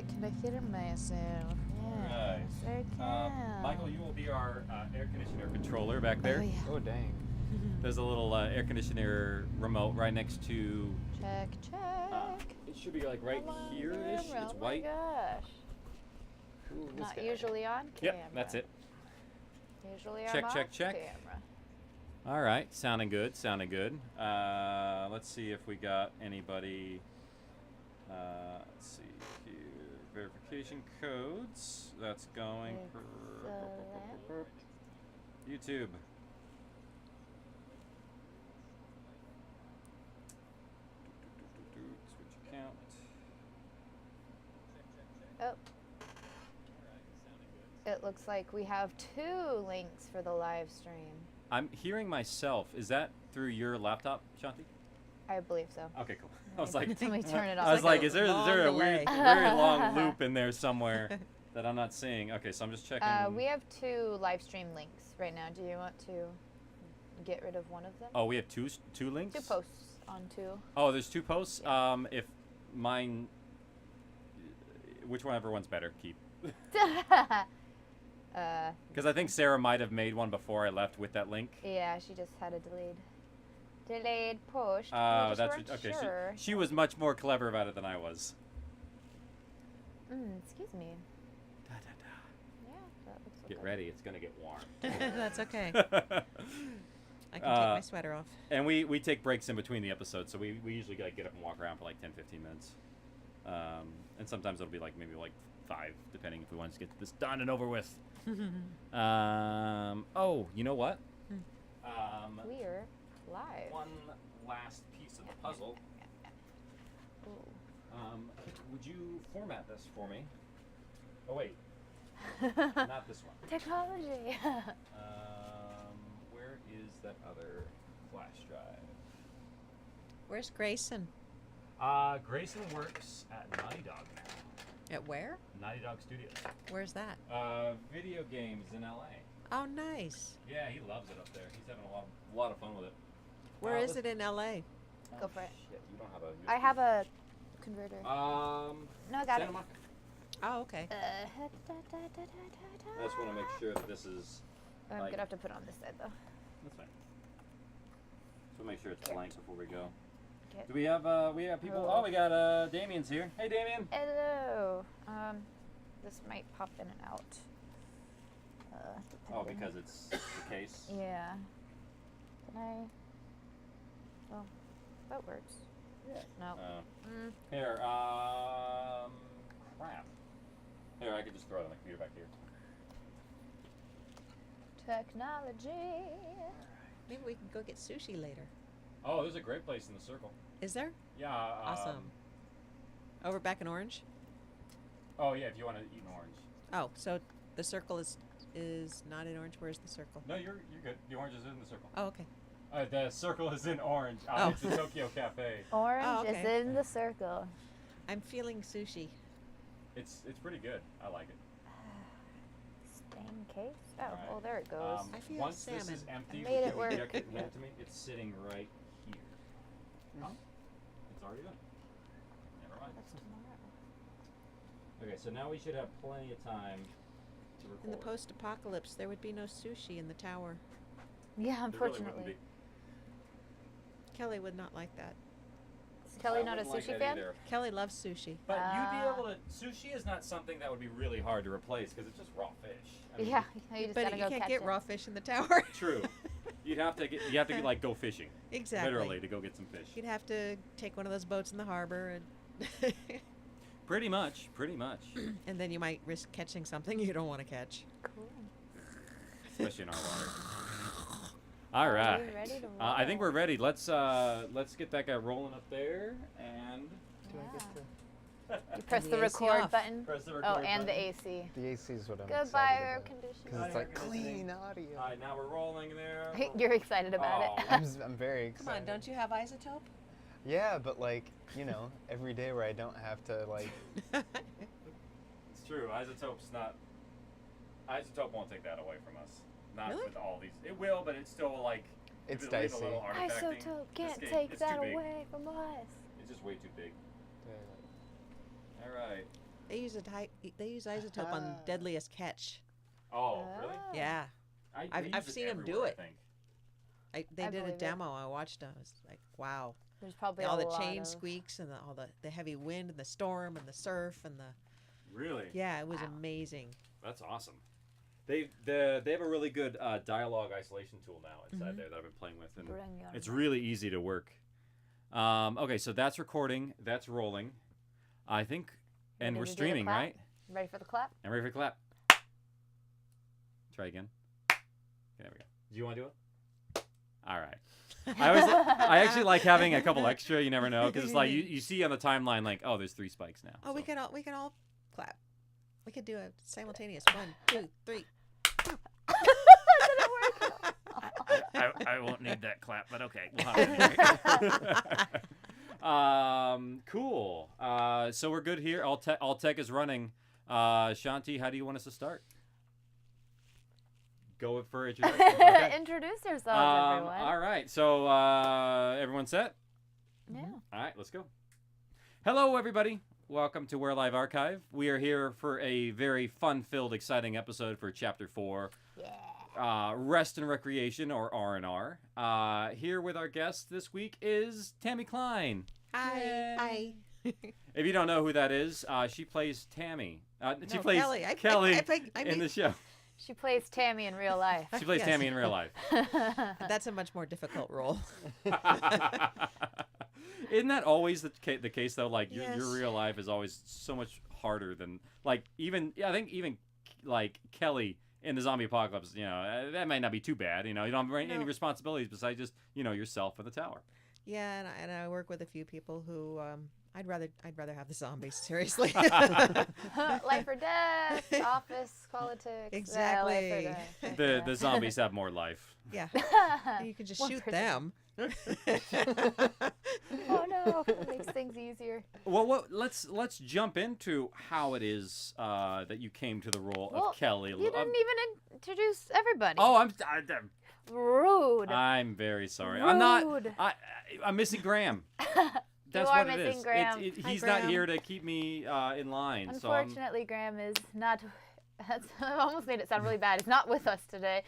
Can I hear myself? Right. Yes, I can. Michael, you will be our air conditioner controller back there. Oh, yeah. Oh, dang. There's a little air conditioner remote right next to. Check, check. It should be like right Come on, here-ish. camera. It's Oh white. my gosh. Ooh, this Not guy. usually on camera. Yep, that's it. Usually Check, I'm check, off check. camera. All right, sounding good, sounding good. Let's see if we got anybody. Let's see here. Verification codes. That's going for YouTube. Switch account. Oh. It looks like we have 2 links for the live stream. I'm hearing myself. Is that through your laptop, Shanti? I believe so. Okay, cool. I was like, Let me turn it off. I was like, a is there long a weird, delay. very long loop in there somewhere that I'm not seeing? Okay, so I'm just checking. We have 2 live stream links right now. Do you want to get rid of one of them? Oh, we have two links. 2 posts on 2. Oh, there's 2 posts. Yeah. If mine, whichever one's better, keep. Because I think Sarah might have made one before I left with that link. Yeah, she just had a delayed post. Oh, We just that's weren't okay. Sure. She was much more clever about it than I was. Excuse me. Da, da, da. Yeah, that looks Get okay. ready, it's gonna get warm. That's okay. I can take my sweater off. And we take breaks in between the episodes, so we usually like get up and walk around for like 10-15 minutes. And sometimes it'll be like maybe like 5, depending if we want to get this done and over with. Oh, you know what? We're live. One last piece of the puzzle. Ooh. Would you format this for me? Oh wait, not this one. Technology. Where is that other flash drive? Where's Grayson? Grayson works at Naughty Dog now. At where? Naughty Dog Studios. Where's that? Video games in LA. Oh, nice. Yeah, he loves it up there. He's having a lot of fun with it. Where is it in LA? Go for it. Shit, you don't have a. I have a converter. No, No, I got it. Santa Monica. Oh, okay. I just want to make sure that this is. I'm like- gonna have to put it on this side though. That's fine. So make sure it's blank before we go. Okay. Do we have people? Oh. Oh, we got Damien's here. Hey, Damien. Hello. This might pop in and out. Oh, depending. because it's the case. Yeah. Can I? Well, that works. Yeah. No. Here, crap. Here, I could just throw it on the computer back here. Technology. Maybe we can go get sushi later. Oh, there's a great place in the Circle. Is there? Yeah. Awesome. Over back in Orange? Oh yeah, if you want to eat an orange. Oh, so the Circle is not in Orange. Where's the Circle? No, you're good. The orange is in the Circle. Oh, okay. The Circle is in Orange. Oh. It's the Tokyo Cafe. Orange Oh, okay. is in the circle. I'm feeling sushi. It's pretty good. I like it. Stain case? Oh, Alright. well, there it goes. I feel Once salmon. this is empty, I made it you work. can get it to me. It's sitting right here. Oh, it's already done. Never mind. That's tomorrow. Okay, so now we should have plenty of time to record. In the post-apocalypse, there would be no sushi in the tower. Yeah, There really wouldn't unfortunately. be. Kelly would not like that. Is Kelly I not a wouldn't like sushi that fan? either. Kelly loves sushi. But you'd be Ah. able to. Sushi is not something that would be really hard to replace because it's just raw fish. I mean, Yeah, you just But gotta you go can't catch get it. raw fish in the tower. True. You have to like go fishing. Exactly. Literally to go get some fish. You'd have to take one of those boats in the harbor, and Pretty much. and then you might risk catching something you don't want to catch. Cool. Especially in our water. All Are right. we ready to I think roll? we're ready. Let's get that guy rolling up there and Do I get Yeah. to? You press the the AC record off. button. press the Oh, record and the button. AC. The AC is what I'm Goodbye, excited air about. conditioning. Because Hi, it's like air conditioning. clean audio. All right, now we're rolling there. You're excited about Oh. it. I'm very excited. Come on, don't you have isotope? Yeah, but like, every day where I don't have to like. It's true. Isotope won't take that away from us. Not Really? with all these. It will, but it's still like. It's if it leaves a dicey. little artifact thing, Isotope this can't game- take it's that too big. away from us. It's just way too big. All right. They use isotope on Deadliest Catch. Oh, really? Yeah, I've seen them do it. They I did a believe it. demo. I watched them. I was like, wow. There's probably all a the lot chain of... squeaks and all the heavy wind and the storm and the surf and the Really? yeah, it was Wow. amazing. That's awesome. They have a really good dialogue isolation tool now inside there that I've been playing with, and Bring your it's mic. really easy to work. Okay, so that's recording. That's rolling. I think, and Ready we're to do the streaming, clap? right? Ready for the clap? And ready for the clap. Try again. There we go. Do you want to do it? All right. I actually like having a couple extra. You never know, because it's like you see on the timeline like, oh, there's 3 spikes now. Oh, so. we can all clap. We could do a simultaneous 1, 2, 3. I won't need that clap, but okay. We'll have it. Cool. So we're good here. All tech is running. Shanti, how do you want us to start? Go for introduction. Okay. Introduce yourselves, everyone. All right. So everyone set? Yeah. All right, let's go. Hello, everybody. Welcome to Where Live Archive. We are here for a very fun-filled, exciting episode for Chapter 4. Yeah. Rest and Recreation, or R&R. Here with our guest this week is Tammy Klein. Hi. If you don't know who that is, she plays Tammy. She No, plays Kelly. Kelly I in mean, the show. She plays Tammy in real life. She plays Yes. Tammy in real life. that's a much more difficult role. Isn't that always the case though? Like your Yes. real life is always so much harder than like I think even like Kelly in the zombie apocalypse. You know that might not be too bad. You know you don't have any No. responsibilities besides just yourself in the tower. Yeah, and I work with a few people who I'd rather have the zombies, seriously. Life or death, office, politics. Exactly. Life or death. The zombies have more life. Yeah. You can just One shoot person. them. Oh no, it makes things easier. Well, let's jump into how it is that you came to the role Well, of Kelly. You didn't even introduce everybody. Oh, Rude. I'm very sorry. Rude. I'm not. I'm missing Graham. That's are what it missing is. Graham. Hi, He's not Graham. here to keep me in line. Unfortunately, Graham is not. I almost made it sound really bad. He's not with us today.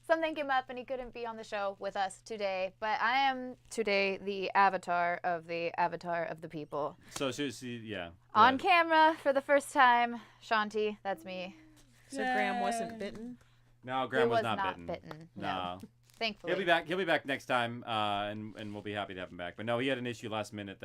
Something came up and he couldn't be on the show with us today. But I am today the avatar of the people. So seriously, yeah. On camera for the first time, Shanti. That's me. So Graham wasn't bitten. No, Graham He was not bitten. bitten. No. Thankfully. He'll be back. He'll be back next time, and we'll be happy to have him back. But no, he had an issue last minute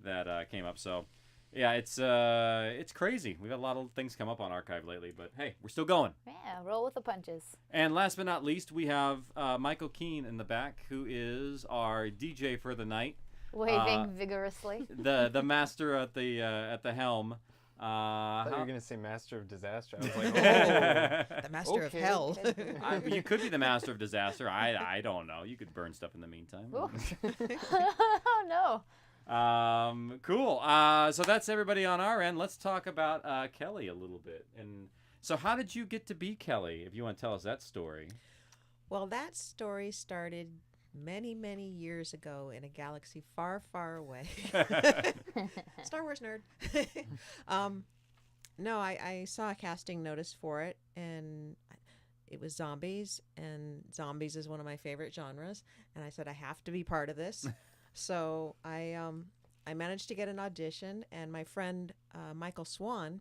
that came up. So yeah, it's crazy. We've had a lot of things come up on Archive lately, but hey, we're still going. Yeah, roll with the punches. And last but not least, we have Michael Keene in the back, who is our DJ for the night, Waving vigorously. the master at the helm. I thought you were gonna say Master of Disaster. I was like, Oh, the master Okay. of hell. You could be the master of disaster. I don't know. You could burn stuff in the meantime. Ooh. Oh no. Cool. So that's everybody on our end. Let's talk about Kelly a little bit. And so, how did you get to be Kelly? If you want to tell us that story. Well, that story started many, many years ago in a galaxy far, far away. Star Wars nerd. No, I saw a casting notice for it, and it was zombies, and zombies is one of my favorite genres. And I said, I have to be part of this. So I managed to get an audition, and my friend Michael Swan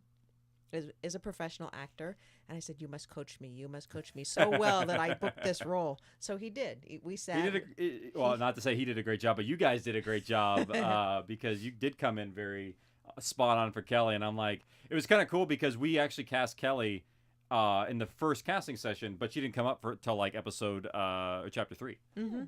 is a professional actor, and I said, you must coach me so well that I booked this role. So he did. We sat. Well, not to say he did a great job, but you guys did a great job because you did come in very spot on for Kelly. And I'm like, it was kind of cool because we actually cast Kelly in the first casting session, but she didn't come up till like episode chapter 3. Mm-hmm.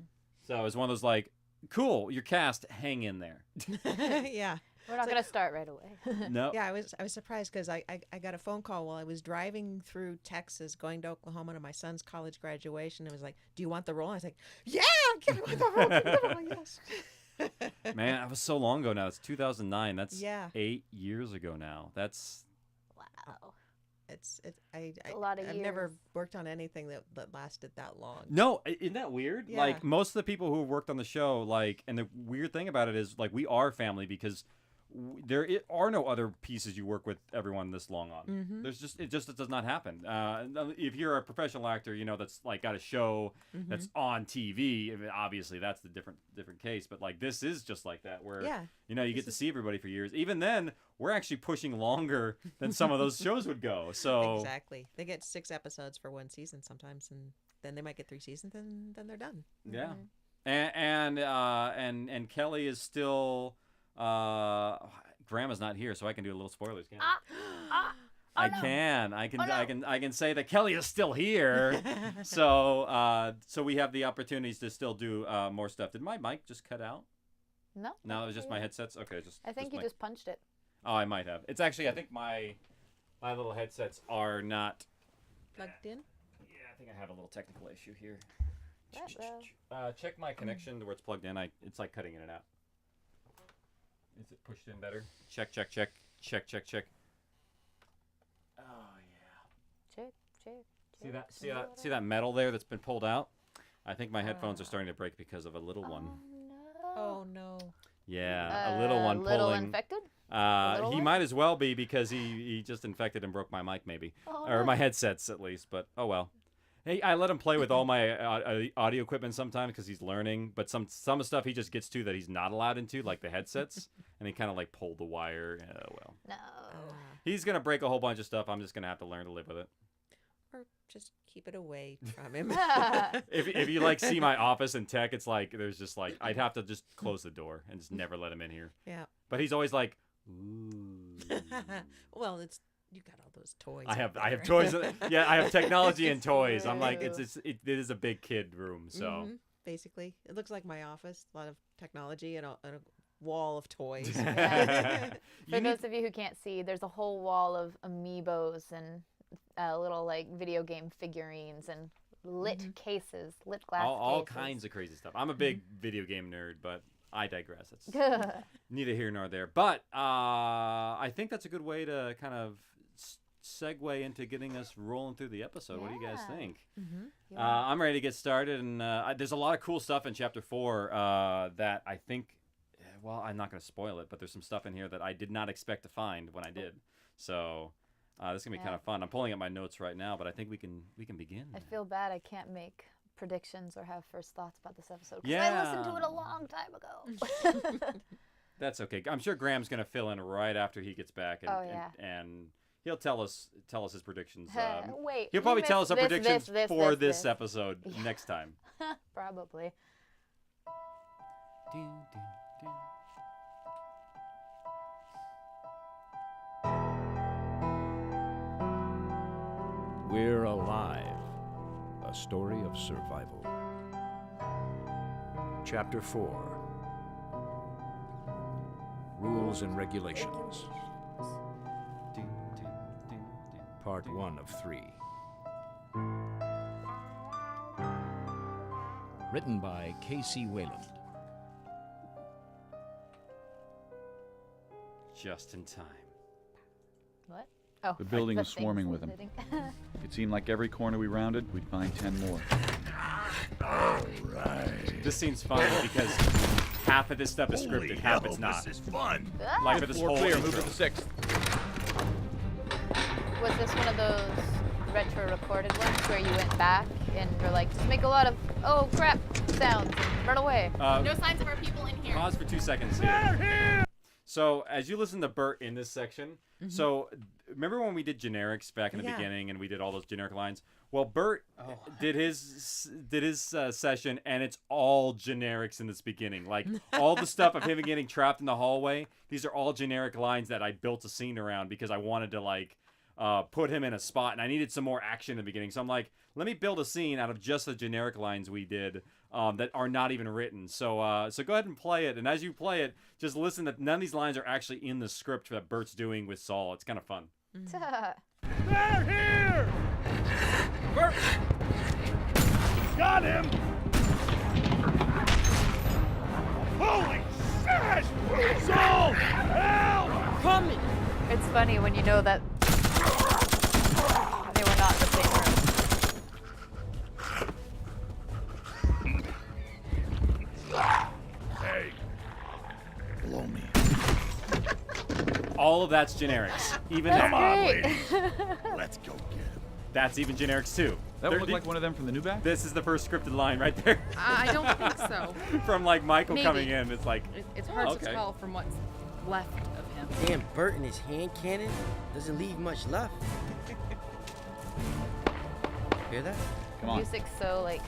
So it was one of those like, cool, you're cast, hang in there. Yeah. We're not gonna start right away. No. Yeah, I was surprised because I got a phone call while I was driving through Texas going to Oklahoma to my son's college graduation. It was like, do you want the role? I was like, yeah, give me the role, give me the role, yes. Man, that was so long ago now. It's 2009. That's Yeah. 8 years ago now. That's Wow. It's a lot of I've never years. worked on anything that lasted that long. no, isn't that weird? Like Yeah. most of the people who have worked on the show, like, and the weird thing about it is like we are family because are no other pieces you work with everyone this long on. Mhm. It does not happen. If you're a professional actor, that's like got a show that's on TV. Obviously, that's the different case. But like this is just like that, where Yeah. you get to see everybody for years. Even then, we're actually pushing longer than some of those shows would go. So Exactly. They get 6 episodes for one season sometimes, and then they might get 3 seasons, and then they're done. yeah, and Kelly is still. Grandma's not here, so I can do a little spoilers. Can't I? I can say that Kelly is still here. So we have the opportunities to still do more stuff. Did my mic just cut out? No. No, it was just my headsets. Okay, I think you just punched it. Oh, I might have. It's actually I think my little headsets are not Plugged in? Yeah, I think I have a little technical issue here. Uh-oh. Check my connection to where it's plugged in. It's like cutting in and out. Is it pushed in better? Check. Oh yeah. Check. See that metal there that's been pulled out? I think my headphones are starting to break because of a little one. No. Oh, no. Yeah, a little one little pulling. infected? He one? might as well be because he just infected and broke my mic maybe, Oh, or no. my headsets at least. But oh well. Hey, I let him play with all my audio equipment sometimes because he's learning. But some stuff he just gets to that he's not allowed into, like the headsets, and he kind of like pulled the wire. Oh well. No. He's gonna break a whole bunch of stuff. I'm just gonna have to learn to live with it. Or just keep it away from him. If you like see my office in tech, it's like there's just like I'd have to just close the door and just never let him in here. Yeah. But he's always like, ooh. Well, you got all those toys. I have up there. toys. Yeah, I have technology and toys. I'm like it is a big kid room. So Mhm, basically, it looks like my office. A lot of technology and a wall of toys. Yeah. For You those of you who can't see, there's a whole wall of amiibos and little like video game figurines and lit cases, lit glass all cases. kinds of crazy stuff. I'm a big video game nerd, but I digress. It's neither here nor there. But I think that's a good way to kind of segue into getting us rolling through the episode. What do you guys Yeah. think? Mm-hmm. I'm ready to get started, and there's a lot of cool stuff in Chapter 4 that I think, well, I'm not going to spoil it, but there's some stuff in here that I did not expect to find when I did. So this is going to be kind of fun. I'm pulling up my notes right now, but I think we can begin. I feel bad I can't make predictions or have first thoughts about this episode. 'Cause Yeah. I listened to it a long time ago. That's okay. I'm sure Graham's going to fill in right after he gets back, and, Oh, yeah. and he'll tell us his predictions. Wait. He'll you probably tell us missed our this, predictions for this this. episode Yeah. next time. Probably. We're Alive, a story of survival. Chapter 4, Rules and Regulations, Part 1 of 3. Written by K.C. Wayland. Just in time. What? Oh, The building was thing swarming with them. hitting. It seemed like every corner we rounded, we'd find 10 more. This scene's funny because half of this stuff is scripted, half it's not. This is fun. Like for this whole Clear, intro. move to the 6th. Was this one of those retro recorded ones where you went back and you're like, just make a lot of, oh crap, sounds and run away? No signs of our people in here. Pause for 2 seconds here. So as you listen to Bert in this section, so remember when we did generics back in the Yeah. beginning and we did all those generic lines? Well, Bert did his session, and it's all generics in this beginning. Like all the stuff of him getting trapped in the hallway. These are all generic lines that I built a scene around because I wanted to like put him in a spot, and I needed some more action in the beginning. So I'm like, let me build a scene out of just the generic lines we did that are not even written. So so go ahead and play it, and as you play it, just listen that none of these lines are actually in the script that Bert's doing with Saul. It's kind of fun. They're here! Bert! Got him! Holy shit! Saul! Help! Coming! It's funny when you know that they were not in the same room. Hey. Blow me. all of that's generics. Even That's that. great. Let's go get him. That's even generics too. That They're- would look like one of them from the new back. This is the first scripted line right there. I don't think so. From like Michael Maybe. coming in. It's like, It's hard okay. to tell from what's left of him. Damn, Bert and his hand cannon doesn't leave much left. Hear that? Come on. Music's so like.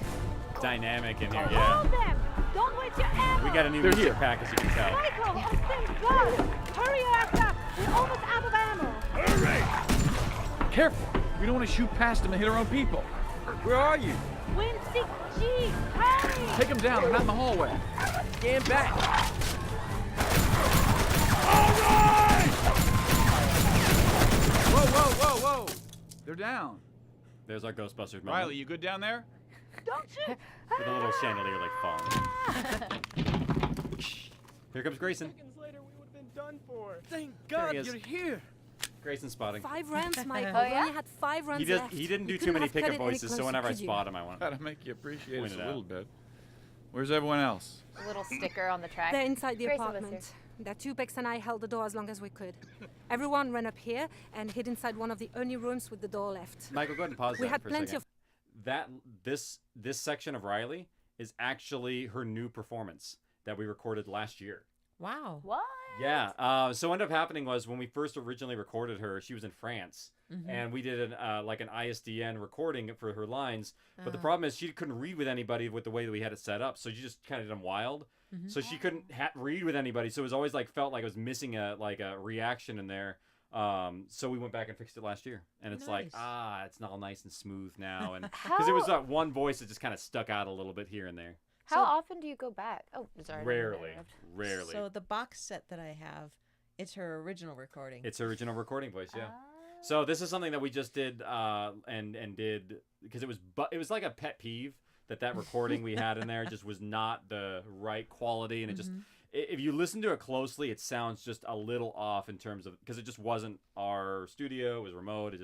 dynamic in here. Yeah. them! Don't waste your ammo! We got a new They're music here. pack, as you can tell. Michael, oh thank God! Hurry your ass up! We're almost out of ammo! Careful. We don't want to shoot past them and hit our own people. Where are you? Win 6G! Hurry! Take them down. They're not in the hallway. Stand back! Whoa, whoa, whoa, whoa. They're down. There's our Ghostbusters moment. Riley, you good down there? Don't shoot! With a little chandelier like falling. Here comes Grayson. Seconds later, we would have been done for. Thank There God he is. you're here! Grayson spotting. 5 rounds, Michael. Oh, We yeah? only had 5 rounds He left. didn't We do too couldn't many have cut pickup it any voices, so closer, whenever I could you? spot him, I want to. Gotta make you appreciate Point us it a out. little bit. Where's everyone else? A little sticker on the track. They're inside the Grayson was apartment. The Tupex and I held the door as long as we could. Everyone ran up here and hid inside one of the only rooms with the door left. Michael, go ahead and pause We that had for a plenty second. of That this section of Riley is actually her new performance that we recorded last year. Wow. What? Yeah. So what ended up happening was when we first originally recorded her, she was in France, and we did like an ISDN recording for her lines. But the problem is she couldn't read with anybody with the way that we had it set up, so she just kind of did them wild. So she couldn't read with anybody, so it was always like felt like it was missing a reaction in there. So we went back and fixed it last year, and it's like Nice. it's all nice and smooth now, and because it was that one voice that just kind of stuck out a little bit here and there. How often do you go back? Oh, sorry. I didn't mean to Rarely, interrupt. rarely. So the box set that I have, it's her original recording. It's her original recording voice, yeah. So this is something that we just did and did because it was like a pet peeve that recording we had in there just was not the right quality, and it just if you listen to it closely, it sounds just a little off in terms of because it just wasn't our studio, it was remote,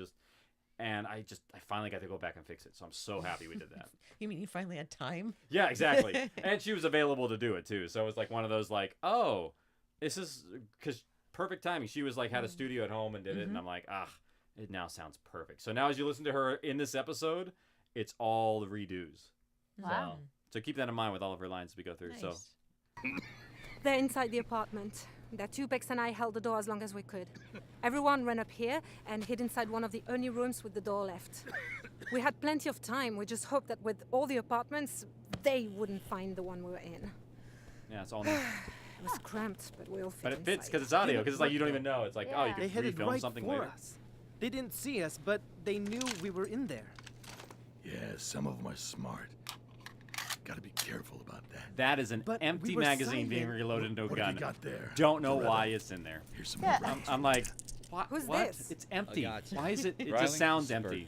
and I finally got to go back and fix it, so I'm so happy we did that. You mean you finally had time? Yeah, exactly. And she was available to do it too, so it was like one of those like, oh, this is because perfect timing. She was like had a studio at home and did it, and I'm like, it now sounds perfect. So now as you listen to her in this episode, it's all the redos. Wow. So keep that in mind with all of her lines as we go through. So Nice. They're inside the apartment. The Tupex and I held the door as long as we could. Everyone ran up here and hid inside one of the only rooms with the door left. We had plenty of time. We just hoped that with all the apartments, they wouldn't find the one we were in. yeah, it's all new. It was cramped, but we all fit But it fits inside. because it's audio. Because it's like you don't even know. It's like, oh, you Yeah. can They headed refilm right something for later. us. They didn't see us, but they knew we were in there. Yeah, some of them are smart. Gotta be careful about that. That is an But we empty were magazine being silent. reloaded into a What have gun. you got there? Don't know Loretta? why it's in there. Here's some Yeah. more rounds. I'm like, what? Who's what? this? It's empty. gotcha. Why is it? It Riley? just sounds This is Bert. empty.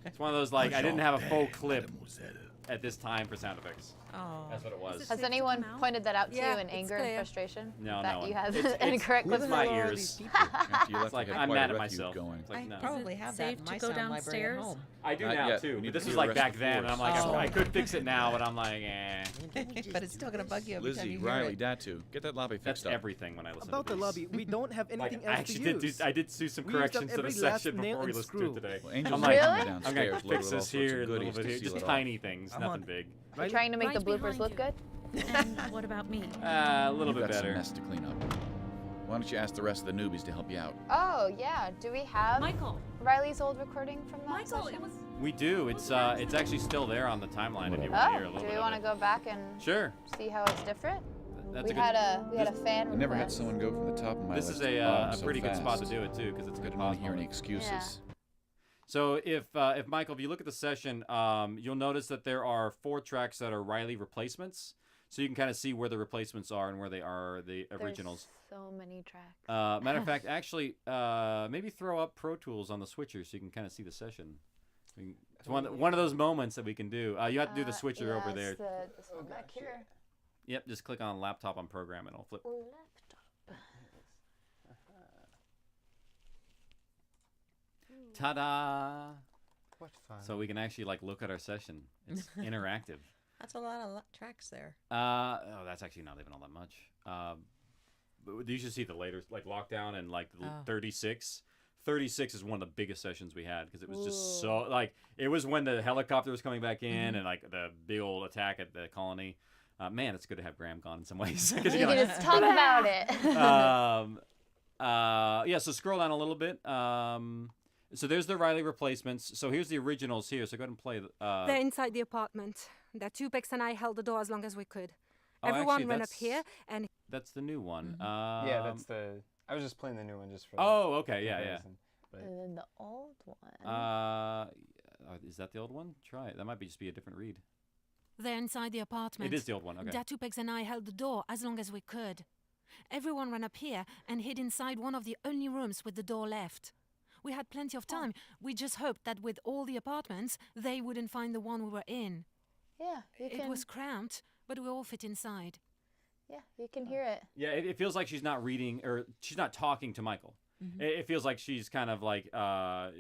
It's one of those like I didn't have a full clip Mademoiselle. at this time for sound effects. Oh. That's what it was. Is Has Safe to anyone come out? pointed that out to Yeah, you in it's anger and clear. frustration? No, that no you one. have It's incorrect it's my listening? ears. After you left, It's like we had I'm quite mad a at refuge myself. going. It's like, I no. probably Is it have that safe in to my go sound library at downstairs? home. I do Not now yet. too. We need But this to was see like the back rest of the then, and I'm forest. like, Oh. I could fix it now, but I'm like, eh. But it's still gonna bug you every time Lizzie, you hear Riley, it. Datu, get that lobby That's fixed up. everything when I listen About to the these. lobby, we don't have Like, anything I else actually to did use. I did do some We used up corrections to the every last section nail before we and listened to it screw. today. Well, Angel's I'm not like, coming Really? I'm downstairs gonna loaded fix with all this sorts of here a little goodies bit to here, seal just it off. tiny things, I'm nothing on. big. You're Right? trying to make Right the bloopers behind look you. good? And what about me? A little You've bit got some better. mess to clean up. Why don't you ask the rest of the newbies to help you out? Oh yeah. Do we have Michael. Riley's old recording from that Michael, session? it was. We do. It's actually still there on the timeline if you want to Oh, hear a do little we bit want to of go back and it. Sure. see how it's different? That's we a good. had a fan I never had request. someone go from the top of my This list is to the a bottom so pretty good spot to fast. do it too, because it's a I good didn't want pause to hear any moment. excuses. So if Michael, if you look at the session, you'll notice that there are 4 tracks that are Riley replacements. So you can kind of see where the replacements are and where they are the originals. There's so many tracks. Matter of fact, actually, maybe throw up Pro Tools on the switcher so you can kind of see the session. It's one of those moments that we can do. You have to do the switcher over there. This one back here. Yep, just click on laptop on program and it'll flip. Laptop. Ta-da! What fun. So we can actually like look at our session. It's interactive. That's a lot of tracks there. Oh, that's actually not even all that much. you should see the later, like Lockdown and like Oh. 36. 36 is one of the biggest sessions we had because it was just so like it was when the helicopter was coming back in and like the big old attack at the colony. Man, it's good to have Graham gone in some ways. You can just talk about it. Yeah, so scroll down a little bit. So there's the Riley replacements. So here's the originals here. So go ahead and play. They're inside the apartment. The Tupex and I held the door as long as we could. Oh, Everyone actually, ran up that's- here, and That's the new one. Yeah, that's the. I was just playing the new one just for. Oh, okay, yeah, yeah. comparison, but- And then the old one. Is that the old one? Try it. That might just be a different read. they're inside the apartment. It is the old one. Okay. The Tupex and I held the door as long as we could. Everyone ran up here and hid inside one of the only rooms with the door left. We had plenty of time. We just hoped that with all the apartments, they wouldn't find the one we were in. Yeah, you can. It was cramped, but we all fit inside. Yeah, you can hear it. Yeah, it feels like she's not reading or she's not talking to Michael. It feels like she's kind of like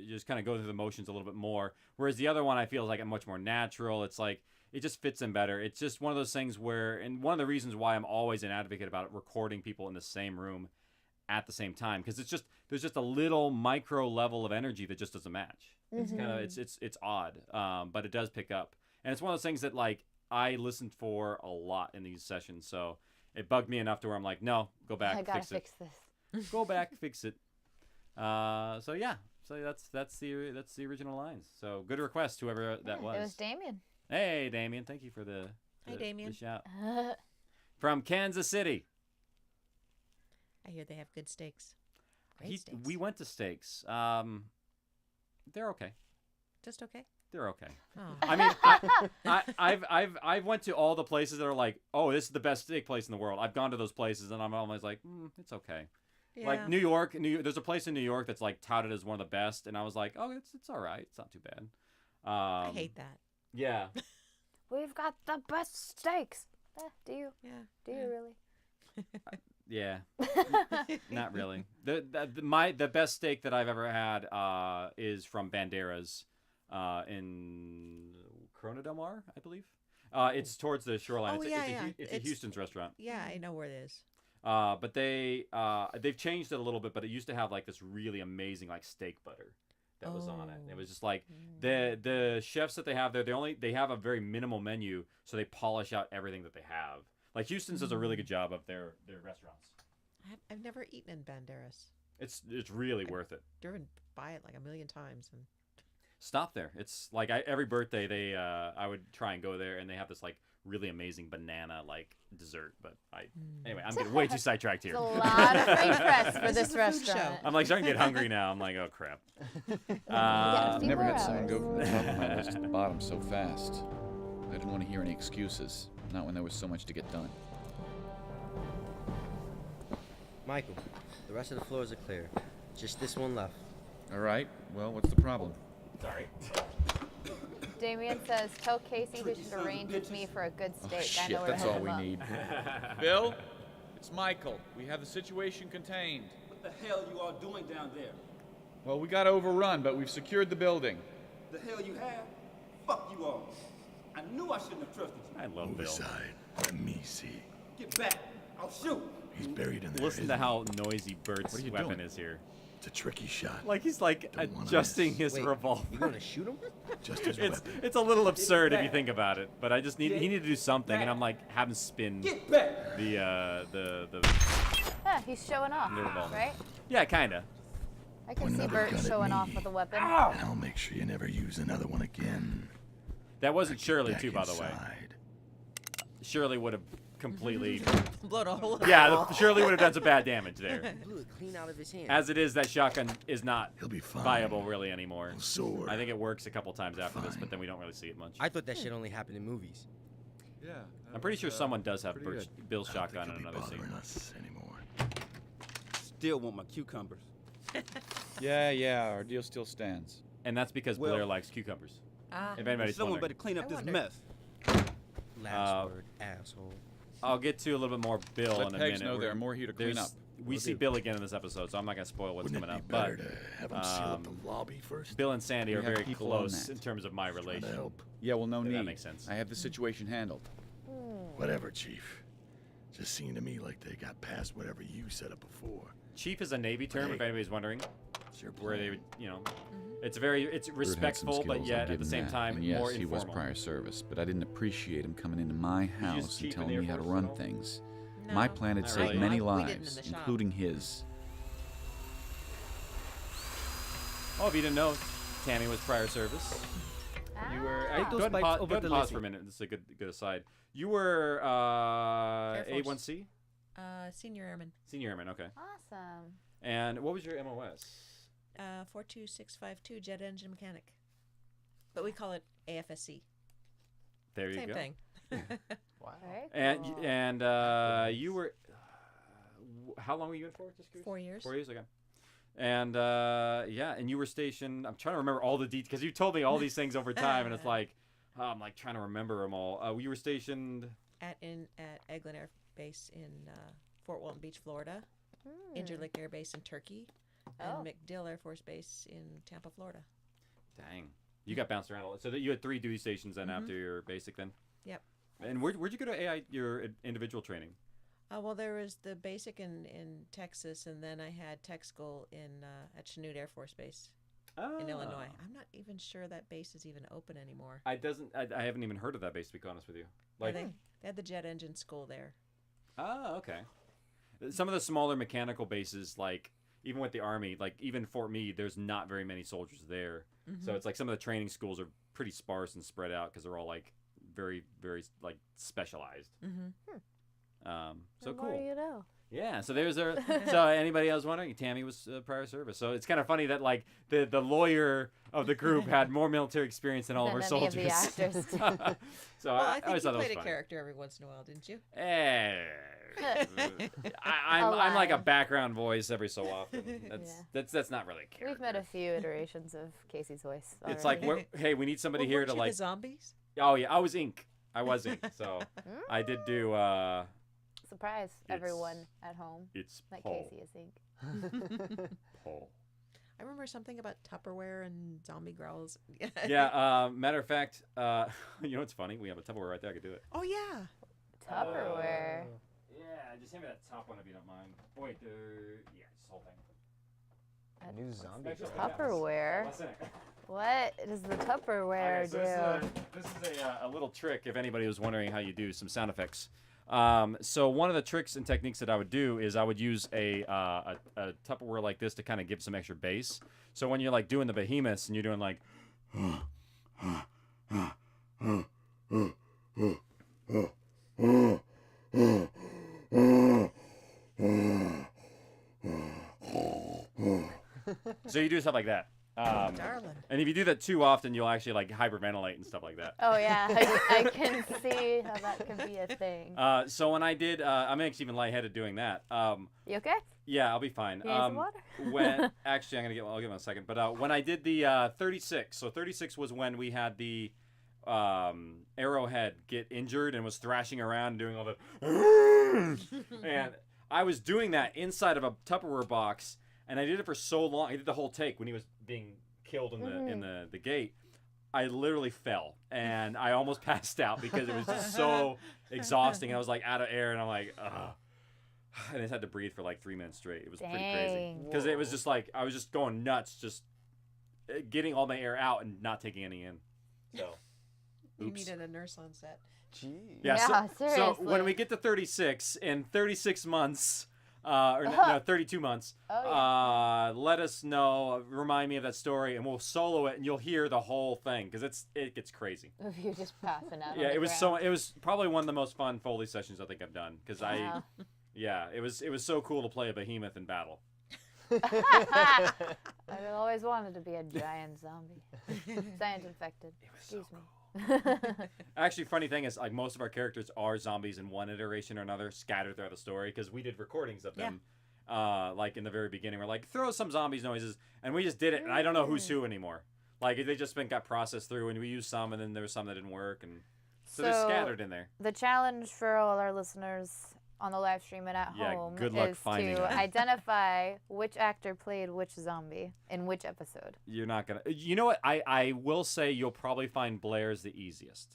just kind of going through the motions a little bit more. Whereas the other one, I feel like much more natural. It's like it just fits in better. It's just one of those things where, and one of the reasons why I'm always an advocate about recording people in the same room at the same time, because it's just there's just a little micro level of energy that just doesn't match. It's kind of it's odd, but it does pick up, and it's one of those things that like I listened for a lot in these sessions, so it bugged me enough to where I'm like, no, go back, I gotta fix this. it, go back, fix it. So yeah, so that's the original lines. So good request, whoever that was. It was Damien. Hey, Damien, thank you for the Hi, Damien. the shout from Kansas City. I hear they have good steaks. Great steaks. We went to steaks. They're okay. Just okay. They're okay. Oh. I mean, I've went to all the places that are like, oh, this is the best steak place in the world. I've gone to those places, and I'm always like, it's okay. Yeah. Like New York, there's a place in New York that's like touted as one of the best, and I was like, oh, it's all right. It's not too bad. I hate that. Yeah. We've got the best steaks. Do you? Yeah. Do you really? Yeah. Not really. The best steak that I've ever had is from Banderas in Corona Del Mar, I believe. It's towards the shoreline. Oh, It's a Houston's restaurant. Yeah, I know where it is. But they've changed it a little bit, but it used to have like this really amazing like steak butter that was on it. And it was just like the chefs that they have there, they have a very minimal menu, so they polish out everything that they have. Like Houston's does a really good job of their restaurants. I've never eaten in Banderas. It's really worth it. Driven by it like a million times, and Stop there. It's like every birthday I would try and go there, and they have this like really amazing banana like dessert. But anyway, I'm getting way too sidetracked here. It's a lot of free press for this is a food restaurant. show. I'm like starting to get hungry now. I'm like, oh crap. I've never had hours. someone go from the top of my list to the bottom so fast. I didn't want to hear any excuses, not when there was so much to get done. Michael, the rest of the floors are clear. Just this one left. All right, well, what's the problem? Sorry. Damien says, tell Casey he should arrange with me for a good steak. Oh, I shit, know where that's to all hook we him up. need. Bill, it's Michael. We have the situation contained. What the hell you all doing down there? Well, we got overrun, but we've secured the building. The hell you have? Fuck you all. I knew I shouldn't have trusted you. I love Move Bill. aside. Let me see. Get back. I'll shoot. He's buried in there. Listen to isn't how noisy Bert's What are you weapon doing? is here. he? It's a tricky shot. Like he's like Don't wanna adjusting miss. his Wait, revolver. You gonna shoot him? Just his It's weapon. it's a little absurd if you think about it, but I just he needed to do something, and I'm like have him spin Get back. the Yeah, he's showing off, Noodle. right? yeah, kinda. I can Point see another Bert gun at showing me. off with a weapon. And I'll make sure you never use another one again. That wasn't Shirley Back too, by the way. inside. Shirley would have completely blown a hole. Shirley would have done some bad damage there. Blew it clean out of his hand. As it is, that shotgun is not He'll be fine. viable really anymore. Sword. I think it works a couple times after this, Fine. but then we don't really see it much. I thought that shit only happened in movies. Yeah. I'm pretty sure someone does have pretty Bill's I don't think shotgun he'll in be another scene. bothering us anymore. Still want my cucumbers. Yeah, our deal still stands. And that's because Well- Blair likes cucumbers. Ah. If anybody's Someone wondering. better clean up I this wonder. mess. Last word, asshole. I'll get to a little bit more Bill Let in a Pegs minute. know We're- there are more here to clean there's- up. We Will see do. Bill again in this episode, so I'm not going to spoil what's Wouldn't coming it up. be better But to have him seal up um, the lobby first? Bill and Sandy We are have very people on close that. in terms of my Trying to relation. help. Yeah, well, no That need. makes sense. I have the situation handled. Whatever, Chief. Just seemed to me like they got past whatever you set up before. Chief is a Navy term, if anybody's wondering. It's your Where plan. they would, you know, Mm-hmm. it's Bird had some respectful, but skills, I'll yet give at the him same that. time And yes, more he informal. was prior service, but I didn't appreciate him coming into my you just house and Chief in telling the Air me how to Force run at all? things. No, My plan had Not saved really. many We did it in lives, the shop. including his. Oh, if you didn't know, Tammy was prior service. You were. Take Go those ahead and bites pause, over go ahead and the pause for a Lizzie. minute. This is a good aside. You were Air Force. A1C, Senior Airman. senior airman. Okay. Awesome. And what was your MOS? 42652 jet engine mechanic. But we call it AFSC. There you Same go. thing. Wow. Very And cool. you were. How long were you in for? Just curious? 4 years. 4 years. Okay. And yeah, and you were stationed. I'm trying to remember all the details because you told me all these things over time, and it's like I'm like trying to remember them all. You were stationed At Eglin Air Base in Fort Walton Beach, Florida. Incirlik Air Base in Turkey. Oh. And MacDill Air Force Base in Tampa, Florida. Dang. You got bounced around a lot. So that you had 3 duty stations then after your basic then? Yep. And where'd you go to AI, your individual training? Well, there was the basic in Texas, and then I had tech school at Chanute Air Force Base in Illinois. I'm not even sure that base is even open anymore. I haven't even heard of that base, to be honest with you. Like, They had the jet engine school there. oh, okay. Some of the smaller mechanical bases, like even with the Army, like even Fort Meade, there's not very many soldiers there. So it's like some of the training schools are pretty sparse and spread out because they're all like very, very like specialized. So The cool. more you know. Yeah, so there's our. So anybody else wondering? Tammy was prior service. So it's kind of funny that like the lawyer of the group had more military experience than all of Than our any of soldiers. the actors. So Well, I I think always you thought that was played a funny. character every once in a while, didn't you? I'm like a line. background voice every so often. That's not really a character. We've met a few iterations of Casey's voice. It's like, already. hey, we need somebody Well, here weren't to you like. the zombies? Oh yeah, I was Ink. So I did do. Surprise everyone at home. It's that Paul. Casey is ink. Paul. I remember something about Tupperware and zombie growls. Yeah. Matter of fact, you know what's funny? We have a Tupperware right there. I could do it. Oh yeah. Tupperware. Yeah, just hand me that top one if you don't mind. Oh, wait, yeah, just the whole thing. New zombie. Tupperware. What's in it? What does the Tupperware Okay, so do? this is a little trick if anybody was wondering how you do some sound effects. So one of the tricks and techniques that I would do is I would use a Tupperware like this to kind of give some extra bass. So when you're like doing the behemoths and you're doing like so you do stuff like that. Darling. And if you do that too often, you'll actually like hyperventilate and stuff like that. Oh yeah, I can see how that could be a thing. So when I did, I'm actually even lightheaded doing that. You okay? Yeah, I'll be fine. You need some water? when actually, I'll give him a second. But when I did the 36, so 36 was when we had the Arrowhead get injured and was thrashing around and doing all the, and I was doing that inside of a Tupperware box, and I did it for so long. I did the whole take when he was being killed in the gate. I literally fell and I almost passed out because it was just so exhausting. And I was like out of air, and I'm like, ugh. And I just had to breathe for like 3 minutes straight. It was pretty crazy Dang. because it was just like I was just going nuts, just getting all my air out and not taking any in. So, You oops. needed a nurse on set. Jeez. Yeah, Yeah, so when seriously. we get to 36 in 36 months, or no, 32 months, let us know. Remind me of that story, and we'll solo it, and you'll hear the whole thing because it gets crazy. If you're just passing out. Yeah, on the it was ground. it was probably one of the most fun Foley sessions I think I've done because Wow. yeah, it was so cool to play a behemoth in battle. I've always wanted to be a giant zombie. Giant infected. Excuse me. Actually, funny thing is, like most of our characters are zombies in one iteration or another, scattered throughout the story, because we did recordings of them. Like in the very beginning, we're like, throw some zombies noises, and we just did it, and I don't know who's who anymore. Like they just got processed through, and we used some, and then there was some that didn't work, and so they're scattered in there. The challenge for all our listeners on the live stream and at Yeah, home good luck is finding to it. identify which actor played which zombie in which episode. You're not gonna. You know what? I will say you'll probably find Blair's the easiest.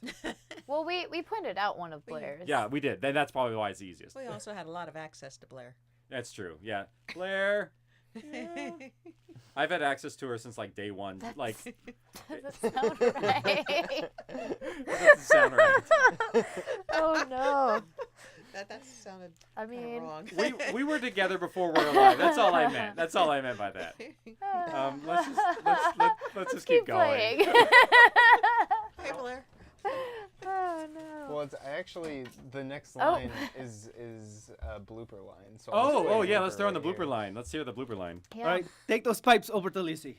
Well, we pointed out one of Blair's. Yeah, we did. Then that's probably why it's the easiest. We also had a lot of access to Blair. That's true. Yeah, Blair. Yeah. I've had access to her since like day one. Like, doesn't sound right. doesn't sound right. Oh no. That sounded. I mean, wrong. We were together before we were alive. That's all I meant. That's all I meant by that. Let's just keep going. Hey Blair. Oh no. Well, it's actually the next Oh. line is a blooper line. So Oh yeah. Let's throw in the blooper line. Let's hear the blooper line. Yeah. All right, take those pipes over to Lizzie.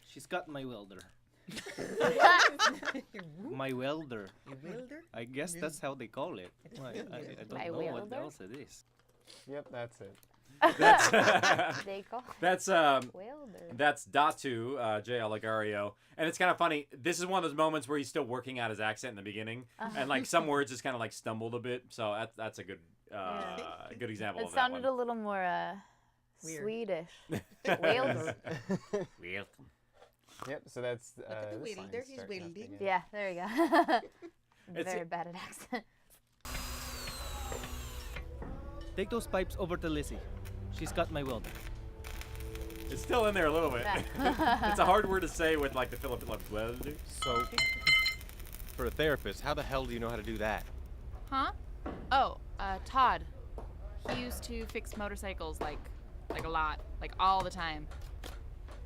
She's got my welder. My welder. You wilder? I guess that's how they call it. I don't My know what welder? else it is. Yep, that's it. That's They call that's Wilder. that's Datu Jay Olegario, and it's kind of funny. This is one of those moments where he's still working out his accent in the beginning, and like some words just kind of like stumbled a bit. So that's a good good example It of sounded that a little more Weird. Swedish. one. Wilder. Welcome. Yep, so that's Look at the this wilder, line's he's starting up wielding. again. Yeah, there you go. It's- Very bad at accent. Take those pipes over to Lizzie. She's got my welder. It's still in there a little bit. It's a hard word to say with like the Philip like welder. So, for a therapist, how the hell do you know how to do that? Huh? Oh, Todd. He used to fix motorcycles like a lot, like all the time.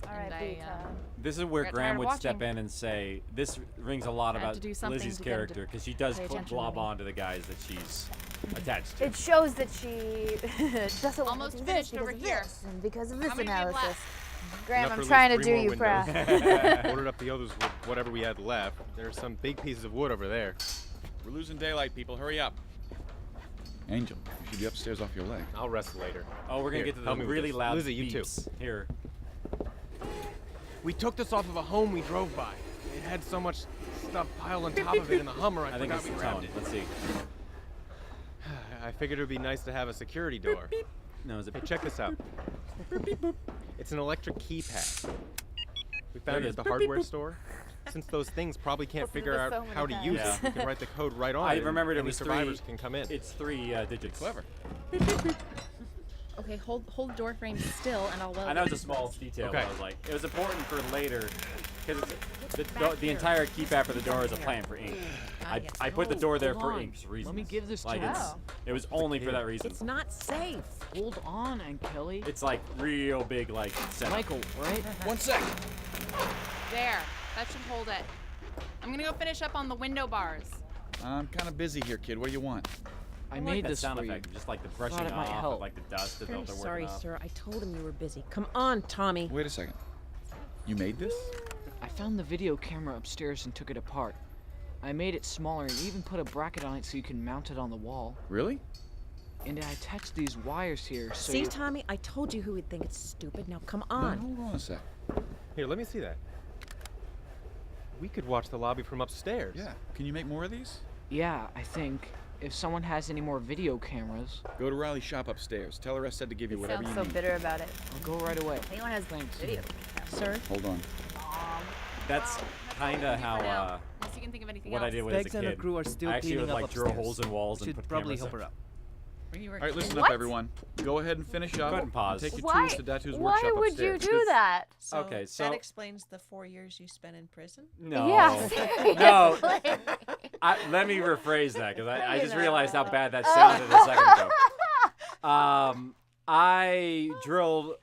All And right, I, This is where got Graham tired of would step watching. in and say, this rings a lot I had about to do something Lizzie's to get him to character, because she does pay attention to glob me. on to the guys that she's attached to. It shows that she doesn't want Almost to do this finished because over of here. this and because of this How many do we have analysis. left? Graham, Enough I'm for trying at to least do 3 you more proud. Ordered up the others with whatever we had left. There's some big pieces of wood over there. We're losing daylight, people. Hurry up. Angel, you should be upstairs off your leg. I'll rest later. Oh, we're going to Here, get to the help me with really this. loud Lizzie, you too. beeps. Here. We took this off of a home we drove by. It had so much stuff piled on top of it in the Hummer, I think forgot it's we the grabbed tone. it. Let's see. I figured it would be nice to have a security door. No, is it Hey, check this out. It's an electric keypad. We found it it is. at the hardware store. Since those things probably can't Listen to figure this out so many how to times. use Yeah. it, we can write the code right on I it. and remembered it any was survivors three. can come in. It's 3 digits. Clever. Okay, hold the door frame still, and I'll weld I know it. it's a small detail, Okay. but I was like, it was important for later, because the entire keypad for the door is a plan for ink. I put the door there for ink's reasons. Let me give this like to it's, you. it was only for that reason. It's not safe. Hold on, Aunt Kelly. It's like real big, like setup. Michael, right? 1 second. There. That should hold it. I'm gonna go finish up on the window bars. I'm kind of busy here, kid. What do you want? I like made that this sound for you. effect, just like the brushing Thought it might off, of, help. like the dust. Very the sorry, off. sir. I told him you were busy. Come on, Tommy. Wait a second. You made this? I found the video camera upstairs and took it apart. I made it smaller and even put a bracket on it so you can mount it on the wall. Really? And I attached these wires here so See, you... Tommy, I told you who would think it's stupid. Now come No, on. hold on a sec. Here, let me see that. We could watch the lobby from upstairs. Yeah. Can you make more of these? Yeah, I think. If someone has any more video cameras... Go to Riley's shop upstairs. Tell her I said to give you He whatever sounds you so need. bitter about it. I'll go right away. Anyone has video. Sir? Hold on. That's kind of how Unless you can think of anything what else. I did when I was a Beggs and her kid. crew are still I actually cleaning would up like drill upstairs. holes in walls and Should put probably cameras help there. her up. All right, listen What? up, everyone. Go ahead and finish up. Go ahead and pause. Take your Why? tools to Datu's Why workshop would upstairs. you do that? So Okay, so- that explains the 4 years you spent in prison. No. Yeah, No. seriously. Let me rephrase that, because I You just know. realized how bad that sounded a second ago. I drilled.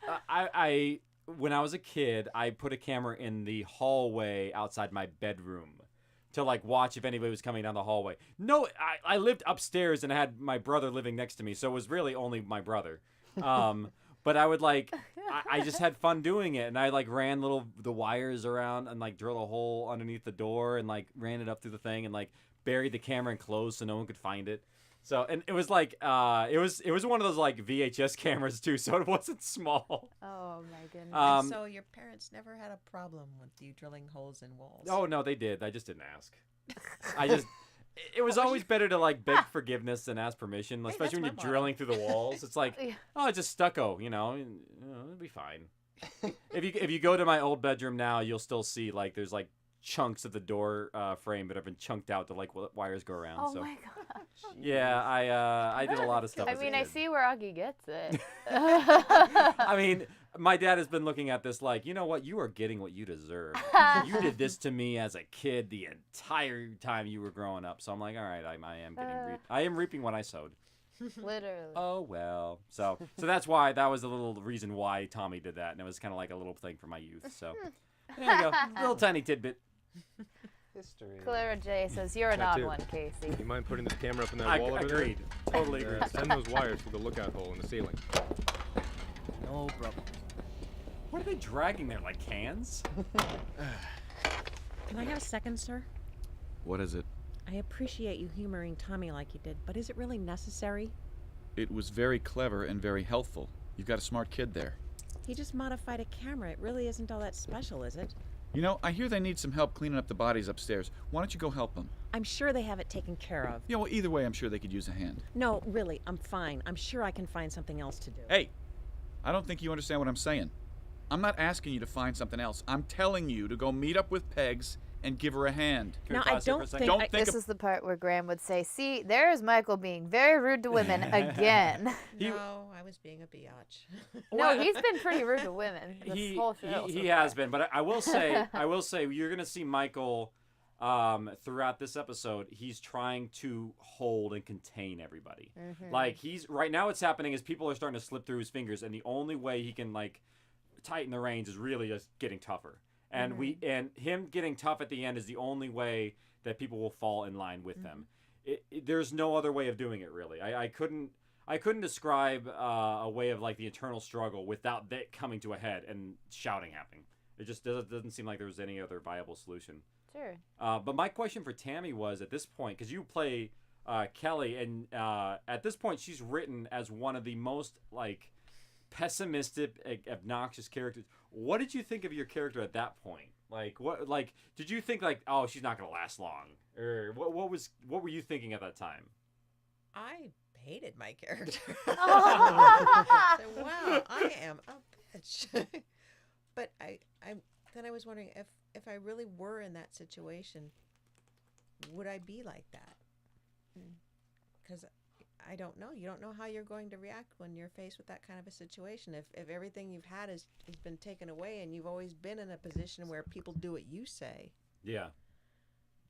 When I was a kid, I put a camera in the hallway outside my bedroom to like watch if anybody was coming down the hallway. No, I lived upstairs and I had my brother living next to me, so it was really only my brother. But I would like, I just had fun doing it, and I like ran the wires around and like drilled a hole underneath the door and like ran it up through the thing and like buried the camera in clothes so no one could find it. So, and it was like, it was one of those like VHS cameras too, so it wasn't small. Oh my goodness. And so your parents never had a problem with you drilling holes in walls. Oh no, they did. I just didn't ask. it was always better to like beg forgiveness than ask permission, Hey, especially when that's you're my drilling through the walls. It's like, oh, it's just stucco, it'll be fine. If you go to my old bedroom now, you'll still see like there's like chunks of the door frame that have been chunked out to like wires go around. Oh so. my gosh. Yeah, I did a lot of stuff. I as a mean, I kid. see where Augie gets it. I mean, my dad has been looking at this like, you know what? You are getting what you deserve. You did this to me as a kid the entire time you were growing up. So I'm like, all right, I am reaping what I sowed. Literally. Oh well. So that's why that was a little reason why Tommy did that, and it was kind of like a little thing for my youth. So there you go, little tiny tidbit. History. Clara J says you're an odd one, Casey. You mind putting this camera up in that wall over agreed. there? Totally agreed. Send those wires through the lookout hole in the ceiling. No problem. What are they dragging there, like cans? Can I have a second, sir? What is it? I appreciate you humoring Tommy like you did, but is it really necessary? It was very clever and very helpful. You've got a smart kid there. He just modified a camera. It really isn't all that special, is it? You know, I hear they need some help cleaning up the bodies upstairs. Why don't you go help them? I'm sure they have it taken care of. Yeah, well, either way, I'm sure they could use a hand. No, really, I'm fine. I'm sure I can find something else to do. Hey, I don't think you understand what I'm saying. I'm not asking you to find something else. I'm telling you to go meet up with Pegs and give her a hand. Now, I don't think... This is the part where Graham would say, see, there's Michael being very rude to women again. No, I was being a biatch. No, he's been pretty rude to women this whole show. He has been, but I will say, you're gonna see Michael throughout this episode. He's trying to hold and contain everybody. Mm-hmm. Like right now, what's happening is people are starting to slip through his fingers, and the only way he can like tighten the reins is really just getting tougher. And and him getting tough at the end is the only way that people will fall in line with them. There's no other way of doing it, really. I couldn't describe a way of like the internal struggle without that coming to a head and shouting happening. It just doesn't seem like there was any other viable solution. Sure. But my question for Tammy was, at this point, because you play Kelly, and at this point she's written as one of the most like pessimistic, obnoxious characters. What did you think of your character at that point? Like, what? Like, did you think like, oh, she's not gonna last long, or what were you thinking at that time? I hated my character. So, wow, I am a bitch. But then I was wondering if I really were in that situation, would I be like that? Because I don't know. You don't know how you're going to react when you're faced with that kind of a situation. If everything you've had has been taken away and you've always been in a position where people do what you say. Yeah.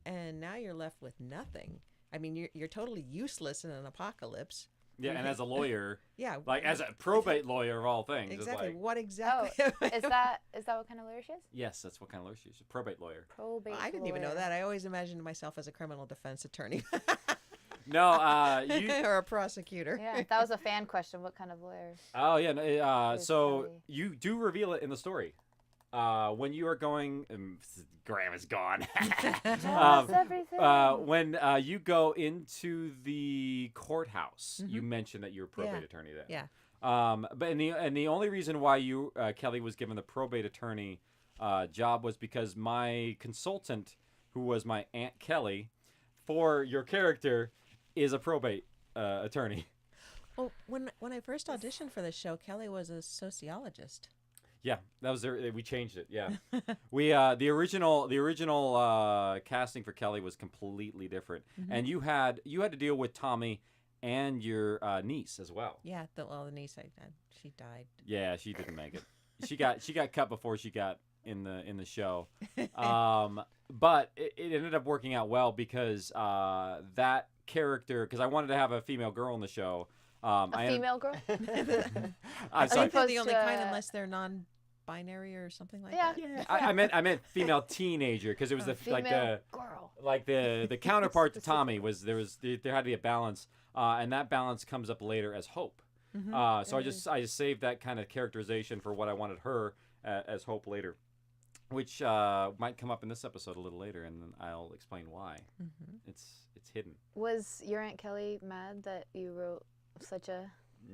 And now you're left with nothing. I mean, you're totally useless in an apocalypse. Yeah, and as a lawyer, yeah, like as a probate lawyer of all things, exactly. It's like, what exactly? Oh, is that what kind of lawyer she is? Yes, that's what kind of lawyer she is. A probate lawyer. Probate. Well, I didn't even know that. I always imagined myself as a criminal defense attorney. No, you or a prosecutor. Yeah, that was a fan question. What kind of lawyer? Oh yeah, so you do reveal it in the story. When you are going, Graham is gone. When you go into the courthouse, you mentioned that you're a probate attorney there. Yeah. But the only reason why you Kelly was given the probate attorney job was because my consultant, who was my Aunt Kelly, for your character, is a probate attorney. Well, when I first auditioned for this show, Kelly was a sociologist. Yeah, that was there. We changed it. Yeah, we the original casting for Kelly was completely different, and you had to deal with Tommy and your niece as well. Yeah, the niece she died. Yeah, she didn't make it. She got cut before she got in the show, but it ended up working out well because that character, because I wanted to have a female girl in the show. Female girl? I think they're the only kind unless they're non-binary or something like that. Yeah. I meant female teenager, because it was girl. Like the counterpart to Tommy was there had to be a balance, and that balance comes up later as Hope. So I just saved that kind of characterization for what I wanted her as Hope later, which might come up in this episode a little later, and then I'll explain why. It's hidden. Was your Aunt Kelly mad that you wrote such a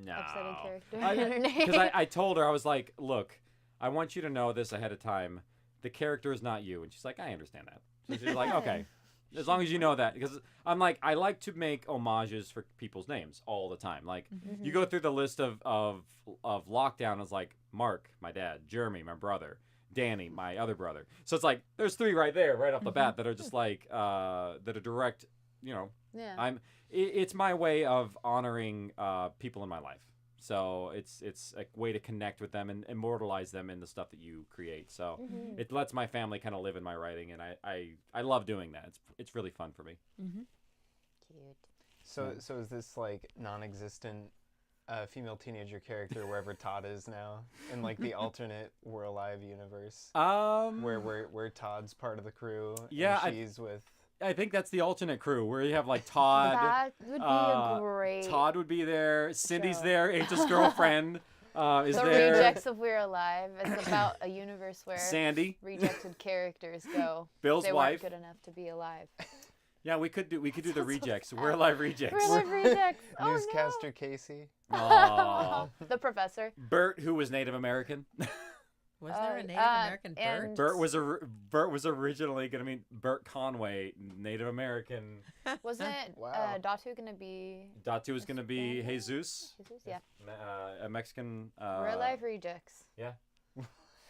upsetting character? Because I told her, I was like, look, I want you to know this ahead of time. The character is not you. And she's like, I understand that. So she's like, okay. As long as you know that, because I'm like, I like to make homages for people's names all the time. Like, you go through the list of Lockdown as like Mark, my dad, Jeremy, my brother, Danny, my other brother. So it's like there's 3 right there, right off the bat, that are just like that are direct. You know, Yeah. It's my way of honoring people in my life. So it's a way to connect with them and immortalize them in the stuff that you create. So it lets my family kind of live in my writing, and I love doing that. It's really fun for me. Cute. So is this like non-existent female teenager character wherever Todd is now in like the alternate We're Alive universe? Where Todd's part of the crew. Yeah, and she's with. I think that's the alternate crew where you have like Todd. That would be a great. Todd would be there. Cindy's show. there. Angel's girlfriend is the there. Rejects of We're Alive. It's about a universe where Sandy. rejected characters go. Bill's they wife. weren't good enough to be alive. Yeah, we could do the Rejects. We're Alive Rejects. We're Alive Rejects. Oh Newscaster Casey. Aw. The professor. Bert, who was Native American. Was there a Native American Bert? Bert was originally going to mean Bert Conway, Native American. Wasn't Wow. Datu going to be... Datu was going to be Jesus. Jesus, yeah. A Mexican. We're Alive Rejects. Yeah.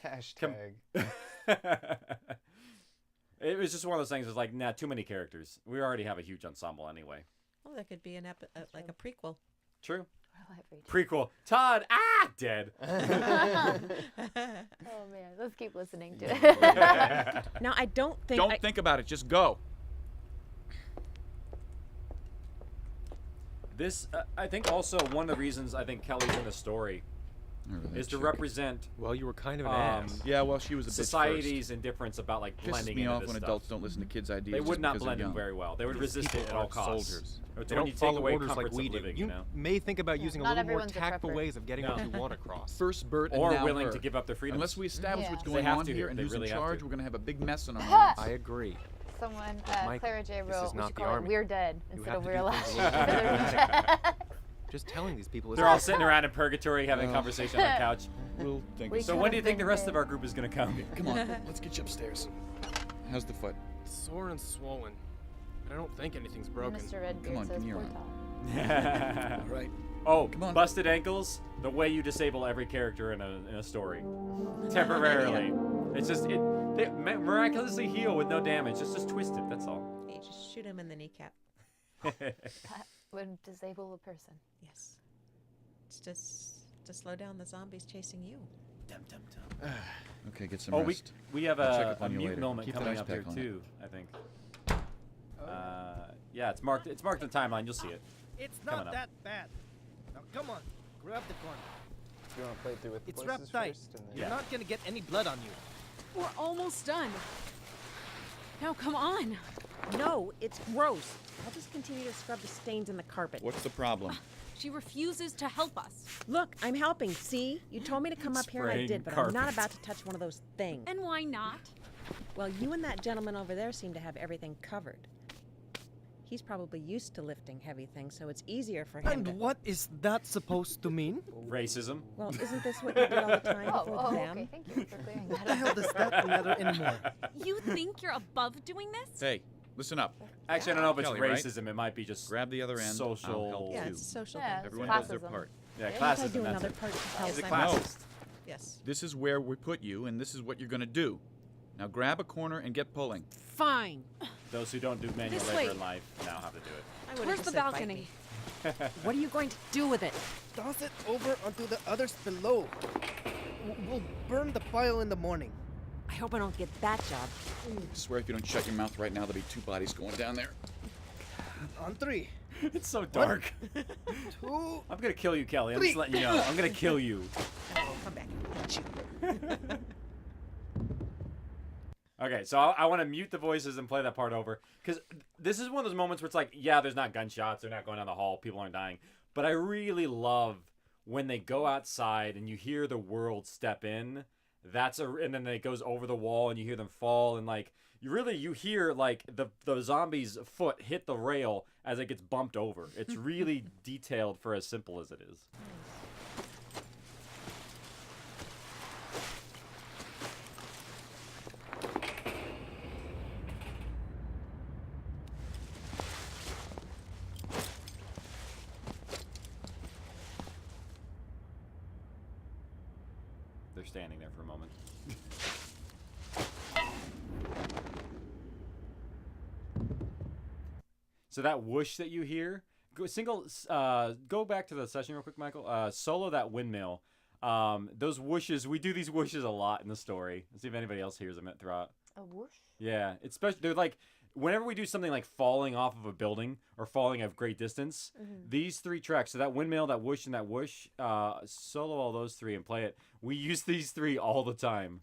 Hashtag. It was just one of those things. It's like, nah, too many characters. We already have a huge ensemble anyway. Well, that could be like a prequel. True. We're Alive Rejects. Prequel. Todd, dead. Oh man, let's keep listening to it. Now, I don't think. Don't think about it. Just go. This, I think, also one of the reasons I think Kelly's in the story is to represent. Well, you were kind of an ass. Yeah, well, she was a bitch society's indifference about like blending Pisses me into off this when stuff. adults don't listen to kids' ideas. They would just not because they're blend in young. very well. They would These resist it people at all aren't costs. soldiers. It's They when don't you take follow away orders like comforts we of do. living, You you know? may think about using a Not little more everyone's a tactful prepper. ways of getting what you want across. First Bert and Or now willing her. to give up their freedoms. Unless we establish what's Yeah. going They have on to here here. and They who's really in have charge, to. we're going to have a big mess on our hands. I agree. Someone, Michael, Claire J. this wrote, is we not should the call it army. We're Dead You instead have of to We're do Alive. things a little dramatic. Just telling these people. They're all sitting around in purgatory having a conversation on the couch. We'll think. We So could've when do you think been the rest there. of our group is going to come? Come on, let's get you upstairs. How's the foot? Sore and swollen. But I don't think anything's broken. Mr. Redbeard Come on, says give me your poor arm. Tom. All right. Oh, Come on. busted ankles. The way you disable every character in a story, temporarily. It's just they miraculously heal with no damage. It's just twisted. That's all. Hey, just shoot him in the kneecap. That would disable a person. Yes. It's just to slow down the zombies chasing you. Okay, get some Oh, rest. we have I'll check a up on you mute later. moment Keep that coming ice up here pack on. too. I think. Yeah, it's marked. It's marked in the timeline. You'll see it. It's Coming not up. that bad. Now come on, grab the gun. Do you want to play it through with the It's voices wrapped tight. first? And then... You're not gonna get any blood on you. We're almost done. Now, come on. No, it's gross. I'll just continue to scrub the stains in the carpet. What's the problem? She refuses to help us. Look, I'm helping. See? You told me to come up here and I Spraying did, but I'm not carpet. about to touch one of those things. And why not? Well, you and that gentleman over there seem to have everything covered. He's probably used to lifting heavy things, so it's easier for him And to... what is that supposed to mean? Racism. Well, isn't this what you did all the time before them? Okay, thank you for clearing What that the up. hell does that matter anymore? You think you're above doing this? Hey, listen up. Actually, I don't know if it's Kelly, right? racism. It might be just Grab the other end. I'll social. help Yeah, too. it's a social Yeah, thing. Everyone it's does their classism. part. Yeah, If I classism. do That's another it. part to He's a help, classist. Yes. This is where we put you, and this is what you're going to do. Now grab a corner and get pulling. Fine. Those who don't do manual This labor way. in life now have to do it. I would've Where's just the said bite balcony? me. What are you going to do with it? Toss it over onto the others below. We'll burn the pile in the morning. I hope I don't get that job. I swear if you don't shut your mouth right now, there'll be 2 bodies going down there. On 3. It's so dark. 2. I'm gonna kill you, Kelly. I'm just letting you know. I'm gonna kill you. Come back and get you. Okay, so I want to mute the voices and play that part over because this is one of those moments where it's like, yeah, there's not gunshots, they're not going down the hall, people aren't dying, but I really love when they go outside and you hear the world step in. And then it goes over the wall and you hear them fall and like you hear like the zombie's foot hit the rail as it gets bumped over. It's really detailed for as simple as it is. standing there for a moment. So that whoosh that you hear, go back to the session real quick, Michael. Solo that windmill. Those whooshes, we do these whooshes a lot in the story. Let's see if anybody else hears them throughout. A whoosh? Yeah, it's special. They're like, whenever we do something like falling off of a building or falling at great distance, these 3 tracks, so that windmill, that whoosh, and that whoosh, solo all those 3 and play it. We use these 3 all the time.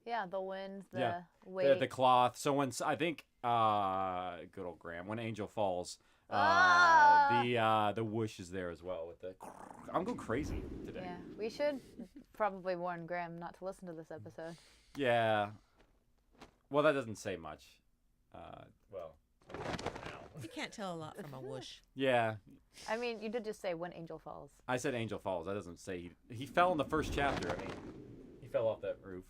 Yeah, the wind, the weight. The cloth. So when, I think, good old Graham, when Angel falls, the whoosh is there as well with the. I'm going crazy today. Yeah, we should probably warn Graham not to listen to this episode. Yeah. Well, that doesn't say much. You can't tell a lot from a whoosh. Yeah. I mean, you did just say when Angel falls. I said Angel falls. That doesn't say he fell in the first chapter. I mean, he fell off that roof,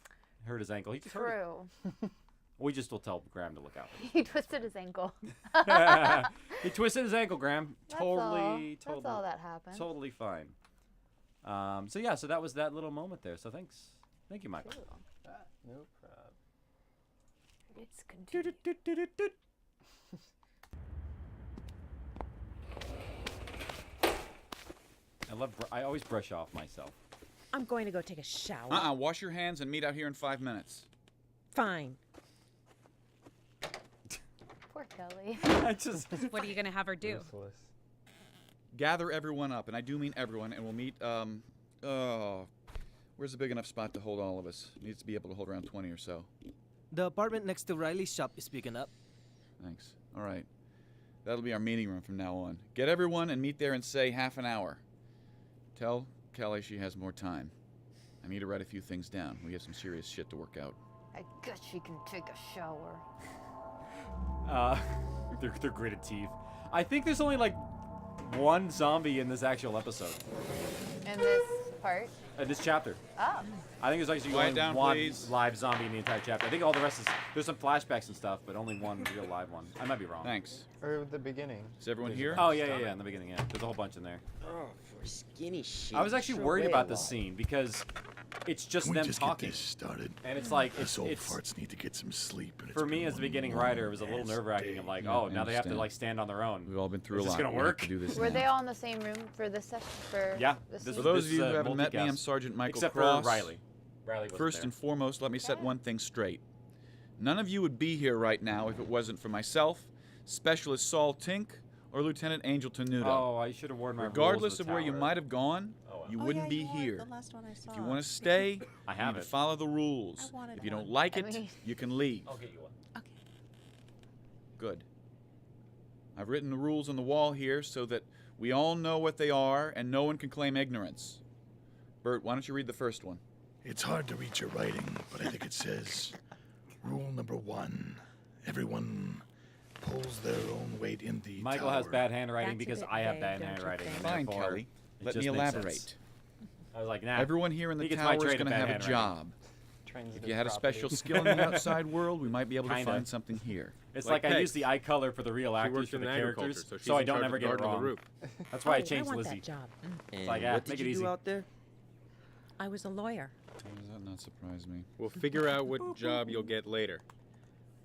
hurt his ankle. He just hurt it. We just will tell Graham to look out. He twisted his ankle. He twisted his ankle, Graham. That's all that happened. Totally fine. So that was that little moment there. So thank you, Michael. Cool. No problem. It's continued. I always brush off myself. I'm going to go take a shower. Wash your hands and meet out here in 5 minutes. Fine. Poor Kelly. What are you going to have her do? Useless. Gather everyone up, and I do mean everyone, and we'll meet, where's a big enough spot to hold all of us? Needs to be able to hold around 20 or so. The apartment next to Riley's shop is picking up. Thanks. All right. That'll be our meeting room from now on. Get everyone and meet there in, say, half an hour. Tell Kelly she has more time. I need to write a few things down. We have some serious shit to work out. I guess she can take a shower. They're gritted teeth. I think there's only like 1 zombie in this actual episode. In this part? This chapter. Oh. I think there's actually Quiet only down, 1 please. live zombie in the entire chapter. I think all the rest is, there's some flashbacks and stuff, but only 1 real live one. I might be wrong. Thanks. Or at the beginning. Is everyone here? Oh, yeah, in the beginning, yeah. There's a whole bunch in there. Oh, for skinny shit. I was actually worried about this scene because it's just Can we them just talking. Get this started? And it's like, Us old it's farts need to get some sleep. And for me as a beginning writer, it was a little nerve-wracking. I'm like, Yeah, oh, I now they have to understand. like stand on their own. We've all been through Is a this lot. gonna We have work? to do this Were now. they all in the same room for this session? Yeah. For those of you who haven't met me, I'm Sergeant Michael Except Cross. for Riley. Riley wasn't First there. and foremost, let me set one thing straight. None of you would be here right now if it wasn't for myself, Specialist Saul Tink, or Lieutenant Angel Tenuto. Oh, I should have worn my Regardless rules of the where you tower. might have gone, you wouldn't be here. If you want to stay, I you have need it. to follow the rules. If you don't like it, you can leave. I'll get you one. Good. I've written the rules on the wall here so that we all know what they are and no one can claim ignorance. Bert, why don't you read the first one? It's hard to read your writing, but I think it says, rule number 1, everyone pulls their own weight in the Michael tower. has bad handwriting That's a because bit I have vague, bad don't you handwriting. think? and Fine, therefore Kelly. it Let just me makes sense. elaborate. I was like, nah. Everyone here in the he gets my tower is trade of going to bad have a handwriting. job. Transitive If you had a property. special skill in the outside world, we might be able to Kinda. find something here. It's like I Peg. use the eye color for the real She actors works for in the agriculture, characters, so she's so I in don't charge ever of get it guarding the wrong. roof. That's why I I changed want Lizzie. that job. And like, yeah, what make did it you easy. do out there? I was a lawyer. How does that not surprise me? We'll figure out what job you'll get later.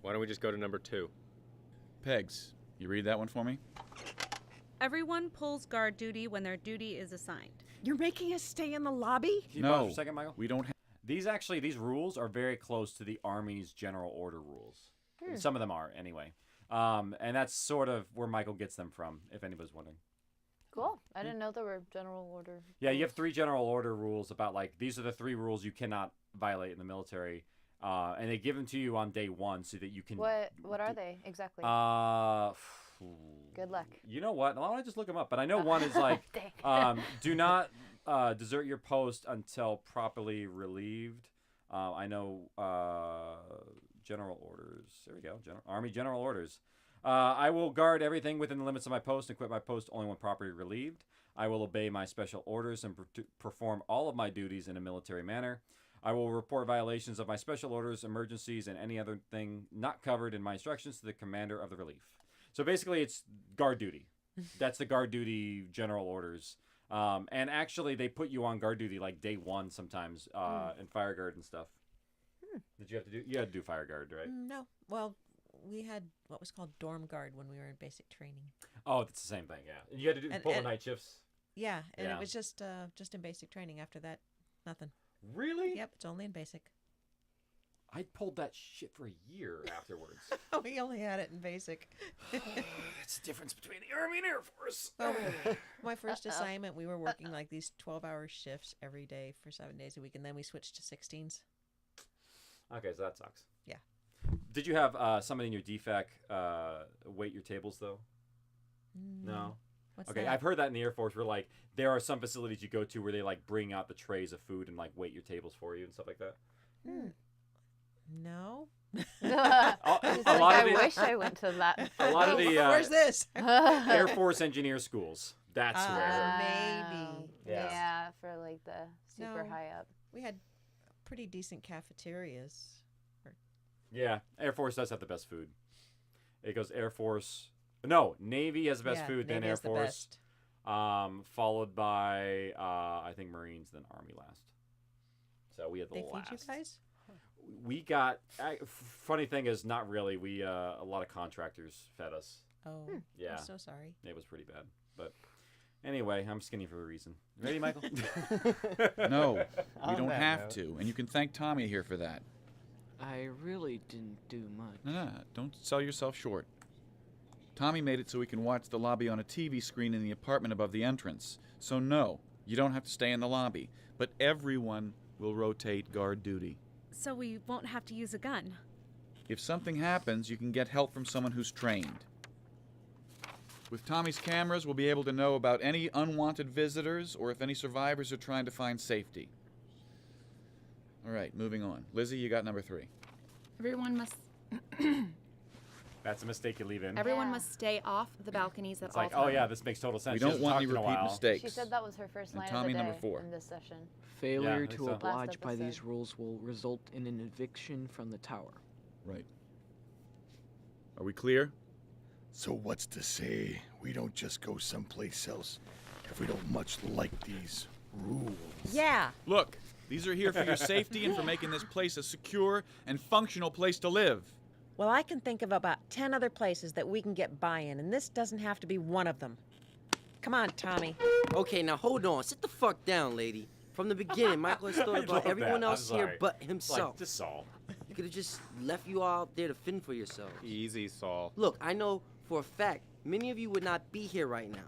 Why don't we just go to number 2? Pegs, you read that one for me? Everyone pulls guard duty when their duty is assigned. You're making us stay in the lobby? Can you No, pause for a second, Michael? we don't have... These rules are very close to the Army's general order rules. Some of them are, anyway. And that's sort of where Michael gets them from, if anybody's wondering. Cool. I didn't know there were general order. Yeah, you have 3 general order rules about, like, these are the 3 rules you cannot violate in the military. And they give them to you on day 1 so that you can... What are they exactly? Good luck. You know what? Why don't I just look them up? But I know one is like, Dang. do not desert your post until properly relieved. I know general orders. There we go. Army general orders. I will guard everything within the limits of my post and quit my post only when properly relieved. I will obey my special orders and perform all of my duties in a military manner. I will report violations of my special orders, emergencies, and any other thing not covered in my instructions to the commander of the relief. So basically, it's guard duty. That's the guard duty general orders. And actually, they put you on guard duty like day 1 sometimes in fire guard and stuff. Did you have to do? You had to do fire guard, right? No. Well, we had what was called dorm guard when we were in basic training. Oh, it's the same thing, yeah. And you had to pull the night shifts. Yeah, and it was just in basic training. After that, nothing. Really? Yep, it's only in basic. I pulled that shit for a year afterwards. We only had it in basic. It's the difference between the Army and Air Force. My first assignment, we were working like these 12-hour shifts every day for 7 days a week, and then we switched to 16s. Okay, so that sucks. Yeah. Did you have somebody in your DFAC wait your tables, though? No? What's okay, that? I've heard that in the Air Force where, like, there are some facilities you go to where they, like, bring out the trays of food and, like, wait your tables for you and stuff like that. No. I wish I went to that. A lot of the where's this? Air Force engineer schools. That's where. Maybe. Yeah, for like the super high up. We had pretty decent cafeterias. Yeah, Air Force does have the best food. It goes Air Force. No, Navy has the best food, then Air Force. Followed by I think Marines, then Army last. So we had the last. They feed you guys? We got funny thing is not really. We a lot of contractors fed us. Oh, yeah. I'm so sorry. It was pretty bad, but anyway, I'm skinny for a reason. Ready, Michael? No, you don't have to, and you can thank Tommy here for that. I really didn't do much. No, don't sell yourself short. Tommy made it so we can watch the lobby on a TV screen in the apartment above the entrance. So no, you don't have to stay in the lobby, but everyone will rotate guard duty. So we won't have to use a gun. If something happens, you can get help from someone who's trained. With Tommy's cameras, we'll be able to know about any unwanted visitors or if any survivors are trying to find safety. All right, moving on. Lizzie, you got number 3. Everyone must. That's a mistake you leave in. Everyone must stay off the balconies at It's all like, times. oh yeah, this makes total sense. We She don't hasn't want talked any in a repeat while. mistakes. She said that was her first And line Tommy, of the number day 4. in this session. Failure I think to so. oblige by episode. these rules will result in an eviction from the tower. Right. Are we clear? So what's to say we don't just go someplace else if we don't much like these rules? Yeah. Look, these are here for your safety and for making this place a secure and functional place to live. Well, I can think of about 10 other places that we can get buy-in, and this doesn't have to be one of them. Come on, Tommy. Okay, now hold on. Sit the fuck down, lady. From the beginning, Michael has thought about everyone else here but himself. Like, just Saul. You could have just left you all out there to fend for yourselves. Easy, Saul. Look, I know for a fact many of you would not be here right now.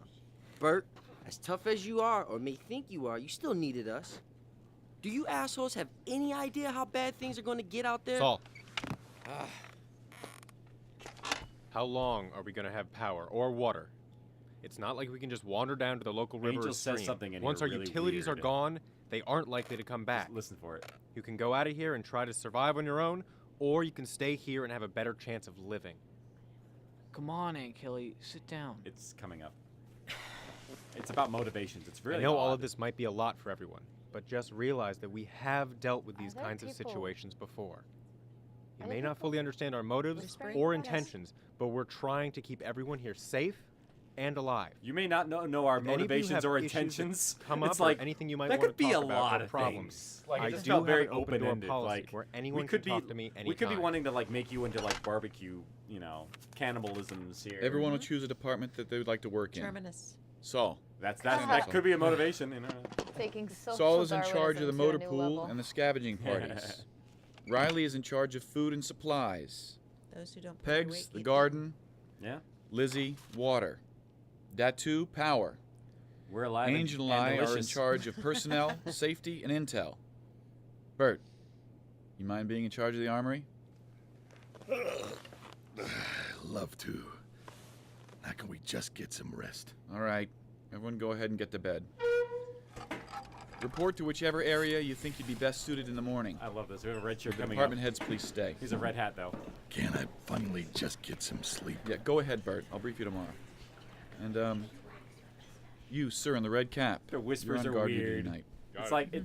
Bert, as tough as you are, or may think you are, you still needed us. Do you assholes have any idea how bad things are going to get out there? Saul. How long are we going to have power or water? It's not like we can just wander down to the local river Angel or says stream. something in Once here our really utilities weird. are gone, they aren't likely to come back. Just listen for it. You can go out of here and try to survive on your own, or you can stay here and have a better chance of living. Come on, Aunt Kelly, sit down. It's coming up. It's about motivations. It's really I know all odd. of this might be a lot for everyone, but just realize that we have dealt with these there kinds of people- situations before. You Are may there not fully understand our motives whispering? or Yes. intentions, but we're trying to keep everyone here safe and alive. You may not know our If any of you motivations have or issues that intentions. come It's up or like anything you might that want could to be talk a about lot or of problems. things. Like I it just do felt have very an open door open-ended. policy Like where anyone we could can be, talk to me anytime. we could be wanting to like make you into like barbecue, you know, cannibalisms here. Everyone will choose a department that they would like to work in. Terminus. Saul. That could be a motivation, you know. Taking social Saul is in charge of the Darwinism motor to a new pool level. and the scavenging parties. Riley is in charge of food and supplies. Those who don't put their Pegs, weight the keep garden. Yeah. Lizzie, water. Datu, power. We're alive. Angel and and I are in delicious. charge of personnel, safety, and intel. Bert, you mind being in charge of the armory? Love to. Now can we just get some rest? All right. Everyone go ahead and get to bed. Report to whichever area you think you'd be best suited in the morning. I love this. We have a red shirt The coming department up. heads, please stay. He's a red hat, though. Can I finally just get some sleep? Yeah, go ahead, Bert. I'll brief you tomorrow. And, you, sir, in the red cap. The whispers you're on are guard duty weird. tonight. It's like,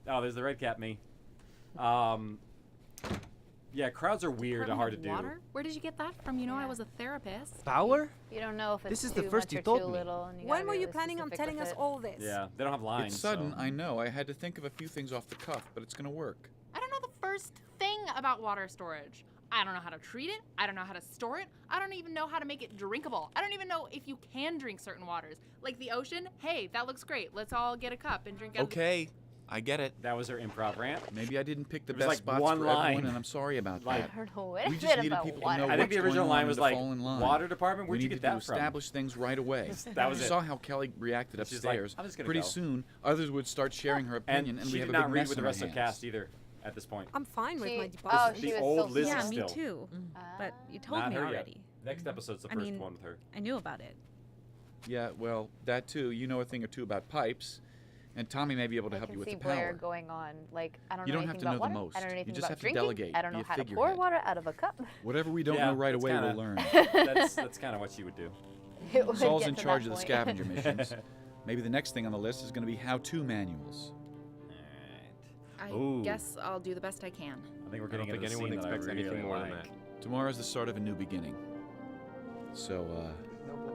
oh, there's the red cap me. Yeah, crowds are weird and hard to do. Water? Where did you get that from? You know, I was a therapist. Power? You don't know if it's This is too the first much you or told too me. little. And you When gotta were be you really planning on specific telling with us it. all this? Yeah, they don't have lines. It's sudden, so. I know. I had to think of a few things off the cuff, but it's gonna work. I don't know the first thing about water storage. I don't know how to treat it. I don't know how to store it. I don't even know how to make it drinkable. I don't even know if you can drink certain waters. Like the ocean, hey, that looks great. Let's all get a cup and drink out of the... Okay, I get it. That was their improv rant. Maybe I didn't pick the It was best like spots one for line. everyone, and I'm sorry about Like- that. I don't know We what just it needed about people to water. know I think what's the original going line on was and to like, fall in line. water department, where'd we you needed get that to from? establish things right away. That was you it. saw how Kelly reacted She's like, upstairs. I'm just gonna Pretty go. soon, others would start sharing her opinion, and she we have did a not big read mess with on the our rest of the hands. cast either at this point. I'm fine with She- my oh, department. she The was old so Lizzie Yeah, still. me too. But you told Not me her yet. already. Next episode's the I first mean, one with her. I knew about it. Yeah, well, that too. You know a thing or two about pipes, and Tommy may be able to I help you can with see the Blair power. going on like I don't You know don't have anything to know about the water. most. I don't know You anything just about have to drinking. delegate. I don't know Be a how to pour figurehead. water out of a cup. Whatever we don't Yeah, know right that's away, kinda- we'll learn. That's kind of what she would do. It would Saul's get in to charge that of the point. scavenger missions. Maybe the next thing on the list is going to be how-to manuals. I Ooh. guess I'll do the best I can. I think we're I getting don't into think the anyone scene that I expects anything really more than like. that. Tomorrow's the start of a new beginning. So,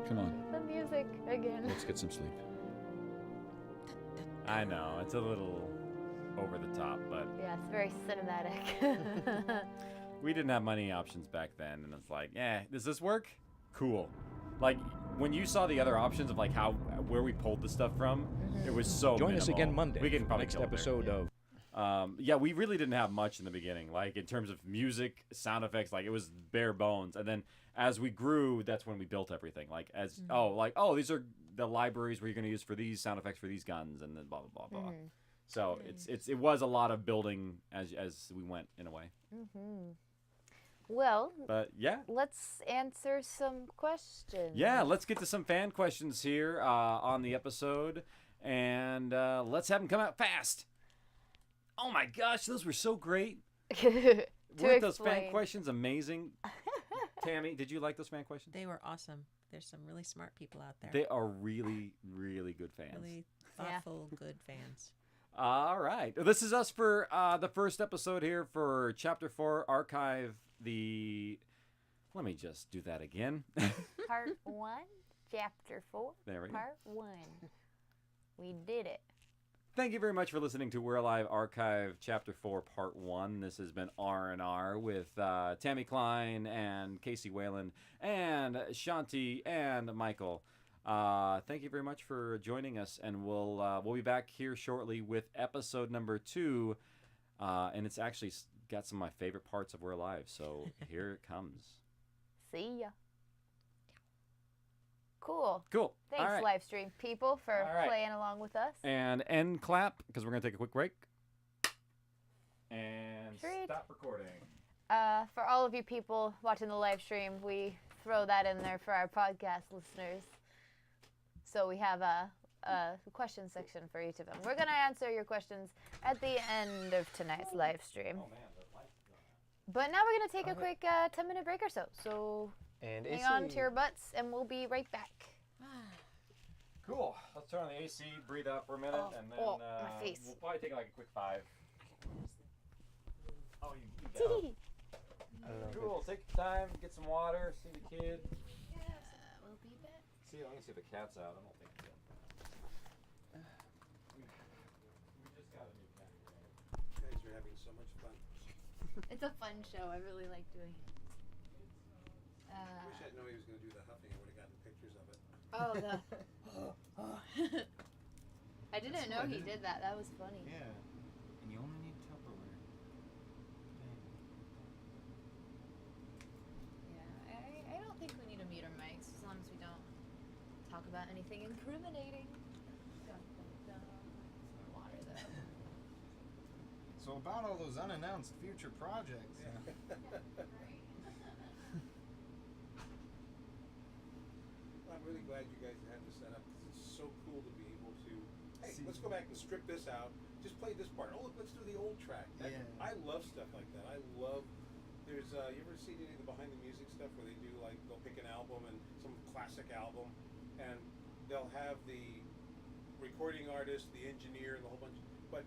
come on, The music again. let's get some sleep. I know it's a little over the top, but Yeah, it's very cinematic. we didn't have many options back then, and it's like, does this work? Cool. Like when you saw the other options of like where we pulled the stuff from, it was so. Join us minimal. again Monday We can for the probably next kill it there. episode of. Yeah, we really didn't have much in the beginning, like in terms of music, sound effects. Like it was bare bones, and then as we grew, that's when we built everything. Like these are the libraries where you're going to use for these sound effects for these guns, and then blah blah blah blah. So it was a lot of building as we went in a way. Well, But yeah. let's answer some questions. Yeah, let's get to some fan questions here on the episode, and let's have them come out fast. Oh my gosh, those were so great. Weren't those fan explain. questions amazing? Tammy, did you like those fan questions? They were awesome. There's some really smart people out there. They are really, really good fans. Really thoughtful, good fans. All right. This is us for the first episode here for Chapter 4, Archive the... Let me just do that again. Part 1, Chapter 4. There we go. Part 1. We did it. Thank you very much for listening to We're Alive Archive Chapter 4 Part 1. This has been R&R with Tammy Klein and Casey Whalen and Shanti and Michael. Thank you very much for joining us, and we'll be back here shortly with episode number 2, and it's actually got some of my favorite parts of We're Alive, so here it comes. See ya. Cool. Cool. Thanks, All right. Livestream people, for All right. playing along with us. And end clap, because we're going to take a quick break. And Treat. stop recording. For all of you people watching the live stream, we throw that in there for our podcast listeners. So we have a question section for each of them. We're going to answer your questions at the end of tonight's live stream. But now we're going to take a quick 10-minute break or so. So And hang AC. on to your butts, and we'll be right back. Cool. Let's turn on the AC, breathe out for a minute, and then my face. we'll probably take like a quick 5. Oh, you got it. I don't know if Cool. Take your time, get some water, see the kid. We'll be back. See, I'm gonna see if the cat's out. I don't think it's out. We just got a new cat. You guys are having so much fun. It's a fun show. I really like doing it. I wish I'd known he was going to do the huffing. I would have gotten pictures of it. Oh, I didn't know he did that. That was funny. Yeah. And you only need Tupperware. Yeah, I don't think we need to mute our mics as long as we don't talk about anything incriminating. Some water though. So about all those unannounced future projects. I'm really glad you guys have this set up because it's so cool to be able to, hey, let's go back and strip this out. Just play this part. Oh, look, let's do the old track. I love stuff like that. I love, you ever seen any of the behind the music stuff where they do like, they'll pick an album and some classic album and they'll have the recording artist, the engineer, and the whole bunch. But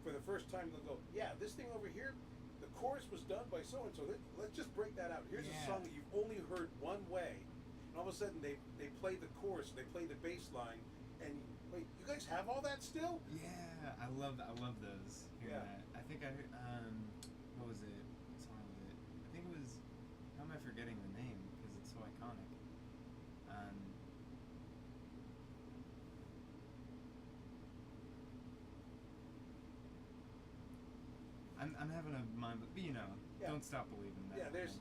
for the first time they'll go, yeah, this thing over here, the chorus was done by so and so. Let's just break that out. Here's a song that you've only heard one way, and all of a sudden they play the chorus, they play the bass line, and wait, you guys have all that still? Yeah, I love those. Hearing that. I think I heard, what was it? What song was it? I think it was, how am I forgetting the name because it's so iconic? I'm having a mind, but don't stop believing that. Yeah, there's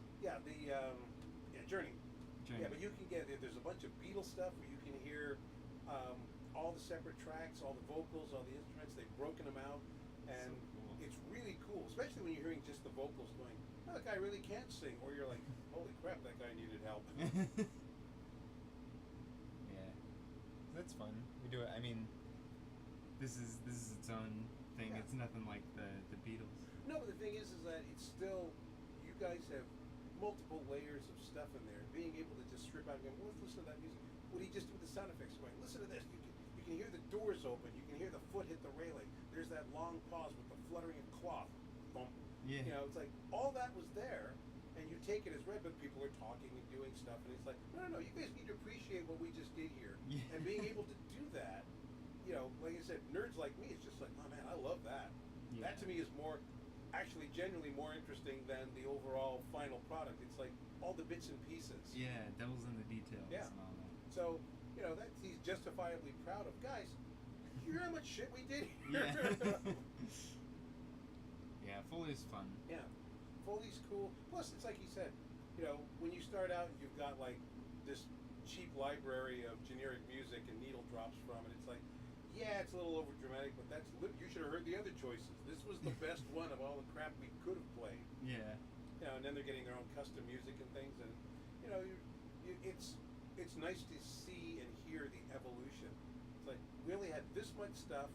Journey. Journey. Yeah, but you can there's a bunch of Beatles stuff where you can hear all the separate tracks, all the vocals, all the instruments. They've broken them out, and it's really cool, especially when you're hearing just the vocals going, oh, that guy really can't sing, or you're like, holy crap, that guy needed help. Yeah, that's fun. We do it. I mean, this is its own thing. It's nothing like the Beatles. No, but the thing is that it's still, you guys have multiple layers of stuff in there. Being able to just strip out and go, well, let's listen to that music. What do you just do with the sound effects? Going, listen to this. You can hear the doors open. You can hear the foot hit the railing. There's that long pause with the fluttering of cloth. Bump. Yeah. You know, it's like all that was there, and you take it as read, but people are talking and doing stuff, and it's like, no, you guys need to appreciate what we just did here. Yeah. And being able to do that, like I said, nerds like me, it's just like, oh man, I love that. Yeah. That to me is actually genuinely more interesting than the overall final product. It's like all the bits and pieces. Yeah, devil's in the details and all that. So, that's he's justifiably proud of. Guys, you hear how much shit we did here? Yeah. Yeah, Foley's fun. Yeah. Foley's cool. Plus, it's like he said, when you start out, you've got like this cheap library of generic music and needle drops from it. It's like, yeah, it's a little over dramatic, but you should have heard the other choices. This was the best one of all the crap we could have played. Yeah. And then they're getting their own custom music and things, and it's nice to see and hear the evolution. It's like we only had this much stuff,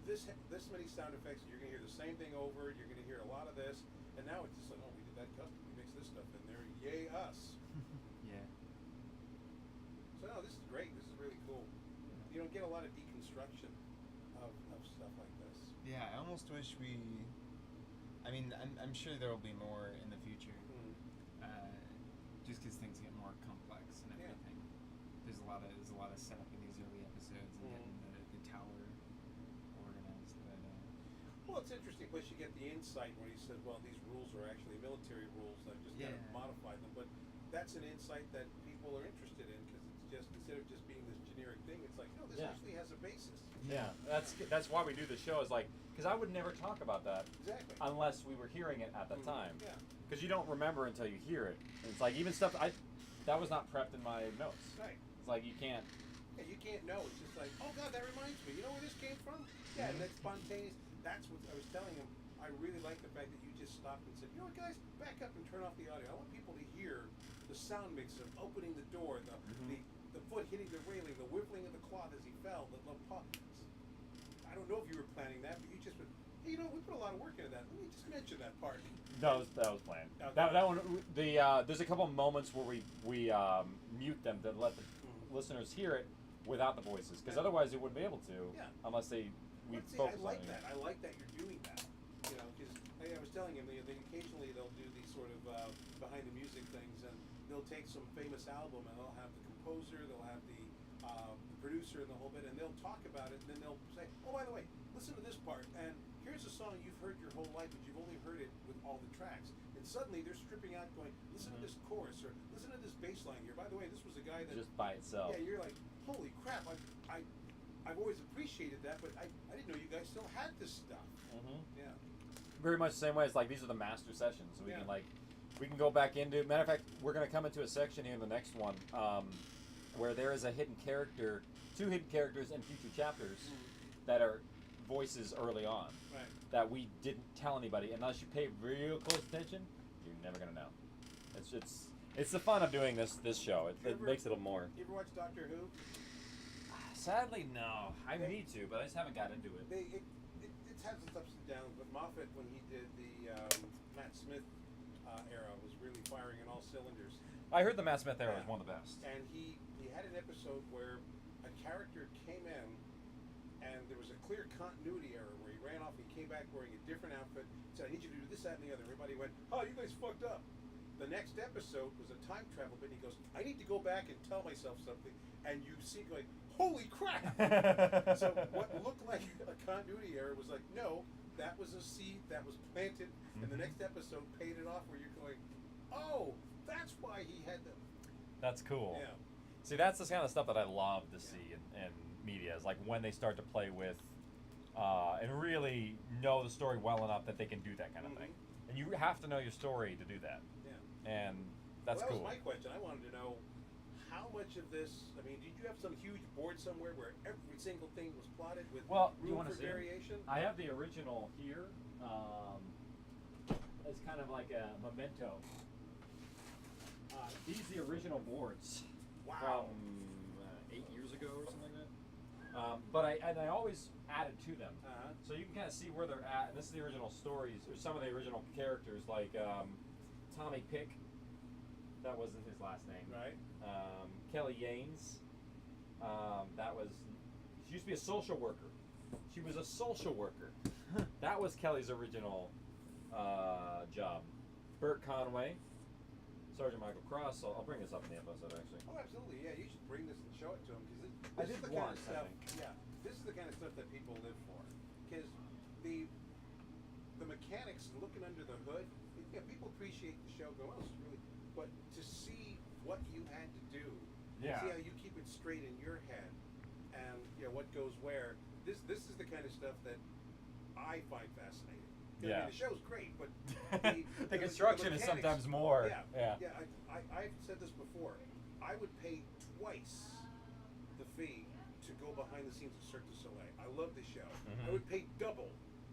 this many sound effects, and you're gonna hear the same thing over. You're gonna hear a lot of this, and now it's just like, oh, we did that custom. We mixed this stuff in there. Yay us! Yeah. So no, this is great. This is really cool. You don't get a lot of deconstruction of stuff like this. Yeah, I almost wish I mean, I'm sure there will be more in the future. Just because things get more complex and everything. There's a lot of setup in these early episodes and getting the tower organized. But well, it's interesting. Plus, you get the insight when he says, "Well, these rules are actually military rules. I've just kind of modified them." But that's an insight that people are interested in because it's just instead of just being this generic thing, it's like, no, this actually has a basis. Yeah, that's why we do the show. Is like because I would never talk about that unless we were hearing it at the time. Yeah. Because you don't remember until you hear it. And it's like even stuff that was not prepped in my notes. Right. It's like you can't. Yeah, you can't know. It's just like, oh God, that reminds me. You know where this came from? Yeah, and that's spontaneous. That's what I was telling him. I really like the fact that you just stopped and said, you know what, guys, back up and turn off the audio. I want people to hear the sound mix of opening the door, the foot hitting the railing, the whiffling of the cloth as he fell, the pop. I don't know if you were planning that, but you just went, hey, we put a lot of work into that. Let me just mention that part. No, that was planned. Okay. That one. There's a couple moments where we mute them to let the listeners hear it without the voices, because otherwise they wouldn't be able to unless we focus on it. I like that you're doing that. Because I was telling him that occasionally they'll do these sort of behind the music things, and they'll take some famous album and they'll have the composer, they'll have the producer and the whole bit, and they'll talk about it, and then they'll say, oh, by the way, listen to this part, and here's a song you've heard your whole life, but you've only heard it with all the tracks. And suddenly they're stripping out going, listen to this chorus, or listen to this bass line here. By the way, this was a guy that... Just by itself. Yeah, you're like, holy crap, I've always appreciated that, but I didn't know you guys still had this stuff. Yeah. Very much the same way as like these are the master sessions. So we can go back into... Matter of fact, we're going to come into a section here in the next one where there is a hidden character, 2 hidden characters in future chapters that are voices early on that we didn't tell anybody. Unless you pay real close attention, you're never gonna know. It's the fun of doing this show. It makes it a little more. You ever watch Doctor Who? Sadly, no. I need to, but I just haven't got into it. It has its ups and downs, but Moffat, when he did the Matt Smith era, was really firing on all cylinders. I heard the Matt Smith era was one of the best. And he had an episode where a character came in and there was a clear continuity error where he ran off and he came back wearing a different outfit. Said, "I need you to do this, that, and the other." Everybody went, "Oh, you guys fucked up." The next episode was a time travel bit. And he goes, "I need to go back and tell myself something," and you see going, "Holy crap!" So what looked like a continuity error was like, no, that was a seed that was planted, and the next episode paid it off. Where you're going, "Oh, that's why he had them." That's cool. Yeah. See, that's the kind of stuff that I love to see in media. Is like when they start to play with and really know the story well enough that they can do that kind of thing. And you have to know your story to do that. Yeah. And that's that cool. was my question. I wanted to know how much of this. I mean, did you have some huge board somewhere where every single thing was plotted with you room want to for see variation? I have the original here. It's kind of like a memento. These are the original boards from 8 years ago or something like that. But I always added to them, so you can kind of see where they're at. And this is the original stories, or some of the original characters, like Tommy Pick. That wasn't his last name. Right. Kelly Yanes. She used to be a social worker. She was a social worker. That was Kelly's original job. Burt Conway. Sergeant Michael Cross. I'll bring this up in the episode, actually. Oh, absolutely. Yeah, you should bring this and show it to them because I this is did the kind once, of I stuff. think. Yeah, this is the kind of stuff that people live for. Because the mechanics and looking under the hood, people appreciate the show. Go, "Oh, this is really," but to see what you had to do, Yeah. see how you keep it straight in your head, and what goes where. This is the kind of stuff that I find fascinating. I Yeah. mean, the show's great, but The construction is mechanics- sometimes more. Yeah. I've said this before. I would pay twice the fee to go behind the scenes of Cirque du Soleil. I love the show. I would pay double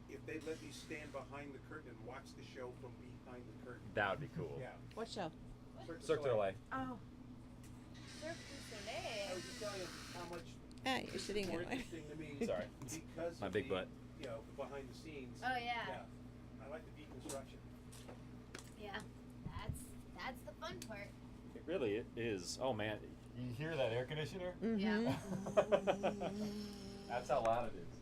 if they let me stand behind the curtain and watch the show from behind the curtain. That would be cool. Yeah. What show? Cirque du Soleil. Oh. Cirque du Soleil. I was just telling you how much You're sitting more that way. interesting to me. Sorry. Because My of big the, butt. Behind the scenes. Oh, yeah. Yeah. I like the deconstruction. Yeah, that's the fun part. It really is. Oh man, you hear that air conditioner? Yeah. That's how loud it is.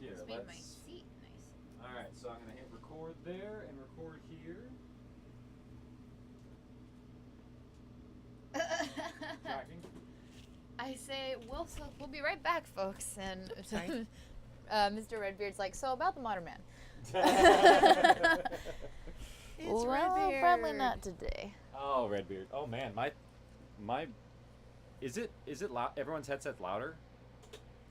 Here, Just made my let's. seat nice. All right, so I'm gonna hit record there and record here. Tracking. I say we'll be right back, folks. And Sorry. Mr. Redbeard's like, so about the Modern Man. It's Well, probably not today. Oh, Redbeard. Oh man, my. Is it loud? Everyone's headset's louder.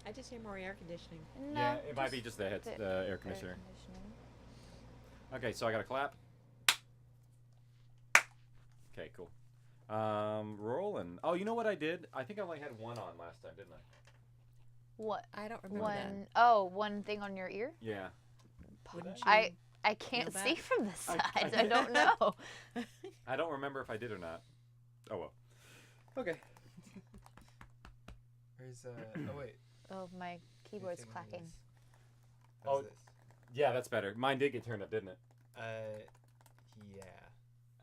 I just hear more air conditioning. No, Yeah, it might be just the air conditioner. Okay, so I got to clap. Okay, cool. Rolling. Oh, you know what I did? I think I only had one on last time, didn't I? What? I don't remember that. Oh, one thing on your ear? Yeah. Wouldn't you I can't know see that? from this side. I don't know. I don't remember if I did or not. Oh well. Okay. Where's oh wait. Oh, my keyboard's clacking. Oh, yeah, that's better. Mine did get turned up, didn't it? Yeah.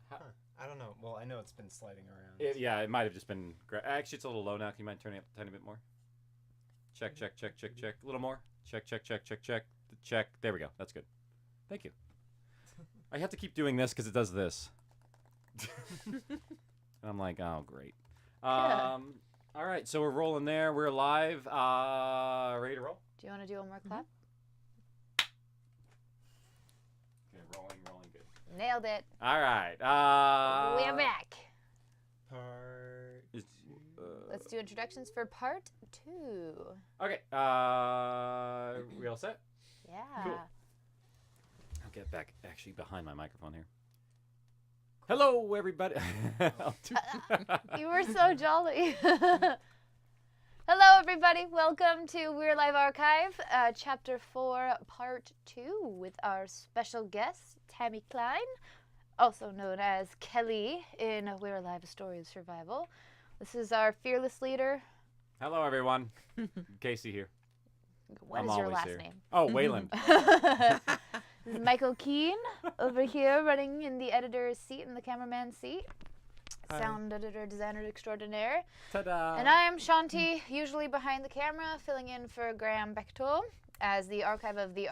Huh. I don't know. Well, I know it's been sliding around. Yeah, it might have just been. Actually, it's a little low now. Can you mind turning it up a tiny bit more? Check, check, check, check, check. A little more. Check, check, check, check, check. Check. There we go. That's good. Thank you. I have to keep doing this because it does this. And I'm like, oh, great. All right, so we're rolling there. We're live. Ready to roll? Do you want to do one more clap? Okay, rolling good. Nailed it. All right. We're back. Is, Let's do introductions for part 2. Okay. We all set? Yeah. Cool. I'll get back actually behind my microphone here. Hello, everybody. You were so jolly. Hello, everybody. Welcome to We're Live Archive, Chapter 4, Part 2, with our special guest, Tammy Klein, also known as Kelly in We're Alive, A Story of Survival. This is our fearless leader. Hello, everyone. Casey here. What I'm is your always last here. name? Oh, Wayland. This is Michael Keane over here running in the editor's seat and the cameraman's seat. sound editor, designer extraordinaire. Ta-da! And I am Shanti, usually behind the camera, filling in for Graham Bechtel as the archive of the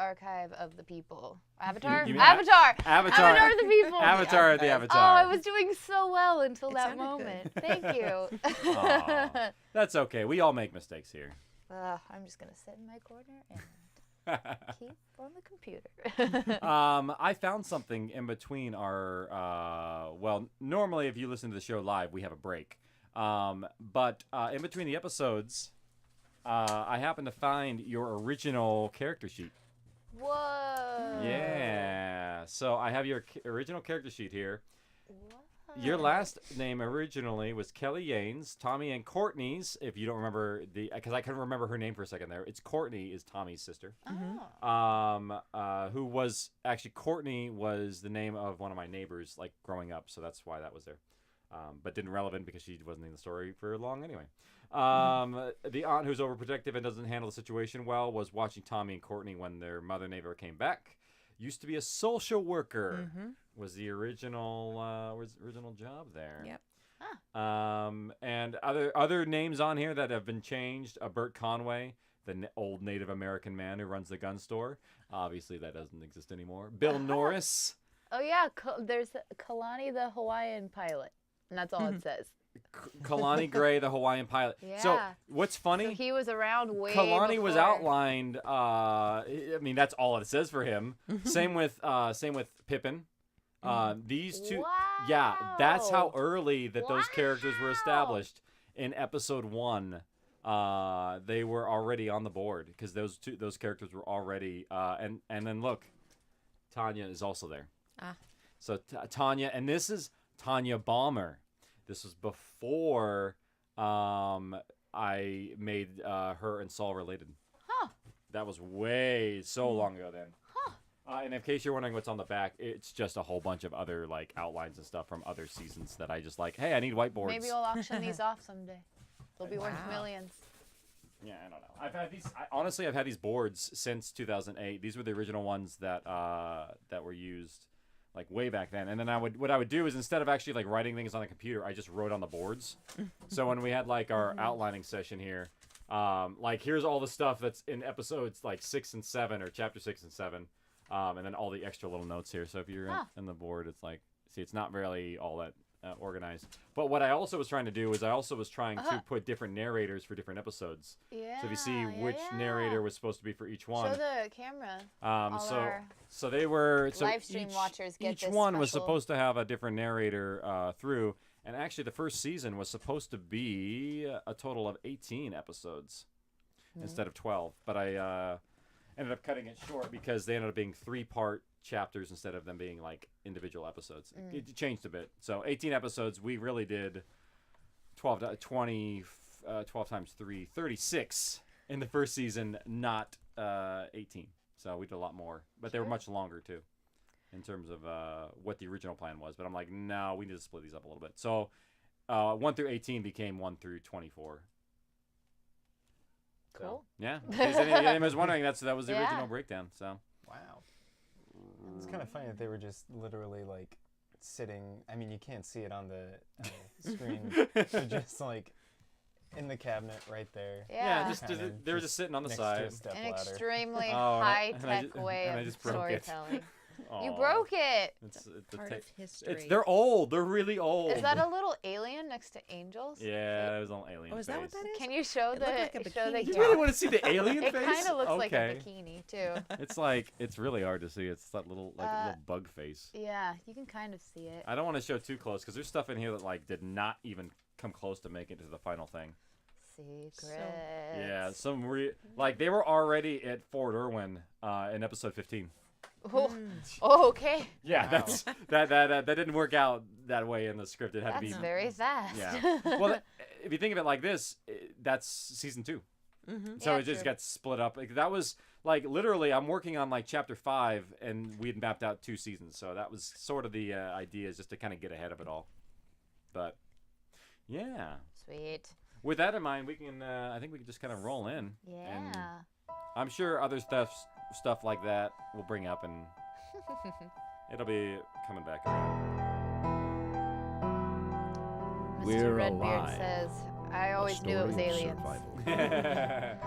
people. Avatar? You mean Avatar! Avatar. Avatar of the people! Avatar of the Avatar. Oh, I was doing so well until that moment. Thank you. Aw, that's okay. We all make mistakes here. I'm just going to sit in my corner and keep on the computer. I found something in between our, well, normally if you listen to the show live, we have a break. But in between the episodes, I happened to find your original character sheet. Whoa. Yeah. So I have your original character sheet here. Your last name originally was Kelly Yanes. Tommy and Courtney's, if you don't remember because I couldn't remember her name for a second there. It's Courtney is Tommy's sister. Who was actually Courtney was the name of one of my neighbors like growing up, so that's why that was there. But didn't relevant because she wasn't in the story for long anyway. The aunt who's overprotective and doesn't handle the situation well was watching Tommy and Courtney when their mother never came back. Used to be a social worker. Was the original job there. Yep. And other names on here that have been changed. Bert Conway, the old Native American man who runs the gun store. Obviously that doesn't exist anymore. Bill Norris. Oh yeah, there's Kalani the Hawaiian pilot, and that's all it says. Kalani Gray, the Hawaiian pilot. Yeah. So what's funny? So he was around way Kalani was before. outlined. I mean, that's all it says for him. Same with Pippin. These two. Wow. Yeah, that's how early that those characters were established. In episode 1, they were already on the board because those characters were already. And then look, Tanya is also there. So Tanya, and this is Tanya Balmer. This was before I made her and Saul related. Huh. That was so long ago then. Huh. And in case you're wondering what's on the back, it's just a whole bunch of other like outlines and stuff from other seasons that I just like, hey, I need whiteboards. Maybe we'll auction these off someday. They'll be worth millions. Yeah, I don't know. I've had these. Honestly, I've had these boards since 2008. These were the original ones that were used like way back then. And then what I would do is instead of actually like writing things on a computer, I just wrote on the boards. So when we had like our outlining session here, like here's all the stuff that's in episodes like 6 and 7 or chapter 6 and 7, and then all the extra little notes here. So if you're in the board, it's like, see, it's not really all that organized. But what I also was trying to do is I also was trying to put different narrators for different episodes. Yeah. So if you see which narrator was supposed to be for each one. Show the camera. So they were live stream watchers get each this one was special. supposed to have a different narrator through, and actually the first season was supposed to be a total of 18 episodes instead of 12. But I ended up cutting it short because they ended up being 3-part chapters instead of them being like individual episodes. It changed a bit. So 18 episodes. We really did 12 times 3, 36 in the first season, not 18. So we did a lot more, but they were much longer too in terms of what the original plan was. But I'm like, no, we need to split these up a little bit. So 1 through 18 became 1 through 24. Cool. So, yeah. In case anyone was wondering, that was the original breakdown. So. Wow. It's kind of funny that they were just literally like sitting. I mean, you can't see it on the screen, but just like in the cabinet right there. Yeah, they were just sitting on the side. An extremely high-tech way of storytelling. You broke it. It's part of history. They're old. They're really old. Is that a little alien next to angels? Yeah, it was an alien. Oh, is that what that is? Can you show It the? looked like a show the bikini. You really want to see the alien it face? It kind of looks okay. like a bikini too. It's really hard to see. It's that little little bug face. Yeah, you can kind of see it. I don't want to show too close because there's stuff in here that like did not even come close to make it to the final thing. Secrets. Yeah, like they were already at Fort Irwin in episode 15. Oh, okay. Yeah, that's that didn't work out that way in the script. It had to be very fast. Yeah. Well, if you think of it like this, that's season 2. So it just got split up. Like, that was like literally, I'm working on like chapter 5, and we had mapped out 2 seasons. So that was sort of the idea, is just to kind of get ahead of it all. But yeah. Sweet. With that in mind, we can. I think we can just kind of roll in. Yeah. And I'm sure other stuff like that we'll bring up, and it'll be coming back around. Mr. Redbeard says, I always knew it was story of aliens.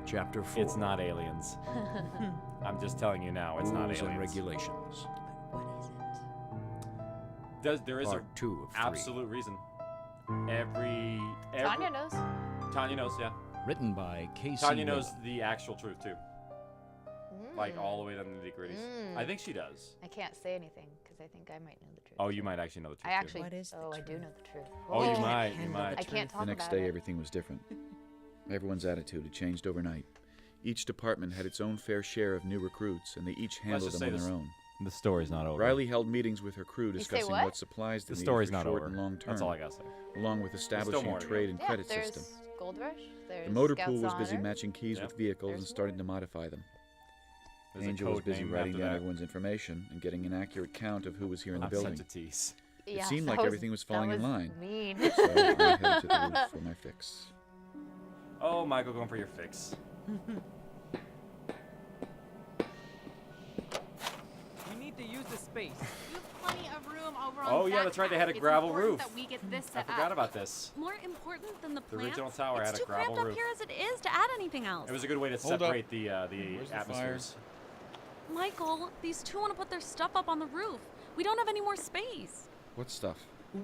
Chapter 4. It's not aliens. I'm just telling you now, it's not Rules aliens. and regulations. There is Part a 2 of 3. absolute reason. Every Tanya knows. Tanya knows, yeah. Written by Casey Tanya knows Whelan. the actual truth too. Like all the way down to the nitty-gritties. I think she does. I can't say anything because I think I might know the truth. Oh, you might actually know the truth. I actually. too. What is the I do know the truth. Oh, you Whoa. might. You might. I can't talk The next about day, it. everything was different. Everyone's attitude had changed overnight. Each department had its own fair share of new recruits, and they each handled just them say on their this- own. The story's not over. Riley held meetings with her crew say discussing what? what supplies they The needed story's for not short over. and long term. That's all I gotta say. Along with still establishing more a to go. trade and Yeah, credit there's system. Gold Rush. There's The motor Scouts pool was on busy Honor. matching keys with vehicles and starting to modify them. There's a Angel was code busy name writing after down that. everyone's information and getting an accurate count of who was here in the I'm building. such a tease. It Yeah, seemed that like everything was falling in that line. was mean. So I headed to the roof for my fix. Oh, Michael, going for your fix. We need to use the space. You have plenty of room over on Oh, yeah, that that's right, they had a track. gravel It's important roof. That we get this I set forgot up. about this. More important than the The plants, original tower it's had a too gravel cramped roof. up here as it is to add anything else. It was a good way to Hold up. separate the Where's the atmospheres. Michael, these two want to put their stuff up on the roof. We don't have any more space. What stuff?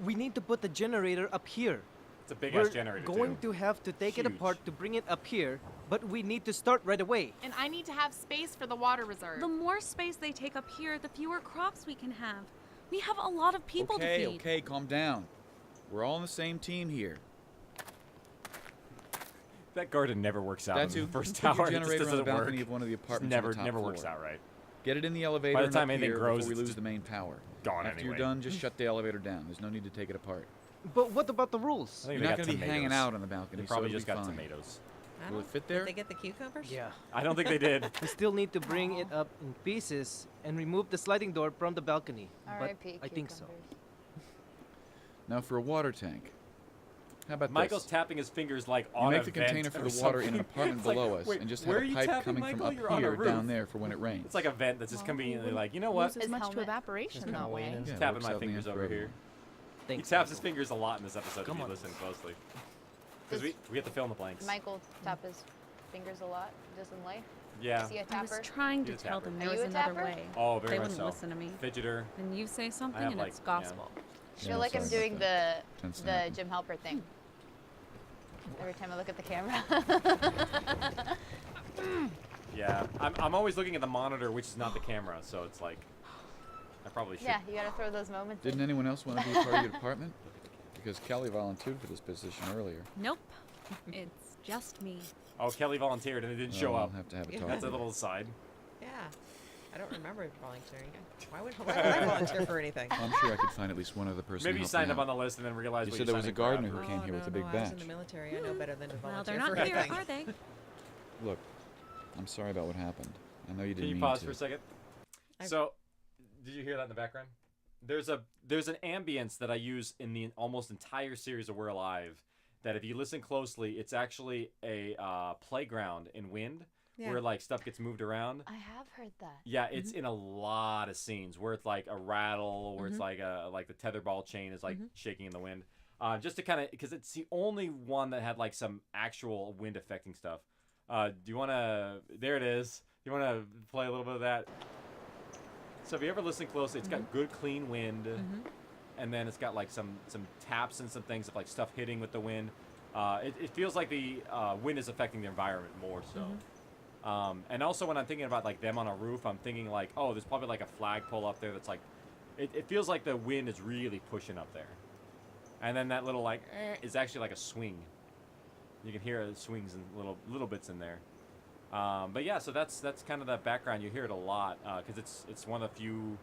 We need to put the generator up here. It's a big We're ass generator going too. to have to take it Huge. apart to bring it up here, but we need to start right away. And I need to have space for the water reserve. The more space they take up here, the fewer crops we can have. We have a lot of people okay, to feed. okay, calm down. We're all on the same team here. That garden never works out. That's in who. the first Put your tower. It just generator on the doesn't balcony work. of one of the Just apartments never, on the top never floor. works out right. Get it in the elevator. By the and time up anything here grows, before we it's lose just the main power. gone After anyway. you're done, just shut the elevator down. There's no need to take it apart. But what about the rules? I think You're they not got going to be hanging tomatoes. out on the balcony. They probably so just it'll got be fine. tomatoes. Will it fit there? Did they get the cucumbers? Yeah. I don't think they did. We still need to bring it up in pieces and remove the sliding door from the balcony. But R.I.P. I think so. Now for a water tank. How about Michael's this? tapping his fingers like You on make a the vent container for or the water in something. an apartment It's like, below us, wait, and just where have are a you pipe tapping, coming Michael? from You're up on a here down roof. there for when it rains. It's like a vent that's just conveniently like, you know what? As much to helmet. evaporation Just kinda that way. waiting. Just Yeah, it tapping works my out in the fingers end for over here. everyone. He Thanks, taps his Michael. fingers a lot in this episode Come if you on. listen closely. Because Does we have to fill in the blanks. Michael tap his fingers a lot, just in life? Yeah. Is he a I was tapper? trying to He's a tell tapper. them Are there was you a another tapper? way. Oh, very They much wouldn't so. listen to me. Fidgeter. And you say something have, and like, it's yeah. gospel. I feel Yeah, like I'm sorry doing about Tends to the happen. Jim Halpert thing. Every time I look at the camera. Yeah. I'm always looking at the monitor, which is not the camera, so it's like I probably should. Yeah, you gotta throw those moments Didn't in. anyone else want to be a part of your department? Because Kelly volunteered for this position earlier. Nope. It's just me. Oh, Kelly volunteered and it didn't show Oh, up. I'll have to have a Yeah. talk. That's a with little aside. Yeah. I don't remember volunteering. Why would I volunteer for anything? I'm sure I could find at least one other person. Maybe to you help signed me up out. on the list and then realized You what said you there was a signed up gardener for. who came here with a big I was batch. in the military. I know better than to Well, volunteer they're not for here, anything. are they? Look, I'm sorry about what happened. I know you didn't Can you mean pause to. for a second? So, did you hear that in the background? There's an ambience that I use in the almost entire series of We're Alive. That if you listen closely, it's actually a playground in Wind, Yeah. where like stuff gets moved around. I have heard that. Yeah, it's in a lot of scenes where it's like a rattle, where it's like the tetherball chain is like shaking in the wind. Just to kind of, because it's the only one that had like some actual wind affecting stuff. Do you want to? There it is. You want to play a little bit of that? So if you ever listen closely, it's got good clean wind, and then it's got like some taps and some things of like stuff hitting with the wind. It feels like the wind is affecting the environment more so. And also when I'm thinking about like them on a roof, I'm thinking like, oh, there's probably like a flagpole up there that's like, it feels like the wind is really pushing up there. And then that little like is actually like a swing. You can hear the swings and little bits in there. But yeah, so that's kind of that background. You hear it a lot because it's one of the few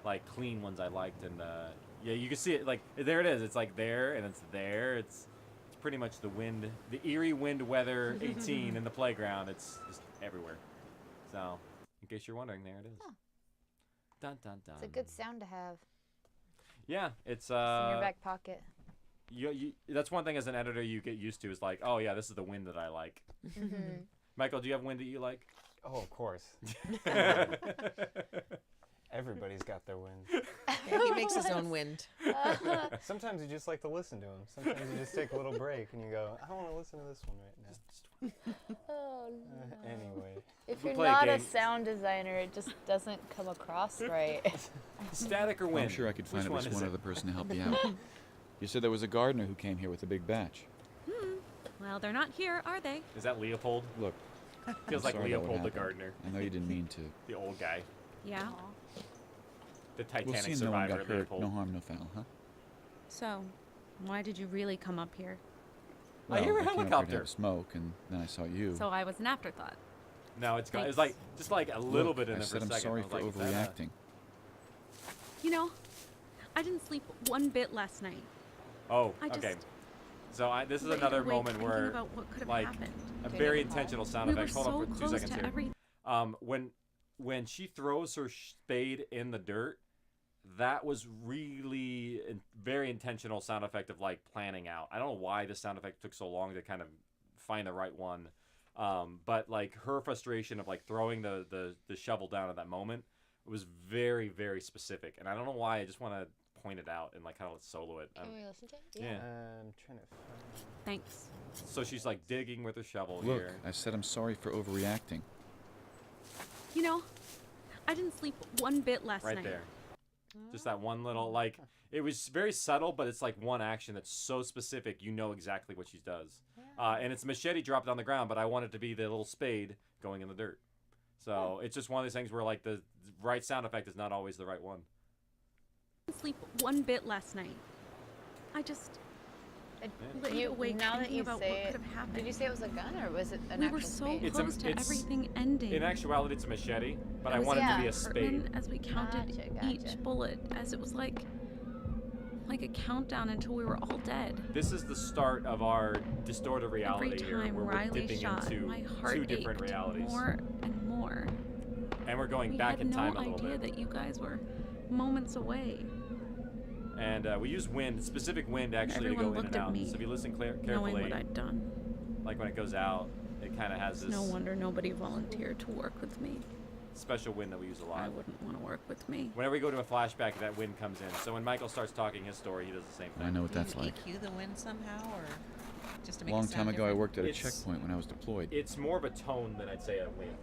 like clean ones I liked. And yeah, you can see it like there it is. It's like there and it's there. It's pretty much the wind, the eerie wind weather 18 in the playground. It's just everywhere. So in case you're wondering, there it is. Huh. Dun dun dun. It's a good sound to have. Yeah, it's in your back pocket. You that's one thing as an editor you get used to is like, oh yeah, this is the wind that I like. Mhm. Michael, do you have wind that you like? Oh, of course. Everybody's got their wins. Yeah, he makes his own wind. Sometimes you just like to listen to him. Sometimes you just take a little break and you go, I don't want to listen to this one right now. Oh, no. Anyway. If We'll you're play a not a game. sound designer, it just doesn't come across right. Static or I'm wind? sure I could find Which at least one is one it? other person to help you out. You said there was a gardener who came here with a big batch. Well, they're not here, are they? Is that Leopold? Look. Feels I'm like sorry about what Leopold the happened. gardener. I know you didn't mean to. The old guy. Yeah. The Titanic We'll see no one survivor, got hurt. Leopold. No harm, no foul, huh? So, why did you really come up here? I hear a came up here to helicopter. have a smoke, and then I saw you. So I was an afterthought. No, it's gone. It's Thanks. like just like a little Look, bit in I there for said a I'm second. sorry I was for like, is that overreacting. You know, I didn't sleep one bit last night. Oh, I okay. just So this is laid another awake moment thinking where, about what could have like, happened. a very intentional sound We were effect. Hold so on for 2 close seconds to here. everything. When she throws her spade in the dirt, that was really very intentional sound effect of like planning out. I don't know why the sound effect took so long to kind of find the right one. But like her frustration of like throwing the shovel down at that moment was very, very specific. And I don't know why. I just want to point it out and like kind of solo it. Can we listen to it? Yeah. I'm trying to find... Thanks. So she's like digging with her shovel Look, here. I said I'm sorry for overreacting. You know, I didn't sleep one bit last Right night. there. Just that one little, like, it was very subtle, but it's like one action that's so specific, you know exactly what she does. And it's a machete dropped on the ground, but I want it to be the little spade going in the dirt. So it's just one of those things where, like, the right sound effect is not always the right one. I didn't sleep one bit last night. I just laid awake now that thinking you about say what it, could have happened. did you say it was a gun or was it an We actual were so spade? close to everything ending. In actuality, it's a machete, but I was want it to in be a the apartment spade. as we counted each bullet, as it was like a countdown until we were all dead. This is the start of our distorted reality Every here, time where we're Riley dipping shot, into my heart two different ached realities. more and more. And we're going We back had in time a no little idea bit. that you guys were moments away. And we use wind, specific wind, actually, to Everyone go in looked and at out. me, So if you listen knowing carefully, what I'd done. like when it goes out, it kind of has It's this no wonder nobody volunteered to work with me. special wind that we use a lot. I wouldn't want to work with me. Whenever we go to a flashback, that wind comes in. So when Michael starts talking his story, he does the same thing. I know what that's Do you like. EQ the wind somehow, or just to make A long it sound time ago, I different? worked at a It's- checkpoint when I was deployed. It's more of a tone than I'd say a wind.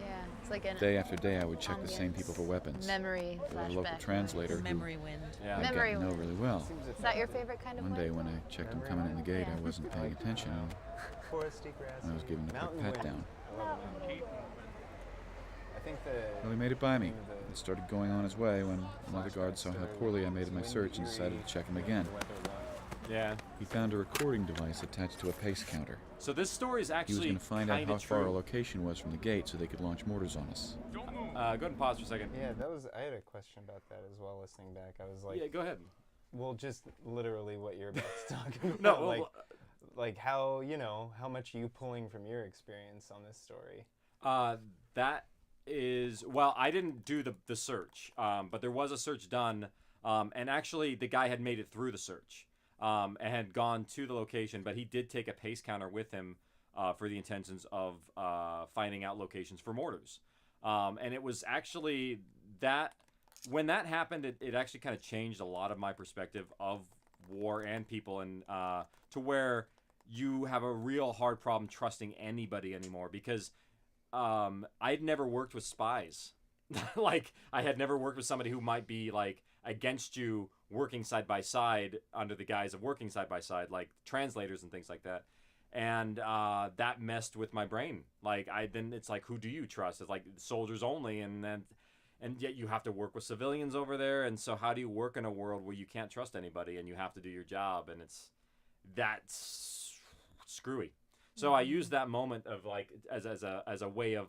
Yeah, it's like an Day after day, I would check the same people for weapons. memory There was a local flashback. translator who Memory wind. Yeah. I'd Memory gotten to know wind. really well. Is that your favorite kind of One wind? day when I checked him coming in the gate, I wasn't paying attention, and Foresty, grassy, I was giving a quick mountain pat wind. down. I love a mountain wind. I think Well, he made it by me. name of the It started going on his way when another guard saw how poorly I made in my search and decided to check him again. Yeah. He found a recording device attached to a pace counter. So this story is He was actually going to find out kinda how far our true. location was from the gate so they could launch mortars on us. Go ahead and pause for a second. Yeah, that was. I had a question about that as well. Listening back, I was like, Yeah, go ahead. Well, just literally what you're about to talk about. No, well, like how how much are you pulling from your experience on this story? That is, well, I didn't do the search, but there was a search done, and actually the guy had made it through the search and had gone to the location, but he did take a pace counter with him for the intentions of finding out locations for mortars. And it was actually that, when that happened, it actually kind of changed a lot of my perspective of war and people, and to where you have a real hard problem trusting anybody anymore, because I'd never worked with spies. Like, I had never worked with somebody who might be like against you working side by side under the guise of working side by side, like translators and things like that. And that messed with my brain. Like, then it's like, who do you trust? It's like soldiers only, and yet you have to work with civilians over there. And so how do you work in a world where you can't trust anybody and you have to do your job? And that's screwy. So I used that moment of like as a way of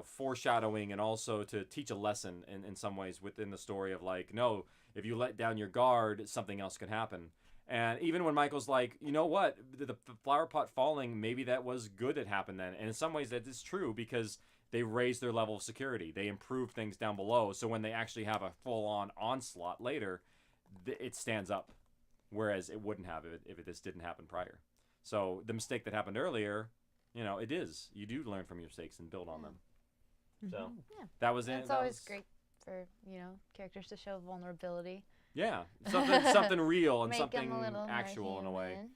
foreshadowing, and also to teach a lesson in some ways within the story of like, no, if you let down your guard, something else could happen. And even when Michael's like, you know what, the flower pot falling, maybe that was good that happened then. And in some ways that is true, because they raised their level of security. They improved things down below. So when they actually have a full-on onslaught later, it stands up. Whereas it wouldn't have if this didn't happen prior. So the mistake that happened earlier, it is. You do learn from your mistakes and build on them. So Yeah. that was it. It's always great for characters to show vulnerability. Yeah, something real and Make 'em something a little more actual in a way. human.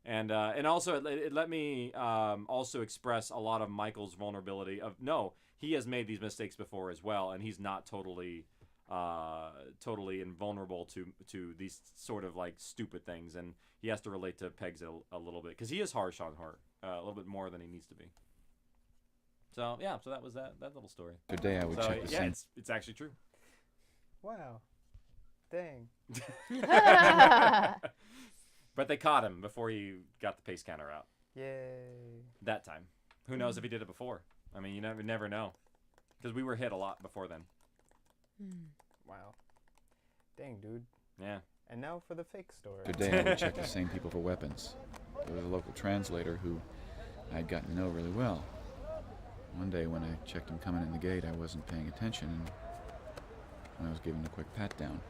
And also it let me also express a lot of Michael's vulnerability of he has made these mistakes before as well, and he's not totally invulnerable to these sort of like stupid things, and he has to relate to Pegs a little bit because he is harsh on her a little bit more than he needs to be. So yeah, so that was that little story. Today I would check the same. It's actually true. Wow. Dang. But they caught him before he got the pace counter out. Yay. That time. Who knows if he did it before? I mean, you never know. Because we were hit a lot before then. Wow. Dang, dude. Yeah. And now for the fake story. Today I would check the same people for weapons. There was a local translator who I'd gotten to know really well. One day when I checked him coming in the gate, I wasn't paying attention, and I was giving him a quick pat down.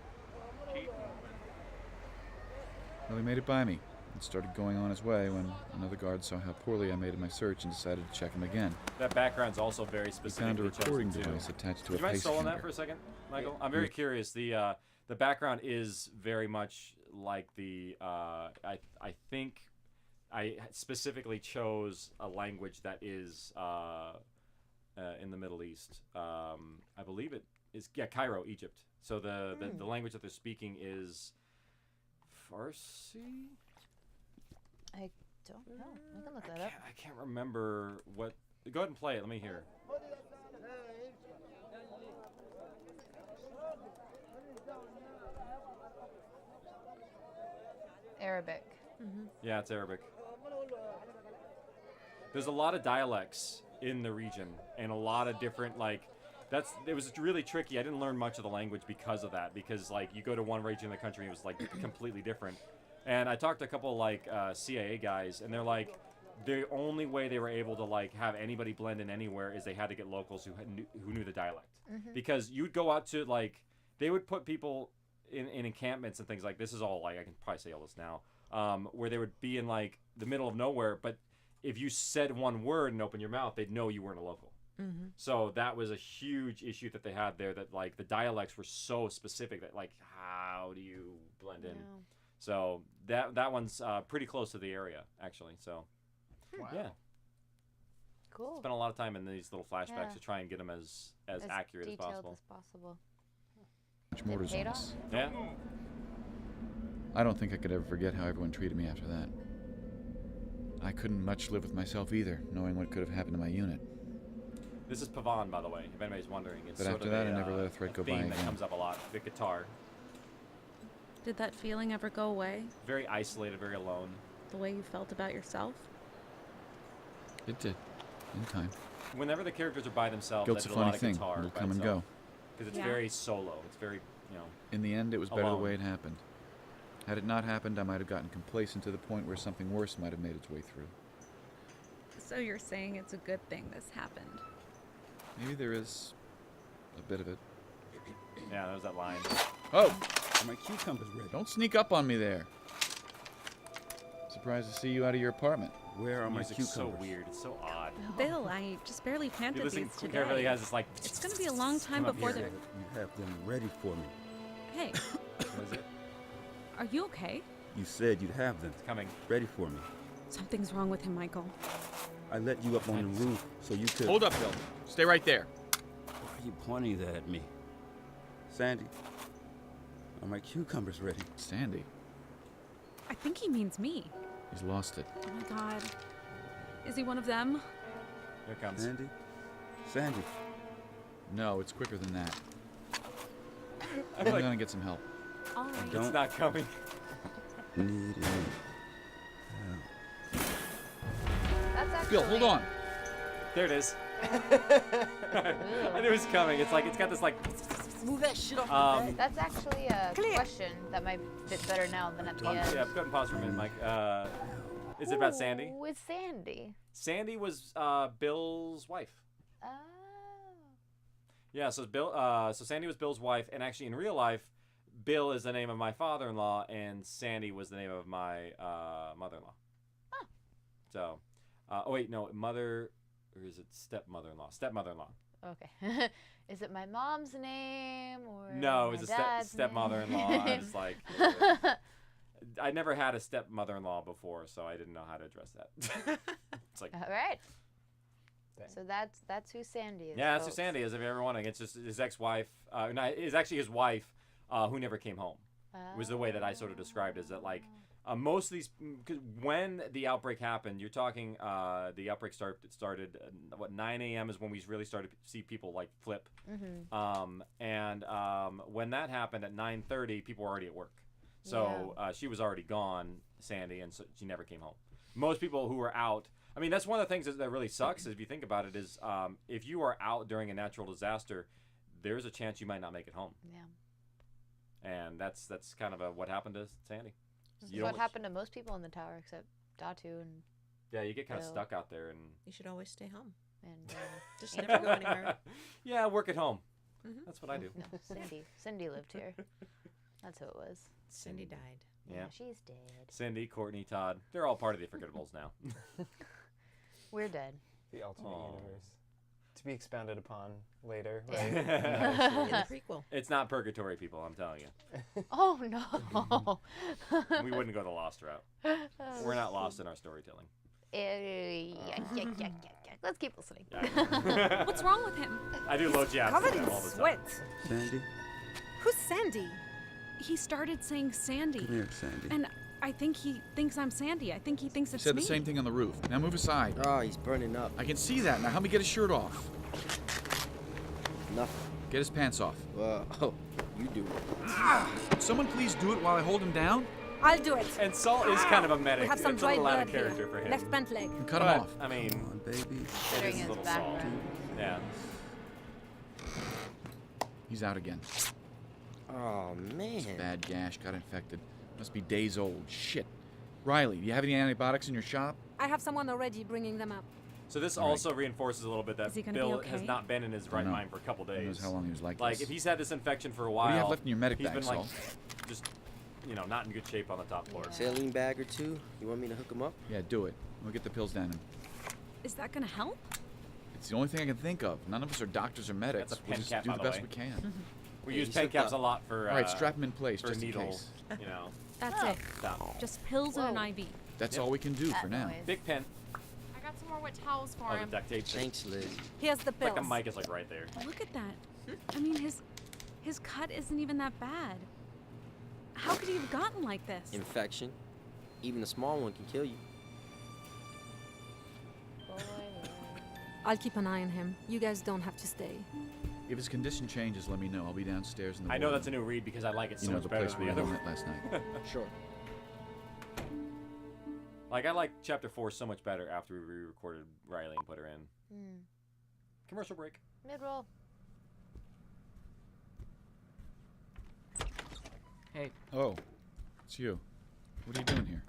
Well, he made it by me and started going on his way when another guard saw how poorly I made my search and decided to check him again. That background's also very He specific. found a recording device attached to a Would you mind pace stalling that counter. for a second, Michael? I'm very curious. The background is very much like the I think I specifically chose a language that is in the Middle East. I believe it is Cairo, Egypt. So the language that they're speaking is Farsi. I don't know. I can look that up. I can't remember what. Go ahead and play it. Let me hear. Arabic. Yeah, it's Arabic. There's a lot of dialects in the region and a lot of different it was really tricky. I didn't learn much of the language because of that, because you go to one region of the country and it was completely different. And I talked to a couple CIA guys, and they're like, the only way they were able to have anybody blend in anywhere is they had to get locals who knew the dialect. Because you'd go out to they would put people in encampments and things like this is all I can probably say all this now, where they would be in the middle of nowhere, but if you said one word and opened your mouth, they'd know you weren't a local. So that was a huge issue that they had there, that the dialects were so specific that how do you blend in? So that one's pretty close to the area actually. So yeah, cool. Spent a lot of time in these little flashbacks to try and get them as accurate as possible. Much mortars on us. Yeah. I don't think I could ever forget how everyone treated me after that. I couldn't much live with myself either, knowing what could have happened to my unit. This is Pavan, by the way, if anybody's wondering. It's But sort after of that, I never let a threat go by theme that again. comes up a lot. The guitar. Did that feeling ever go away? Very isolated, very alone. The way you felt about yourself? It did, in time. Whenever the characters are by themselves, Guilt's they a do a lot funny of thing. guitar It'll by come and itself. go. Because it's Yeah. very solo. It's very, In the end, it was better the alone. way it happened. Had it not happened, I might have gotten complacent to the point where something worse might have made its way through. So you're saying it's a good thing this happened? Maybe there is a bit of it. Yeah, there's that line. Oh! My cucumber's ready. Don't sneak up on me there. Surprised to see you out of your apartment. Where are my Music's cucumbers? so weird. It's so odd. Bill, I just barely planted listen these quick, today. everybody has this It's gonna be a long time Come up before here. they're... You have them ready for me. Hey, What is it? are you okay? You said you'd have them It's coming. ready for me. Something's wrong with him, Michael. I let you up on the roof so you could... Hold up, Bill. Stay right there. Why are you pointing that at me? Sandy, are my cucumbers ready? Sandy. I think he means me. He's lost it. Oh my god. Is he one of them? Here it comes. Sandy? Sandy. No, it's quicker than that. I'm I'm like, gonna get some help. All right. Don't it's not coming. need any help. That's actually. Bill, hold on. There it is. I knew it was coming. It's got this Move that shit off the bed. That's actually a question that might fit better now than at the end. Yeah, go ahead and pause for a minute, Mike. Is it about Sandy? With Sandy. Sandy was Bill's wife. Oh. Yeah, so Sandy was Bill's wife, and actually in real life, Bill is the name of my father-in-law, and Sandy was the name of my mother-in-law. Huh. So, oh wait, no, mother, or is it stepmother-in-law? Stepmother-in-law. Okay. Is it my mom's name or No, my it was a dad's stepmother-in-law. name? I was like, I never had a stepmother-in-law before, so I didn't know how to address that. It's like, All right. Dang. So that's who Sandy is. yeah, that's who folks. Sandy is. If you're ever wondering, it's just his ex-wife. No, it's actually his wife who never came home. Was the way that I sort of described it, is that like most of these, cause when the outbreak happened, you're talking the outbreak started what 9 a.m. is when we really started to see people like flip. And when that happened at 9:30, people were already at work. So she was already gone, Sandy, and so she never came home. Most people who were out, I mean, that's one of the things that really sucks, if you think about it, is if you are out during a natural disaster, there's a chance you might not make it home. Yeah. And that's kind of what happened to Sandy. This is what happened to most people in the tower except Datu and Yeah, you get kind of Bill. stuck out there, and You should always stay home. And Just never go anywhere. Yeah, work at home. Mhm. That's what I do. No, Cindy lived here. That's who it was. Cindy died. Yeah. She's dead. Cindy, Courtney, Todd, they're all part of the Forgettables now. We're dead. The ultimate Aw. universe. To be expounded upon later, Yeah. right? In the prequel. It's not purgatory, people, I'm telling you. Oh no. We wouldn't go the lost route. We're not lost in our storytelling. Let's keep listening. What's wrong with him? I do low jabs Covered to in them all the time. sweat. Sandy, Who's Sandy? He started saying Sandy. come here, Sandy. And I think he thinks I'm Sandy. I think he thinks He it's said me. the same thing on the roof. Now move aside. Oh, he's burning up. I can see that. Now help me get his shirt off. Nothing. Get his pants off. Oh, you do it. Would someone please do it while I hold him down? I'll do it. And Salt is kind of a medic. We have some it's dry a little out blood of here. character for him. Left pant leg. Cut him But, off. I mean, Come on, baby. it Considering is a his little Salt. background. Yeah. He's out again. Oh, man. Bad gash. Got infected. Must be days old. Shit. Riley, do you have any antibiotics in your shop? I have someone already bringing them up. So this All right. also reinforces a little bit that Is he gonna be Bill okay? has not been in his right know. mind for a couple Who days. knows how long he was like Like, this. if he's had this infection for a while, What do you have left in your medic he's bag, been like, Salt? just, not in good shape on the top floor. Saline bag or two? You want me to hook him up? Yeah, do it. We'll get the pills down him. Is that gonna help? It's the only thing I can think of. None of us are doctors or medics. That's a We'll pen just cap, do by the the best way. we can. We Hey, use you pen slipped caps up. a lot for. All right, strap him in place for just in needle, case. That's Oh. it. Stop. Just pills and Whoa. an IV. That's Yep. all we can do That for now. noise. Big pen. I got some more wet towels for Oh, the him. duct tape. Thanks, Liz. Here's the pills. Like a mic is like right there. Look at that. I mean, his cut isn't even that bad. How could he have gotten like this? Infection. Even a small one can kill you. I'll keep an eye on him. You guys don't have to stay. If his condition changes, let me know. I'll be downstairs in the I know boiler that's a new read because I like it You so know, much the better place than where the we other met one. last night. Sure. Like, I like Chapter 4 so much better after we re-recorded Riley and put her in. Commercial break. Mid-roll. Hey, Oh, it's you. What are you doing here?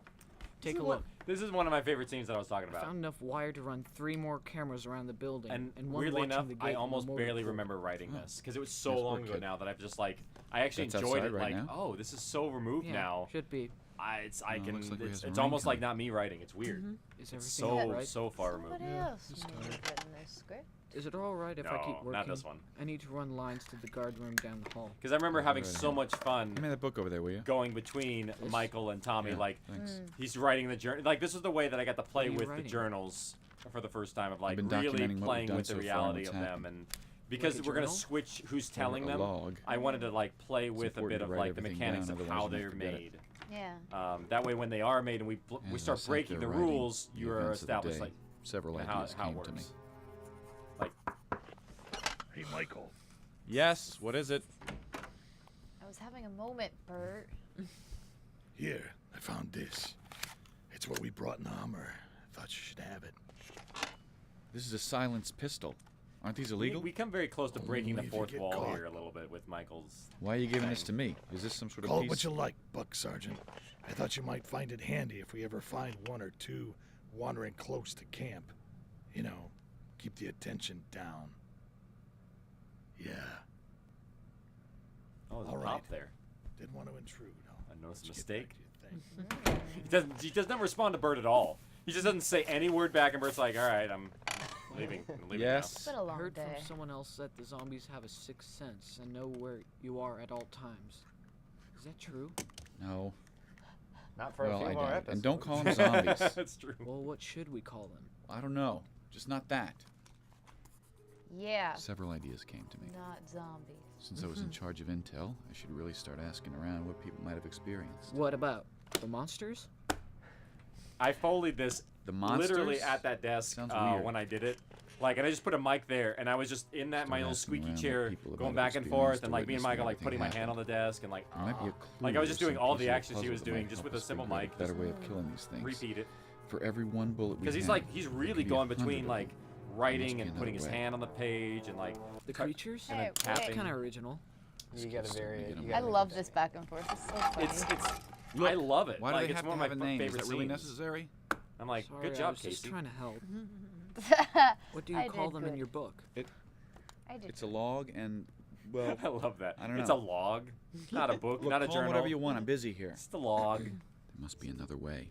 take This a is one- look. This is one of my favorite scenes that I was talking I about. found enough wire to run 3 more cameras around the building. And one weirdly watching enough, the gate I and almost the motor barely pool. remember writing Oh. this because it was so Nice long work, ago kid. now that I've just like I actually That's enjoyed outside it. right Like, now? oh, this is so removed Yeah, now. should be. I No, can. looks like we have It's, some it's rain almost like coming. not me writing. It's weird. Is It's everything so all right? so far removed. Somebody else may have written this script. Is it all right if I keep No, working? not this one. I need to run lines to the guard room down the hall. Because I remember having right so ahead. much fun Give me that book over there, will you? going between Michael and Tommy. Yeah, Like thanks. he's writing the journal. Like this was the way that I got to play are you with the writing? journals for the first time of like been really documenting what we've playing done with the so far and reality what's of them happened. and because a we're gonna journal? switch who's Or telling a them. log. I wanted to like play with a important bit to of write like the everything mechanics down, of otherwise how you'll they're forget made. it. Yeah. That way, when they are made and we As I start sat breaking there the writing rules, the you are events of the established day, like several how ideas it came works. to me. Like Hey, Michael. Yes, what is it? I was having a moment, Bert. Here, I found this. It's what we brought in the Hummer. Thought you should have it. This is a silenced pistol. Aren't these we, illegal? we come very close to breaking the Only if you fourth get wall caught. here a little bit with Michael's. Why are you giving this thing. to me? Is this some sort of Call it piece? what you like, Buck Sergeant. I thought you might find it handy if we ever find one or two wandering close to camp. You know, keep the attention down. Yeah, Oh, there's All a right. pop there. didn't want to intrude. I noticed a Let's get back mistake. to your thing. He does not respond to Bert at all. He just doesn't say any word back, and Bert's like, "All right, I'm." leaving. Yes. It's been a long I heard day. from someone else that the zombies have a sixth sense and know where you are at all times. Is that true? No. Not for a Well, few I more doubt it. episodes. And don't call them zombies. That's true. Well, what should we call them? I don't know. Just not that. Yeah. Several ideas came to me. Not zombies. Since I was in charge of intel, I should really start asking around what people might have experienced. What about the monsters? I Foleyed this The monsters? literally at that desk Sounds weird. when I did it. Like, and I just put a mic there, and I was just in that Start my little asking squeaky around what chair, people going about back and experienced forth, or and like me and witnessed Michael like everything putting my hand happen. on the desk, and like, There might be a clue like I was just or doing some all piece the of actions he puzzle was that might doing, just help with a us simple figure out mic. a better just way of killing these things. Repeat it. For every one bullet we Because he's have, like, he's there really could be going 100 between of like them. writing be and putting his another way. hand on the page and like The creatures? and then Hey, tapping. Kind of original. You got a very. You I gotta love make this back and forth. It's so funny. It's Look, I love it. Why do like, they it's have to one have of a my name? Is favorite that really scenes. necessary? I'm like, Sorry, good I job, was just Casey. trying to help. What do I you call did them in good. your book? I did. It's a log and, well, I love that. I don't know. It's a log, not a book, Look, not a call 'em journal. whatever you want. I'm busy here. It's the log. There must be another way.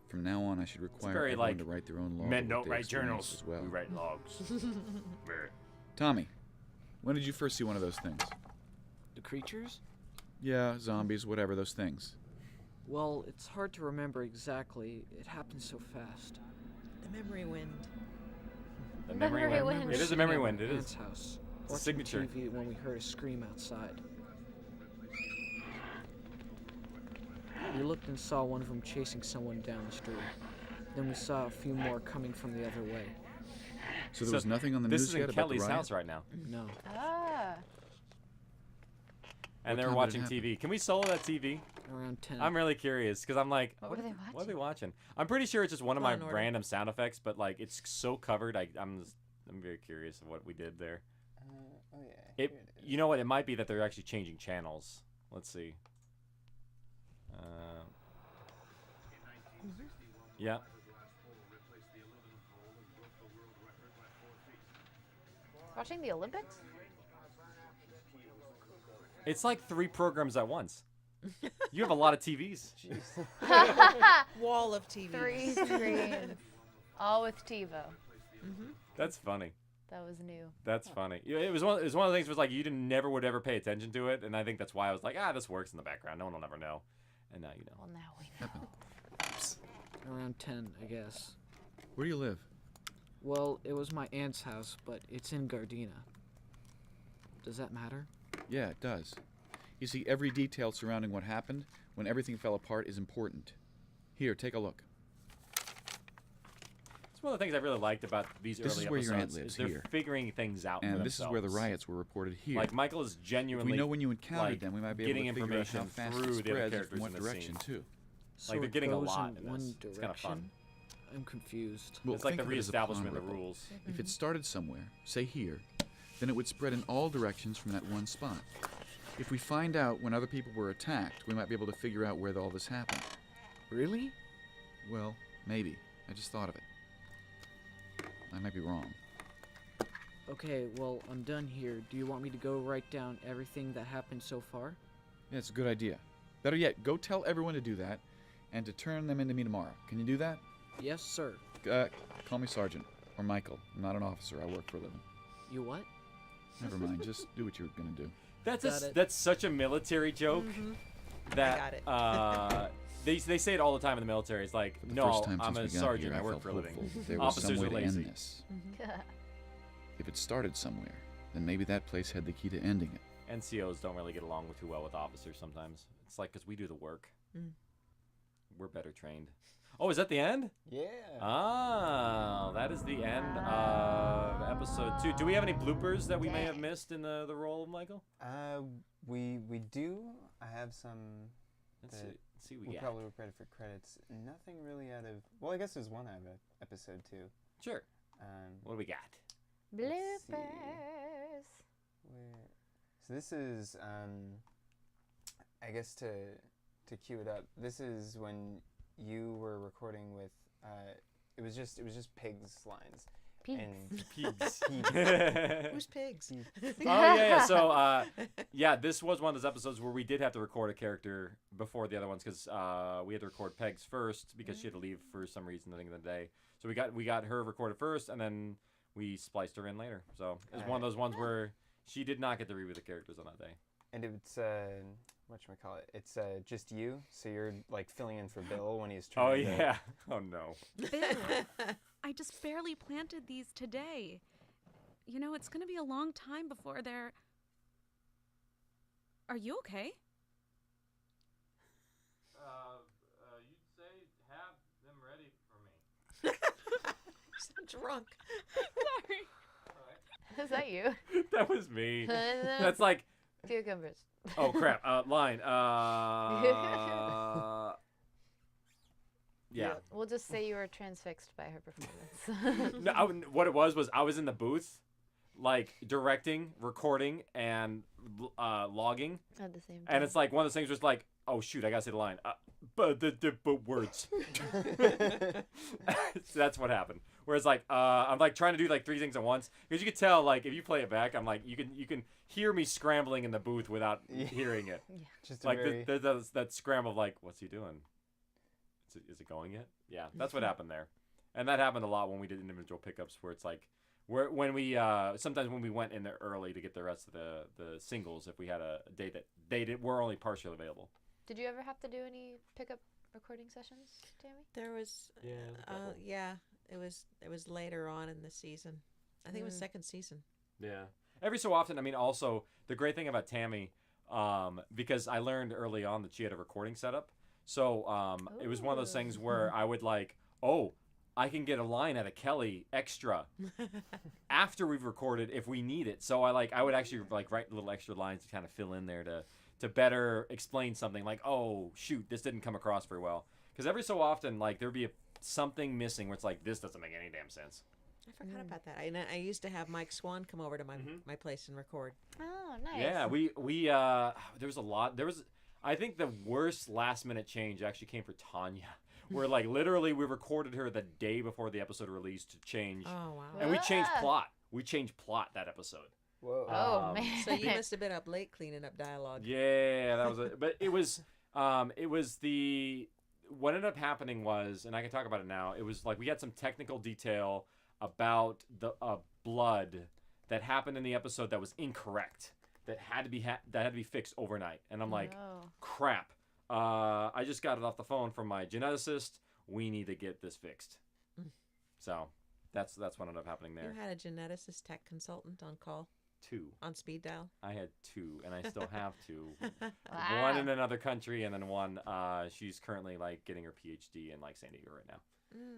From now on, I should require very, everyone like, to write their own log. men of don't what they write experienced journals. As well. We write logs. Tommy, when did you first see one of those things? The creatures? Yeah, zombies, whatever, those things. Well, it's hard to remember exactly. It happened so fast. The memory wind. The memory Memory wind. wind. It is a memory wind. It Aunt's is. house. It's a Watching signature. TV when we heard a scream outside. We looked and saw one of them chasing someone down the street. Then we saw a few more coming from the other way. So there was nothing on the this news is in yet about the Kelly's riot? house right now, No. Ah. and What they're time watching did it TV. Can we solo that TV? Around 10. I'm really curious because I'm like, What were they What are they watching? I'm pretty sure it's just one of Law my and Order. random sound effects, but like it's so covered. I'm very curious of what we did there. Oh yeah. It, you know what? It might be that they're actually changing channels. Let's see. Yeah. Watching the Olympics? It's like 3 programs at once. You have a lot of TVs. Wall of TV. 3 screens. All with TiVo. That's funny. That was new. That's funny. Yeah, it was one of the things was like you never would ever pay attention to it, and I think that's why I was like, this works in the background. No one will never know. And now you know. Well, now we know. Around 10, I guess. Where do you live? Well, it was my aunt's house, but it's in Gardena. Does that matter? Yeah, it does. You see, every detail surrounding what happened when everything fell apart is important. Here, take a look. It's one of the things I really liked about these This early is where episodes your aunt is lives, they're here. figuring things out for And this is where the themselves. riots were reported here. Like Michael is If genuinely we know when you encountered like, them, we might be getting able to figure out how information fast through it the other spreads and characters from what in the direction, scene. too. So Like they're it getting a goes lot in in one this. It's kind of fun. direction? I'm confused. Well, It's like think the of it as a reestablishment pond of the ripple. rules. If it started somewhere, say here, then it would spread in all directions from that one spot. If we find out when other people were attacked, we might be able to figure out where all this happened. Really? Well, maybe. I just thought of it. I might be wrong. Okay, well, I'm done here. Do you want me to go write down everything that happened so far? Yeah, it's a good idea. Better yet, go tell everyone to do that and to turn them into me tomorrow. Can you do that? Yes, sir. Call me Sergeant. Or Michael. I'm not an officer. I work for a living. You what? Never mind. Just do what you're going to do. That's such a military joke that they say it all the time in the military. It's like, The no, first time I'm since a we got sergeant. here, I work felt for a living. hopeful that there was Officers some are way to lazy. end this. If it started somewhere, then maybe that place had the key to ending it. NCOs don't really get along too well with officers sometimes. It's like because we do the work. We're better trained. Oh, is that the end? Yeah. Oh, that is the end of episode 2. Do we have any bloopers that we may have missed in the role of Michael? We do. I have some. Let's see what we we'll got. probably credit for credits. Nothing really out of. Well, I guess there's one out of episode 2. Sure. What do we got? Bloopers. So this is, I guess to cue it up. This is when you were recording with. It was just Pig's lines, Pigs. And Pigs. Who's pigs? Oh yeah. So yeah, this was one of those episodes where we did have to record a character before the other ones because we had to record Peg's first because she had to leave for some reason at the end of the day. So we got her recorded first, and then we spliced her in later. So it was one of those ones where she did not get to read with the characters on that day. And it's whatchamacallit? It's just you, so you're like filling in for Bill when he's trying. Oh yeah. Oh no. Bill, I just barely planted these today. You know, it's gonna be a long time before they're. Are you okay? You'd say have them ready for me. So drunk. Sorry. Is that you? That was me. That's like. Cucumbers. Oh crap! Line. Yeah. We'll just say you were transfixed by her performance. No, what it was I was in the booth, like directing, recording, and logging. At the same time. And it's like one of those things where it's like, oh shoot, I gotta say the line. But words. So that's what happened. Whereas like I'm like trying to do like 3 things at once because you could tell like if you play it back, I'm like you can hear me scrambling in the booth without hearing it. Yeah. Just like that scramble of like, what's he doing? Is it going yet? Yeah, that's what happened there, and that happened a lot when we did individual pickups where it's like when we sometimes when we went in there early to get the rest of the singles if we had a day that were only partially available. Did you ever have to do any pickup recording sessions, Tammy? There was. It was later on in the season. I think it was second season. Yeah. Every so often, I mean, also the great thing about Tammy, because I learned early on that she had a recording setup. So it was one of those things where I would like, oh, I can get a line out of Kelly extra after we've recorded if we need it. So I would actually like write little extra lines to kind of fill in there to better explain something like, oh shoot, this didn't come across very well. Because every so often, like there'd be something missing where it's like this doesn't make any damn sense. I forgot about that. I used to have Mike Swan come over to my place and record. Oh, nice. Yeah, we there was a lot. There was, I think the worst last minute change actually came for Tanya, where like literally we recorded her the day before the episode released to change. Oh wow. And we changed plot. We changed plot that episode. Whoa. Oh man. So you must have been up late cleaning up dialogue. Yeah, that was it. But it was what ended up happening was, and I can talk about it now. It was like we had some technical detail about the blood that happened in the episode that was incorrect, that had to be fixed overnight. And I'm like, crap. I just got it off the phone from my geneticist. We need to get this fixed. So that's what ended up happening there. You had a geneticist tech consultant on call? 2. On speed dial? I had 2, and I still have 2. Wow. One in another country, and then one, she's currently like getting her PhD in like San Diego right now.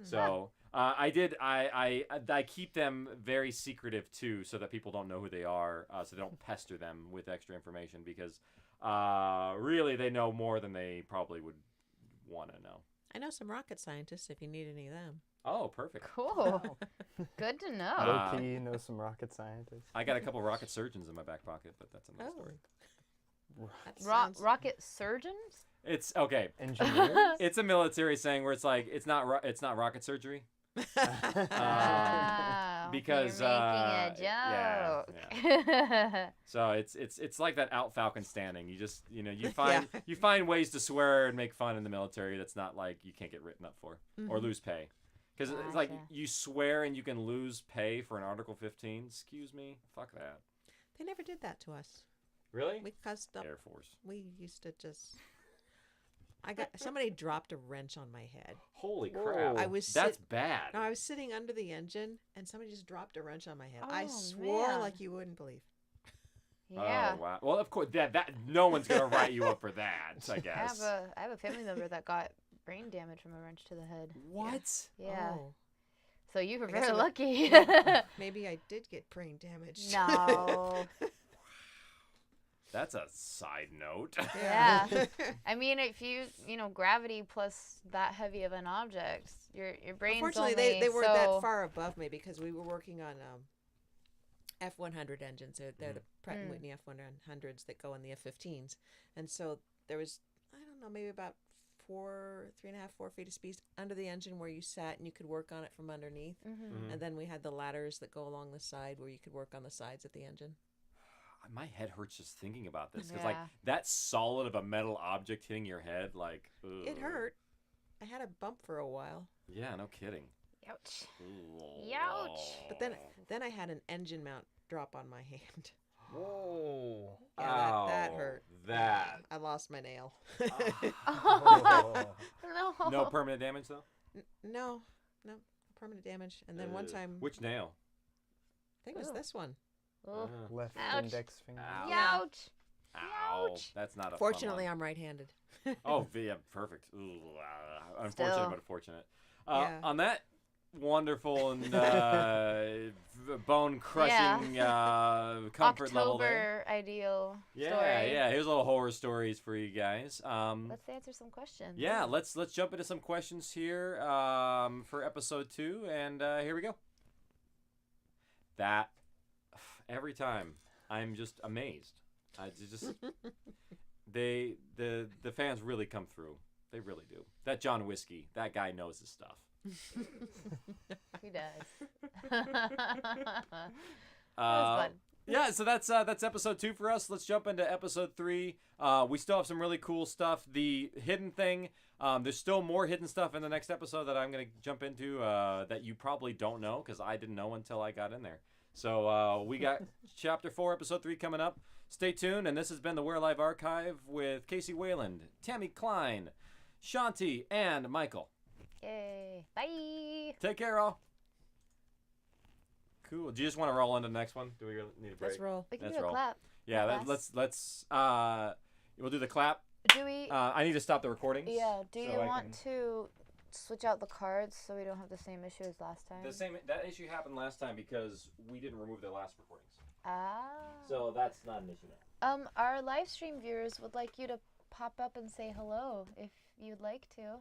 So I keep them very secretive too, so that people don't know who they are, so they don't pester them with extra information because really they know more than they probably would want to know. I know some rocket scientists if you need any of them. Oh, perfect. Cool. Good to know. Low-key, know some rocket scientists. I got a couple rocket surgeons in my back pocket, but that's another story. Rocket surgeons? It's okay. Engineers? It's a military saying where it's like it's not rocket surgery. Because you're making a joke. Yeah. So it's like that out Falcon standing. You just you find ways to swear and make fun in the military that's not like you can't get written up for or lose pay. Because it's like you swear and you can lose pay for an Article 15. Excuse me, fuck that. They never did that to us. Really? We cussed up. Air Force. We used to just. Somebody dropped a wrench on my head. Holy crap! That's bad. No, I was sitting under the engine, and somebody just dropped a wrench on my head. Oh, I swore man. like you wouldn't believe. Yeah. Oh wow. Well, of course that no one's gonna write you up for that. I guess. I have a family member that got brain damage from a wrench to the head. What? Yeah. Oh. So you were I guess very lucky. Maybe I did get brain damage. No. That's a side note. Yeah. I mean, if gravity plus that heavy of an object, your brain's Unfortunately, only they weren't that far above me because we were working on F-100 engines. They're the Pratt & Whitney F-100s that go in the F-15s. And so there was, I don't know, maybe about 4 feet of space under the engine where you sat and you could work on it from underneath. Mhm. And then we had the ladders that go along the side where you could work on the sides of the engine. My head hurts just thinking about this because like Yeah. that solid of a metal object hitting your head, like It ugh. hurt. I had a bump for a while. Yeah, no kidding. Ouch. Ooh. Ouch. But then I had an engine mount drop on my hand. Whoa. Yeah, that Ow, hurt. that. I lost my nail. No. No permanent damage though. No permanent damage. And then one time, Which nail? I think it was this one. Left Ouch. index finger. Ow. Ouch. Ow. That's not a fun Fortunately, one. I'm right-handed. Oh, yeah, perfect. Ooh, unfortunate, Still. but fortunate. Yeah. On that wonderful and bone-crushing comfort level there. October ideal Yeah, story. yeah. Here's a little horror stories for you guys. Let's answer some questions. Yeah, let's jump into some questions here for episode 2, and here we go. That every time I'm just amazed. I just the fans really come through. They really do. That John Whiskey, that guy knows his stuff. He does. Fun. Yeah, so that's episode 2 for us. Let's jump into episode 3. We still have some really cool stuff. The hidden thing. There's still more hidden stuff in the next episode that I'm gonna jump into that you probably don't know because I didn't know until I got in there. So we got chapter 4, episode 3 coming up. Stay tuned. And this has been the We're Alive Archive with Casey Wayland, Tammy Klein, Shanti, and Michael. Yay. Bye. Take care, all. Cool. Do you just want to roll into the next one? Do we really need a break? Let's roll. We can Let's do a roll. clap. Yeah, Clap. let's we'll do the clap. Do we? I need to stop the recordings. Yeah. Do you so I want can- to switch out the cards so we don't have the same issue as last time? That issue happened last time because we didn't remove the last recordings. Ah. So that's not an issue now. Our live stream viewers would like you to pop up and say hello if you'd like to.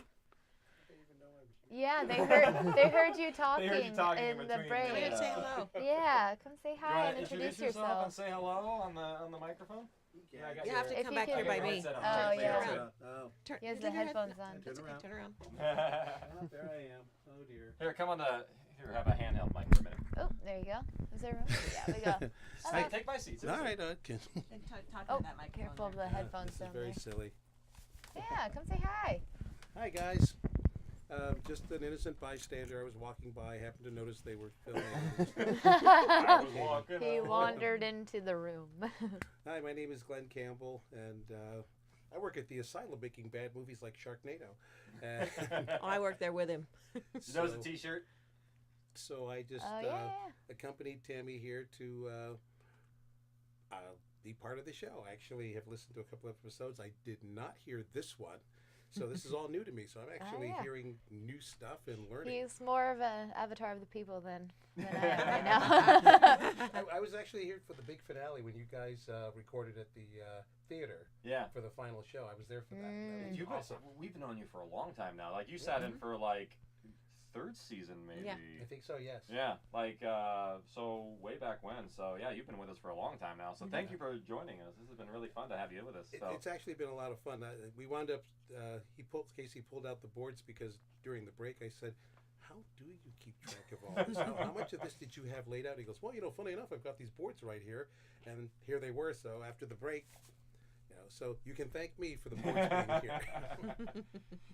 Yeah, they heard you talking, in in the between, break. Come and say hello. Yeah, come say You hi wanna and introduce yourself yourself. and say hello on the microphone. Yeah, I got You have to If come you back could- here by me. headset on. Oh, Turn yeah. around. Turn, He has the turn your head- headphones on. That's okay, turn around. There I am. Oh dear. Here, come on here, have a handheld mic for a minute. Oh, there you go. Is there room? Yeah, we go. Hey, take my seat. All right, okay. Oh, careful of the headphones This is down very there. silly. Yeah, come say hi. Hi guys. Just an innocent bystander. I was walking by, happened to notice they were filming. I was walking He out. wandered into the room. Hi, my name is Glenn Campbell, and I work at the asylum making bad movies like Sharknado. And Oh, I work there with him. You notice the T-shirt? So I just Oh, yeah. accompanied Tammy here to be part of the show. I actually have listened to a couple of episodes. I did not hear this one. So this is all new to me. So I'm actually yeah. hearing new stuff and learning. He's more of an avatar of the people than I am right now. I was actually here for the big finale when you guys recorded at the theater. Yeah. For the final show, I was there for that. That was You've awesome. we've known you for a long time now. Like you sat in for like 3rd season maybe. Yeah. I think so. Yes. Yeah, like so way back when. So yeah, you've been with us for a long time now. So thank you for joining us. This has been really fun to have you with us. So. It's actually been a lot of fun. We wound up. Casey pulled out the boards because during the break I said, "How do you keep track of all this? How much of this did you have laid out?" He goes, "Well, funny enough, I've got these boards right here," and here they were. So after the break, so you can thank me for the boards being here.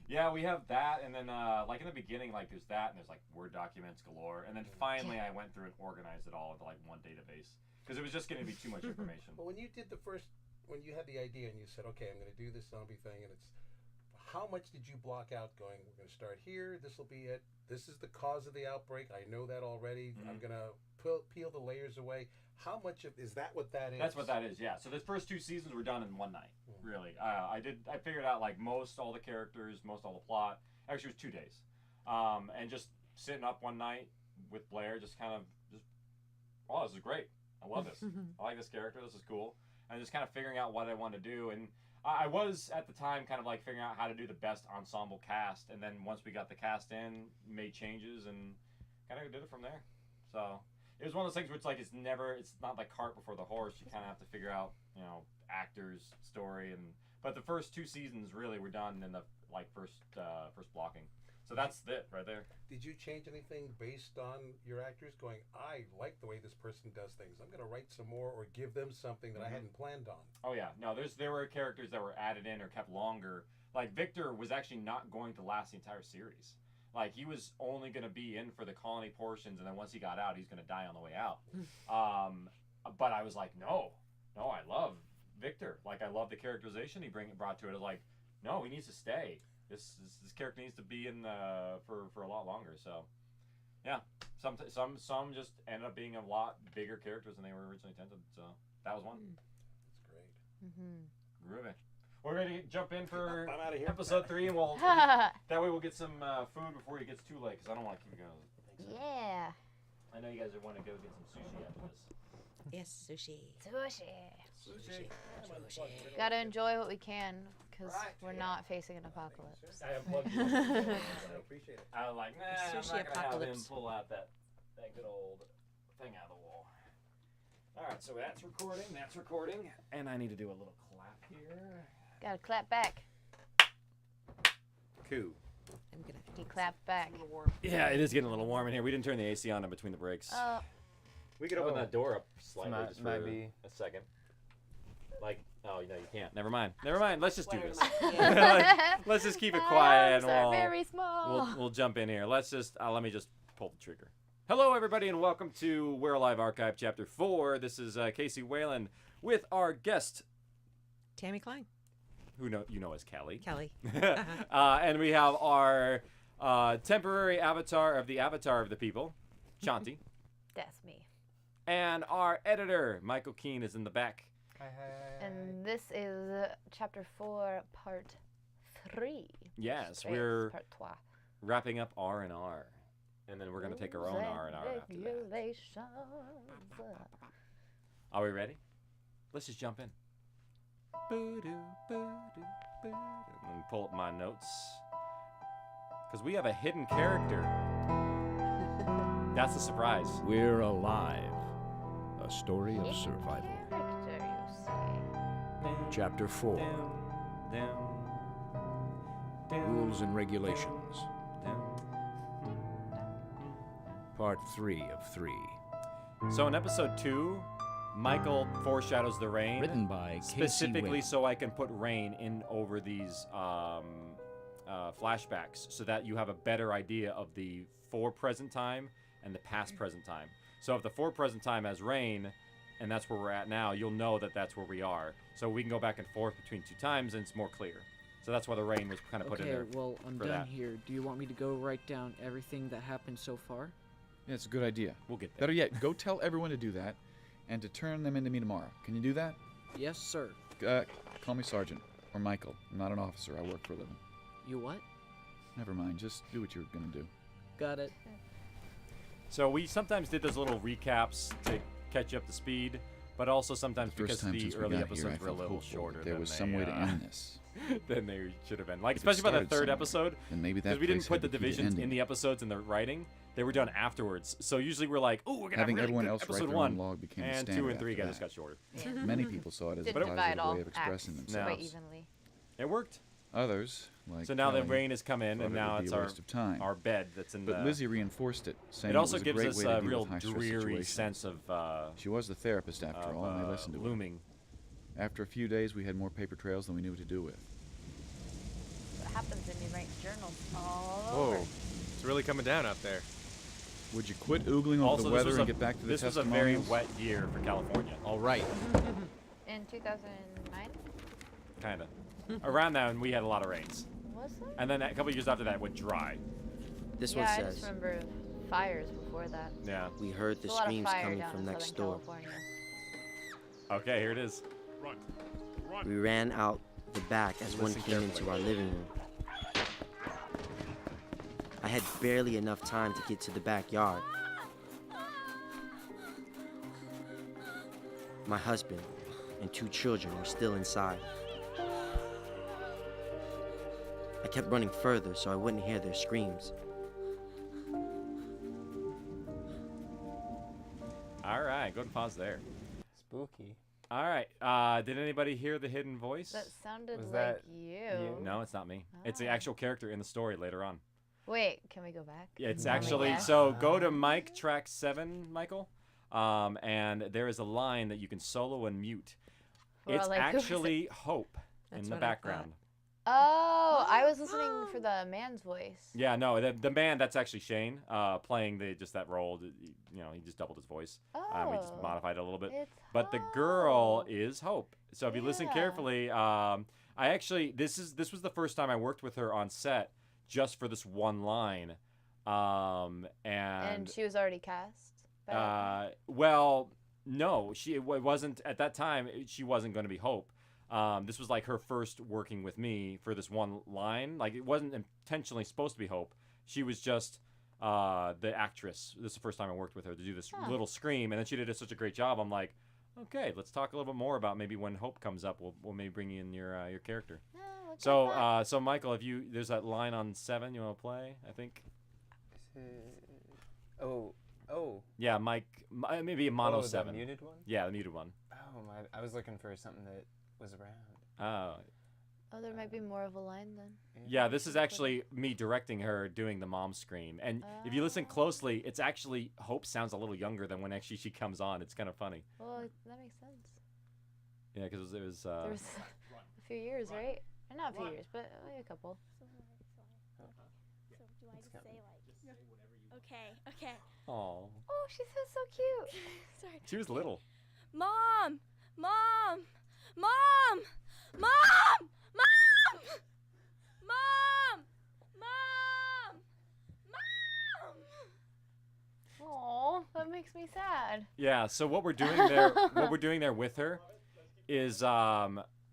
Yeah, we have that, and then like in the beginning, like there's that, and there's like Word documents galore, and then finally I went through and organized it all into like one database because it was just going to be too much information. Well, when you did when you had the idea and you said, "Okay, I'm going to do this zombie thing," and it's how much did you block out? Going, we're going to start here. This will be it. This is the cause of the outbreak. I know that already. I'm going to peel the layers away. How much is that? What that is? That's what that is. Yeah. So the first 2 seasons were done in one night. Really, I figured out like all the characters, all the plot. Actually, it was 2 days, and just sitting up one night with Blair, just oh, this is great. I love this. I like this character. This is cool. And just kind of figuring out what I want to do. And I was at the time kind of like figuring out how to do the best ensemble cast. And then once we got the cast in, made changes and kind of did it from there. So it was one of those things where it's like it's not like cart before the horse. You kind of have to figure out actors, story, But the first 2 seasons really were done in the first blocking. So that's it right there. Did you change anything based on your actors going, I like the way this person does things, I'm going to write some more, or give them something that I hadn't planned on? Oh yeah, no, there were characters that were added in or kept longer. Like Victor was actually not going to last the entire series. Like he was only going to be in for the colony portions, and then once he got out, he's going to die on the way out. But I was like, no, I love Victor. Like I love the characterization he brought to it. I was like, no, he needs to stay. This character needs to be in for a lot longer. So, yeah, some just ended up being a lot bigger characters than they were originally intended. So that was one. That's great. Groovy. We're ready to jump in for I'm outta here. episode 3, and we'll that way we'll get some food before it gets too late, because I don't want to keep it going. Yeah. I know you guys want to go get some sushi after this. Yes, sushi. Sushi. Gotta enjoy what we can, because we're not facing an apocalypse. I unplugged you. I appreciate it. I was like, nah, I'm Sushi not gonna have him apocalypse. pull out that good old thing out of the wall. All right, so that's recording, and I need to do a little clap here. Gotta clap back. Cool. I'm gonna. He clapped back. Yeah, it is getting a little warm in here. We didn't turn the AC on in between the breaks. We could open that door up slightly just for a second. Like, oh, no, you can't. Never mind. Let's just do this. Let's just keep it quiet, and very small. we'll jump in here. Let me just pull the trigger. Hello, everybody, and welcome to We're Alive Archive, Chapter 4. This is Casey Whalen with our guest, Tammy Klein. who you know as Kelly. Kelly. And we have our temporary avatar of the people, Shanti. That's me. And our editor, Michael Keene, is in the back. And this is chapter 4, part 3. Yes, Straight, we're part 3. wrapping up R&R. And then we're going to take our own R&R after that. Regulations. Are we ready? Let's just jump in. And pull up my notes. Because we have a hidden character. That's a surprise. We're Alive. A story of survival. Character, you say. Chapter 4. Rules and Regulations. Part 3 of 3. So in episode 2, Michael foreshadows the rain. Written by Casey specifically Whalen. so I can put rain in over these flashbacks, so that you have a better idea of the for present time and the past present time. So if the for present time has rain, and that's where we're at now, you'll know that that's where we are. So we can go back and forth between 2 times, and it's more clear. So that's why the rain was kind of put in there. Okay, well, I'm for done that. here. Do you want me to go write down everything that happened so far? Yeah, it's a good idea. We'll get there. Better yet, go tell everyone to do that, and to turn them into me tomorrow. Can you do that? Yes, sir. Call me Sergeant, or Michael. I'm not an officer. I work for a living. You what? Never mind. Just do what you're gonna do. Got it. So we sometimes did those little recaps to catch you up to speed, but also sometimes The first because time the since we early got here, episodes I were a felt little hopeful shorter. that there than was they, some way to end this. than they should have been. Like, If it especially by the started third somewhere, episode. then maybe that because we didn't place put the had to be the divisions in ending. the episodes in the writing. They were done afterwards. So usually we're like, oh, we're gonna Having have really everyone good else write episode their 1, own log became the and 2 standard and 3 after just that. got shorter. Many people saw it as a Didn't divide positive all way of expressing acts themselves. quite evenly. It worked. Others, like So now the Kelly, rain has come in, thought and it now would be it's a waste of time. our bed that's in But the. Lizzie reinforced it, saying It also was a gives great us way to a deal real with high-stress dreary situations. sense of. She was the therapist after all, and I listened to her. looming. After a few days, we had more paper trails than we knew what to do with. What happens when you write journals all Whoa, over? it's really coming down out there. Would you quit oogling over Also, the this weather was and get back to the this was a very testimonials? wet year for California. All right. In 2009? Kind of. Around that, we had a lot of rains. Was there? And then a couple years after that, it went dry. This Yeah, one I says, just remember fires before that. Yeah. we heard the There's a lot of screams fire coming down from in next Southern door. California. Okay, here it is. We ran out the back as one Listen came carefully. into our living room. I had barely enough time to get to the backyard. My husband and 2 children were still inside. I kept running further so I wouldn't hear their screams. All right, go and pause there. Spooky. All right. Did anybody hear the hidden voice? That sounded Was like that you. No, it's not me. It's the actual character in the story later on. Wait, can we go back? Yeah, it's Let me actually guess. so. Go to Mike track 7, Michael, and there is a line that you can solo and mute. We're It's all like, "Who is it?" actually Hope in the what I background. Oh, I was listening for the man's voice. Yeah, no, the man that's actually Shane playing just that role. You know, he just doubled his voice. We just Oh, modified it a little bit. it's But the girl is Hope. So if you listen Yeah. carefully, I actually this was the first time I worked with her on set just for this one line, And she was already cast. well, no, it wasn't at that time. She wasn't going to be Hope. This was like her first working with me for this one line. Like it wasn't intentionally supposed to be Hope. She was just the actress. This is the first time I worked with her to do this little scream, and then she did such a great job. I'm like, okay, let's talk a little bit more about maybe when Hope comes up, we'll maybe bring in your character. So Michael, if there's that line on 7 you want to play, I think. Oh. Yeah, Mike. Maybe a mono 7. The muted one. Yeah, the muted one. Oh my! I was looking for something that was around. Oh. Oh, there might be more of a line then. Yeah, this is actually me directing her doing the mom scream. And if you listen closely, it's actually Hope sounds a little younger than when actually she comes on. It's kind of funny. Well, that makes sense. Yeah, because it was. There was a few years, right? Or not a few years, but a couple. So do I just say okay. Aw. Oh, she sounds so cute. Sorry. She was little. Mom! Oh, that makes me sad. Yeah. So what we're doing there, with her, is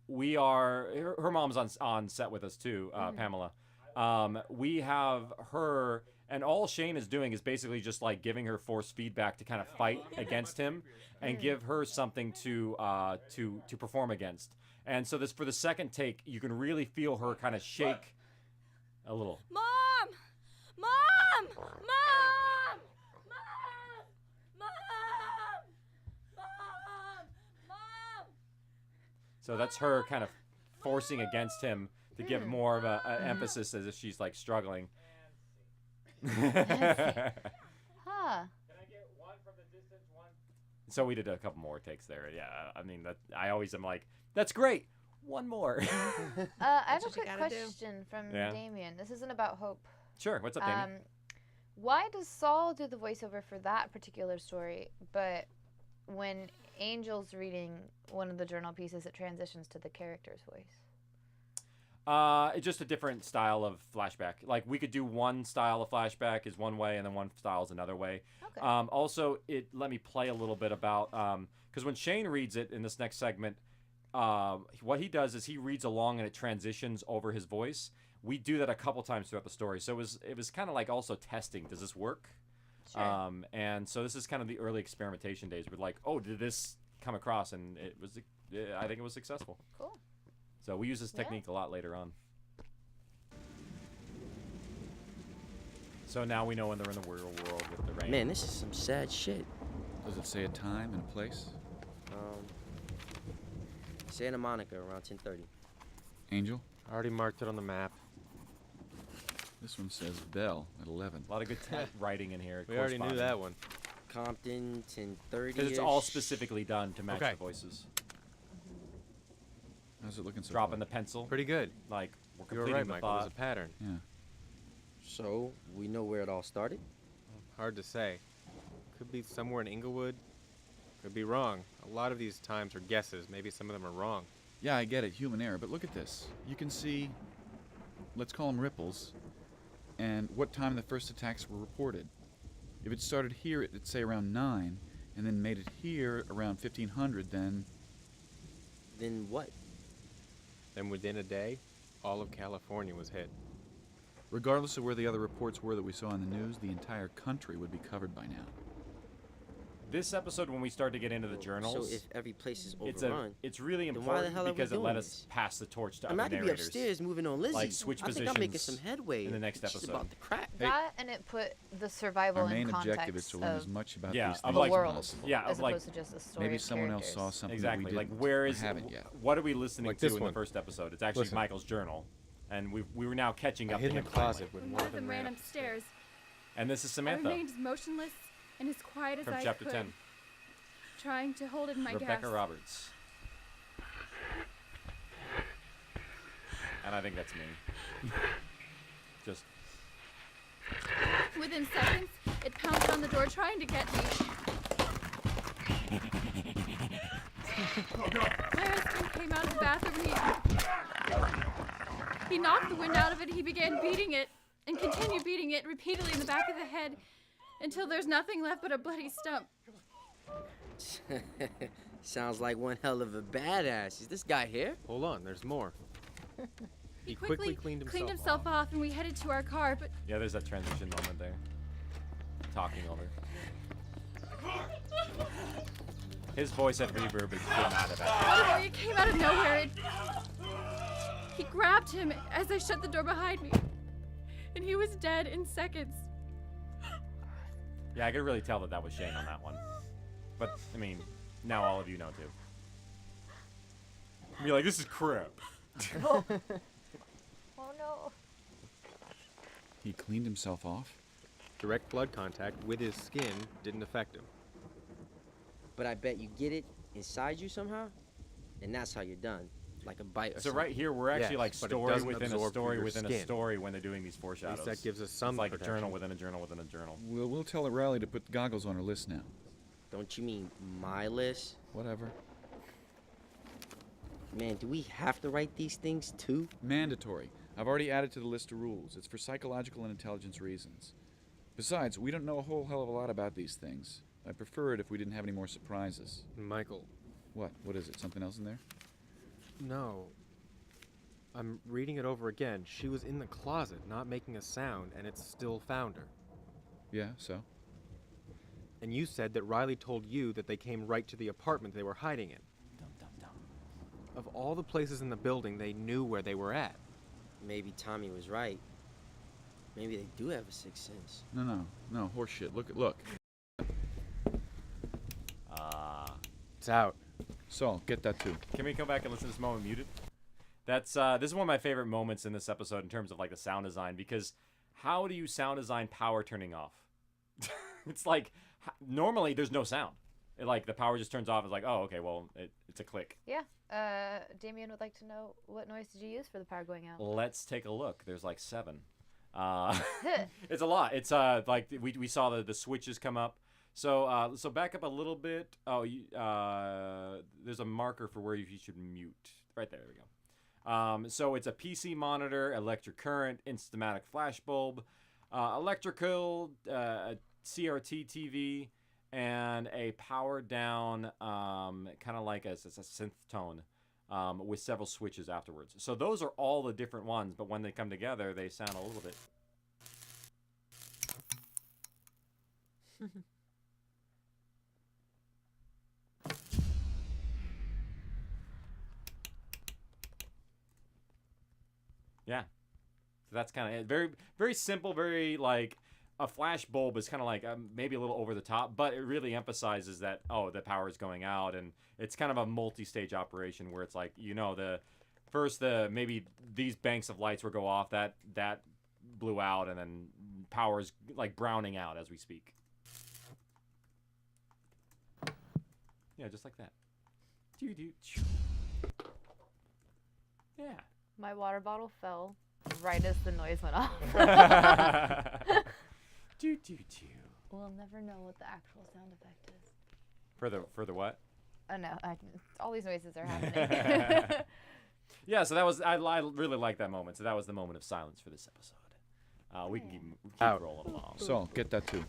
we are her mom's on set with us too, Pamela. We have her, and all Shane is doing is basically just like giving her force feedback to kind of fight against him, and give her something to perform against. And so for the second take, you can really feel her kind of shake a little. Mom! So that's her kind of forcing against him to give more of a emphasis as if she's like struggling. Huh. So we did a couple more takes there. Yeah, I mean I always am like, that's great. One more. I have a quick question from Yeah. Damien. This isn't about Hope. Sure. What's up, Damien? Why does Saul do the voiceover for that particular story, but when Angel's reading one of the journal pieces, it transitions to the character's voice? It's just a different style of flashback. Like we could do one style of flashback is one way, and then one style is another way. Okay. Also, let me play a little bit about because when Shane reads it in this next segment, what he does is he reads along and it transitions over his voice. We do that a couple times throughout the story, so it was kind of like also testing. Does this work? Sure. And so this is kind of the early experimentation days. We're like, oh, did this come across? And I think it was successful. Cool. So we use this technique a lot later on. So now we know when they're in the real world with the rain. Man, this is some sad shit. Does it say a time and a place? Santa Monica around 10:30. Angel? I already marked it on the map. This one says Bell at 11. A lot of good writing in here. We already knew that one. Compton, 10:30. Because it's all specifically done to match Okay. the voices. How's it looking so Dropping far? the pencil. Pretty good. Like, we're You were completing right, the Michael. thought. There's a pattern. Yeah. So, we know where it all started? Hard to say. Could be somewhere in Inglewood. Could be wrong. A lot of these times are guesses. Maybe some of them are wrong. Yeah, I get it. Human error. But look at this. You can see, let's call them ripples, and what time the first attacks were reported. If it started here at, say, around 9, and then made it here around 1500, then... Then what? Then within a day, all of California was hit. Regardless of where the other reports were that we saw in the news, the entire country would be covered by now. This episode, when we start to get into the journals, So if every place is overrun, it's really then why the important hell are we because it doing let us this? pass the torch to I'm other not gonna be narrators. upstairs moving on Lizzie. Like switch I think positions I'm making some headway. in the next She's episode. about to crack. That and it put the survival Our main in context objective is to learn of as much about Yeah, these of things like- as world, possible. Yeah, as of like opposed to just a story maybe of someone else characters. saw something Exactly. that we Like didn't. where or is haven't yet. what are we listening Like to this in the one. first episode? It's actually Listen. Michael's journal, and we were now catching I up hid to in him the closet finally. when One of them ran upstairs. And this is I Samantha remained as motionless and as quiet as from I chapter could, 10. trying to hold in my Rebecca gasp. Roberts. And I think that's me. Just Within seconds, it pounced on the door trying to get me. My husband came out of the bathroom and he knocked the wind out of it. He began beating it and continued beating it repeatedly in the back of the head until there's nothing left but a bloody stump. Sounds like one hell of a badass. Is this guy here? Hold on, there's more. He quickly cleaned himself off and we headed to our car, but yeah, there's that transition moment there. Talking over. His voice had reverb as came out of that. suddenly it came out of nowhere. He grabbed him as I shut the door behind me, and he was dead in seconds. Yeah, I could really tell that was Shane on that one. But I mean, now all of you know too. You're like, this is crap. Oh. Oh no. He cleaned himself off? Direct blood contact with his skin didn't affect him. But I bet you get it inside you somehow, and that's how you're done. Like a bite or So something. right here, we're actually Yes, like but it story doesn't within a absorb through story your within a skin. story when they're doing these foreshadows. that gives us some It's like a protection. journal within a journal within a journal. We'll tell Riley to put goggles on her list now. Don't you mean my list? Whatever. Man, do we have to write these things too? Mandatory. I've already added to the list of rules. It's for psychological and intelligence reasons. Besides, we don't know a whole hell of a lot about these things. I'd prefer it if we didn't have any more surprises. Michael. What? What is it? Something else in there? No. I'm reading it over again. She was in the closet, not making a sound, and it still found her. Yeah, so? And you said that Riley told you that they came right to the apartment they were hiding in. Of all the places in the building, they knew where they were at. Maybe Tommy was right. Maybe they do have a sixth sense. No, horseshit. Look. It's out. Saul, get that too. Can we come back and listen to this moment muted? That's this is one of my favorite moments in this episode in terms of like the sound design, because how do you sound design power turning off? It's like normally there's no sound. Like the power just turns off. It's like, oh, okay, well it's a click. Yeah. Damien would like to know, what noise did you use for the power going out? Let's take a look. There's like 7. It's a lot. It's like we saw the switches come up. So so back up a little bit. Oh, there's a marker for where you should mute. Right there we go. So it's a PC monitor, electric current, Instamatic flash bulb, electrical, a CRT TV, and a powered down kind of like it's a synth tone with several switches afterwards. So those are all the different ones, but when they come together, they sound a little bit. Yeah. So that's kind of very, very simple, very like a flash bulb is kind of like maybe a little over the top, but it really emphasizes that, oh, the power is going out, and it's kind of a multi-stage operation where it's like, you know, maybe these banks of lights will go off, that blew out, and then power is like browning out as we speak. Yeah, just like that. Yeah. My water bottle fell right as the noise went off. We'll never know what the actual sound effect is. For the what? Oh no, all these noises are happening. Yeah, so that was I really like that moment. So that was the moment of silence for this episode. We can keep rolling along. Saul, get that too.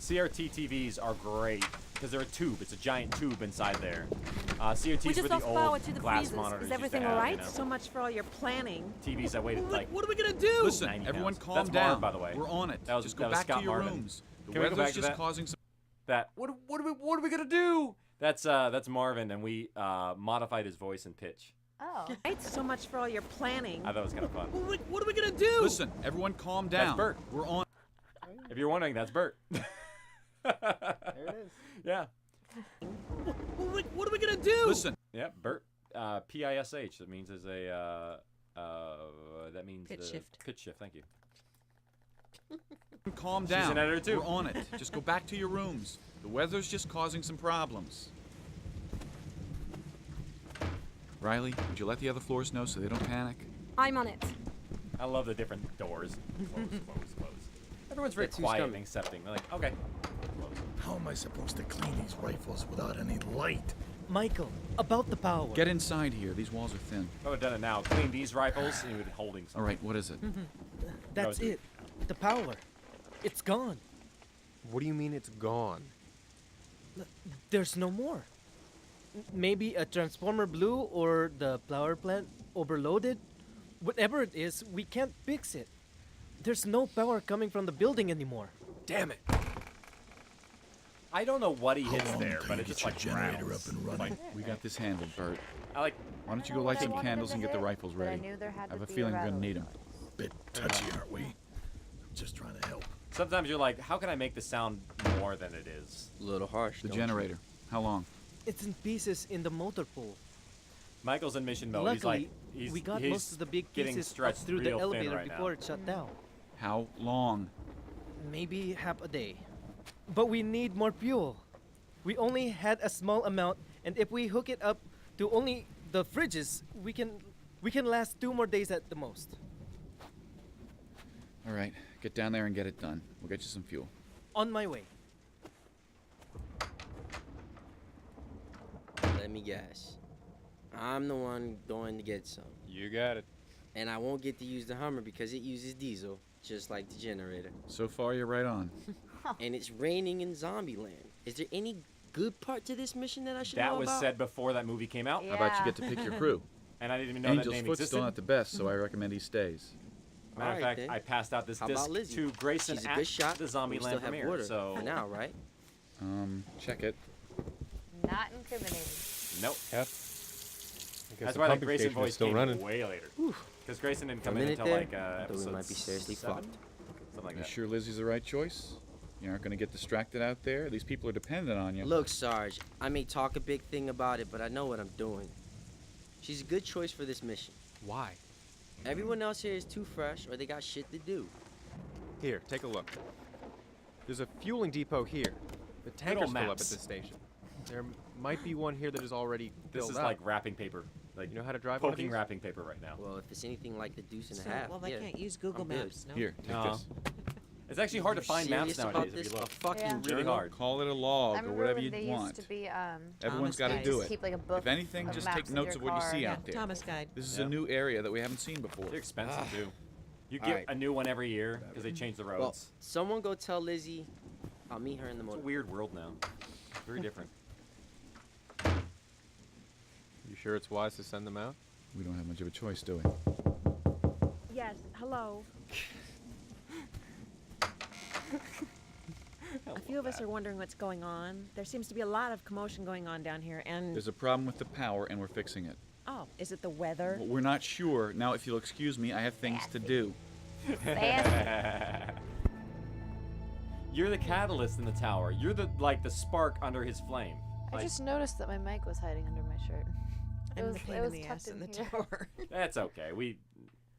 CRT TVs are great because they're a tube. It's a giant tube inside there. CRTs We were just the lost power old to the glass freezers. monitors. Is used to everything have, all right? you know. So much for all your planning. TVs that waited like. What are we gonna do? Listen, 90 everyone pounds. calm That's down. Marv, by the way. We're on it. That was, just go that was back Scott to your Marvin. rooms. The Can we go back weather's to just that? causing some. That what are we gonna do? That's Marvin, and we modified his voice and pitch. Oh. Right, so much for all your planning. I thought it was kind of fun. What are we gonna do? Listen, everyone calm down. That's Bert. We're on. If you're wondering, that's Bert. There it is. Yeah. What are we gonna do? Listen. Yeah, Bert. PISH. That means as a that means Pitch shift. Pitch shift. Thank you. Calm She's down. an editor too. We're on it. Just go back to your rooms. The weather's just causing some problems. Riley, would you let the other floors know so they don't panic? I'm on it. I love the different doors. Close. Everyone's very Guess who's quiet coming? and accepting. They're like, okay. How am I supposed to clean these rifles without any light? Michael, about the power. Get inside here. These walls are thin. I would have done it now. Clean these rifles and you would be holding something. All right, what is it? That's it. The power. It's gone. What do you mean it's gone? There's no more. Maybe a transformer blew or the power plant overloaded. Whatever it is, we can't fix it. There's no power coming from the building anymore. Damn it. I don't know what he How hits long there, till but you it get just your like generator rattles. up and running? We got this handled, Bert. I like. Why don't you go light some candles and get the rifles but I ready? knew there had I have to a be feeling we're gonna rattling need them. Bit touchy, aren't we? Just trying to help. Sometimes you're like, how can I make this sound more than it is? A little harsh. The don't you? generator. How long? It's in pieces in the motor pool. Michael's in mission mode. Luckily, he's we got he's most of the big getting pieces up stretched through the real thin elevator right before now. it shut down. How long? Maybe half a day. But we need more fuel. We only had a small amount, and if we hook it up to only the fridges, we can last 2 more days at the most. All right, get down there and get it done. We'll get you some fuel. On my way. Let me guess. I'm the one going to get some. You got it. And I won't get to use the Hummer because it uses diesel, just like the generator. So far, you're right on. And it's raining in Zombieland. Is there any good part to this mission that I should know That was about? said before that movie came out. How about you get to pick your crew? And I didn't even know Angel's that name Foot's existed. still not the best, so I recommend he stays. Matter of Alright, fact, then. I passed out this How disc about Lizzie? to Grayson She's a at good shot. the We still Zombieland have premiere. water So for now, right? Check it. Not incriminating. Nope. Yep. That's why that Grayson voice still came running. way later. Because Grayson didn't For a come in minute until there, like I thought we episode might be seriously 7, fucked. something like You that. sure Lizzie's the right choice? You aren't going to get distracted out there? These people are dependent on you. Look, Sarge, I may talk a big thing about it, but I know what I'm doing. She's a good choice for this mission. Why? Everyone else here is too fresh or they got shit to do. Here, take a look. There's a fueling depot here. The tankers old fill up at maps. this station. There might be one here that is already This filled is up. like wrapping paper. Like You know how to drive one of poking these? wrapping paper right now. Well, if it's anything like the deuce and So, a half, well, they yeah, can't use Google I'm good. Maps, no? Here, take No. this. It's actually hard to You find maps serious about nowadays if this? you look. A fucking Yeah. Really journal? hard. Call it a I log or remember whatever when you they want. used to be Everyone's Thomas got to Guide. do just it. keep like a book If anything, of just maps take in notes your of what you car. see Yeah, out there. Thomas Guide. This is Yeah. a new area that we haven't seen before. They're expensive too. You All get right. a new one every year because they change the roads. Well, someone go tell Lizzie I'll meet her in the It's a motor. weird world now. Very different. You sure it's wise to send them out? We don't have much of a choice, do we? Yes, hello. A few of us are wondering what's going on. There seems to be a lot of commotion going on down here, and There's a problem with the power, and we're fixing it. oh, is it the weather? Well, we're not sure. Now, if you'll excuse me, I have things to do. You're the catalyst in the tower. You're the spark under his flame. I Like, just noticed that my mic was hiding under my shirt. I'm the pain in the ass in the here. tower. that's okay.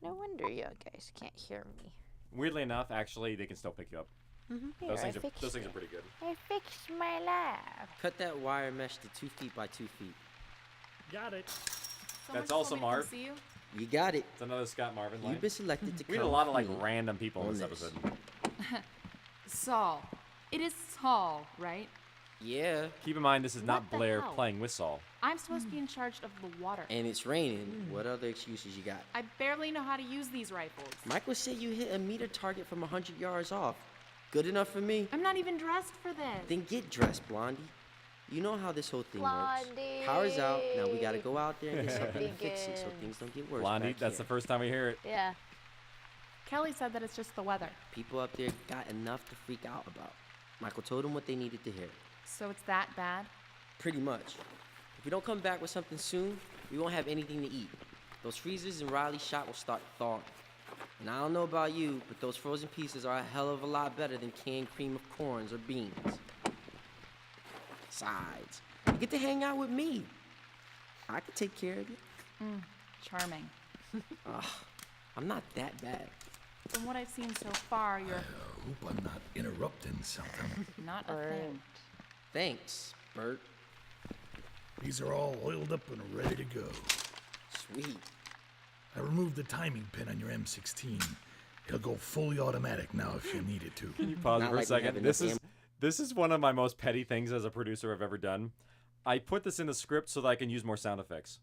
No wonder you guys can't hear me. Weirdly enough, actually, they can still pick you up. Here, Those I things fixed are pretty good. I fixed my lab. Cut that wire mesh to 2 feet by 2 feet. Got it. That's also Marv. See you. You got it. It's another Scott Marvin line. You've been selected to We had a come lot of like clean random people in on this this. episode. Saul. It is Saul, right? Yeah. Keep in mind, this is not What the Blair hell? playing with Saul. I'm supposed to be in charge of the water. And it's raining. What other excuses you got? I barely know how to use these rifles. Michael said you hit a meter target from 100 yards off. Good enough for me? I'm not even dressed for this. Then get dressed, Blondie. You know how this whole thing Blondie. works. Power's out. Now we gotta go out there and get something to fix it so things don't get worse. Blondie, back that's here. the first time we hear it. Yeah. Kelly said that it's just the weather. People up there got enough to freak out about. Michael told them what they needed to hear. So it's that bad? Pretty much. If we don't come back with something soon, we won't have anything to eat. Those freezers in Riley's shop will start thawing. And I don't know about you, but those frozen pieces are a hell of a lot better than canned cream of corns or beans. Besides, you get to hang out with me. I can take care of you. Charming. I'm not that bad. From what I've seen so far, you're Hope I'm not interrupting something. not a thing. Thanks, Bert. These are all oiled up and ready to go. Sweet. I removed the timing pin on your M16. It'll go fully automatic now if you need it to. Can you pause Not for a like we have second? enough This is one of my most petty things as a producer I've ever done. I put this in the script so that I can use more sound effects.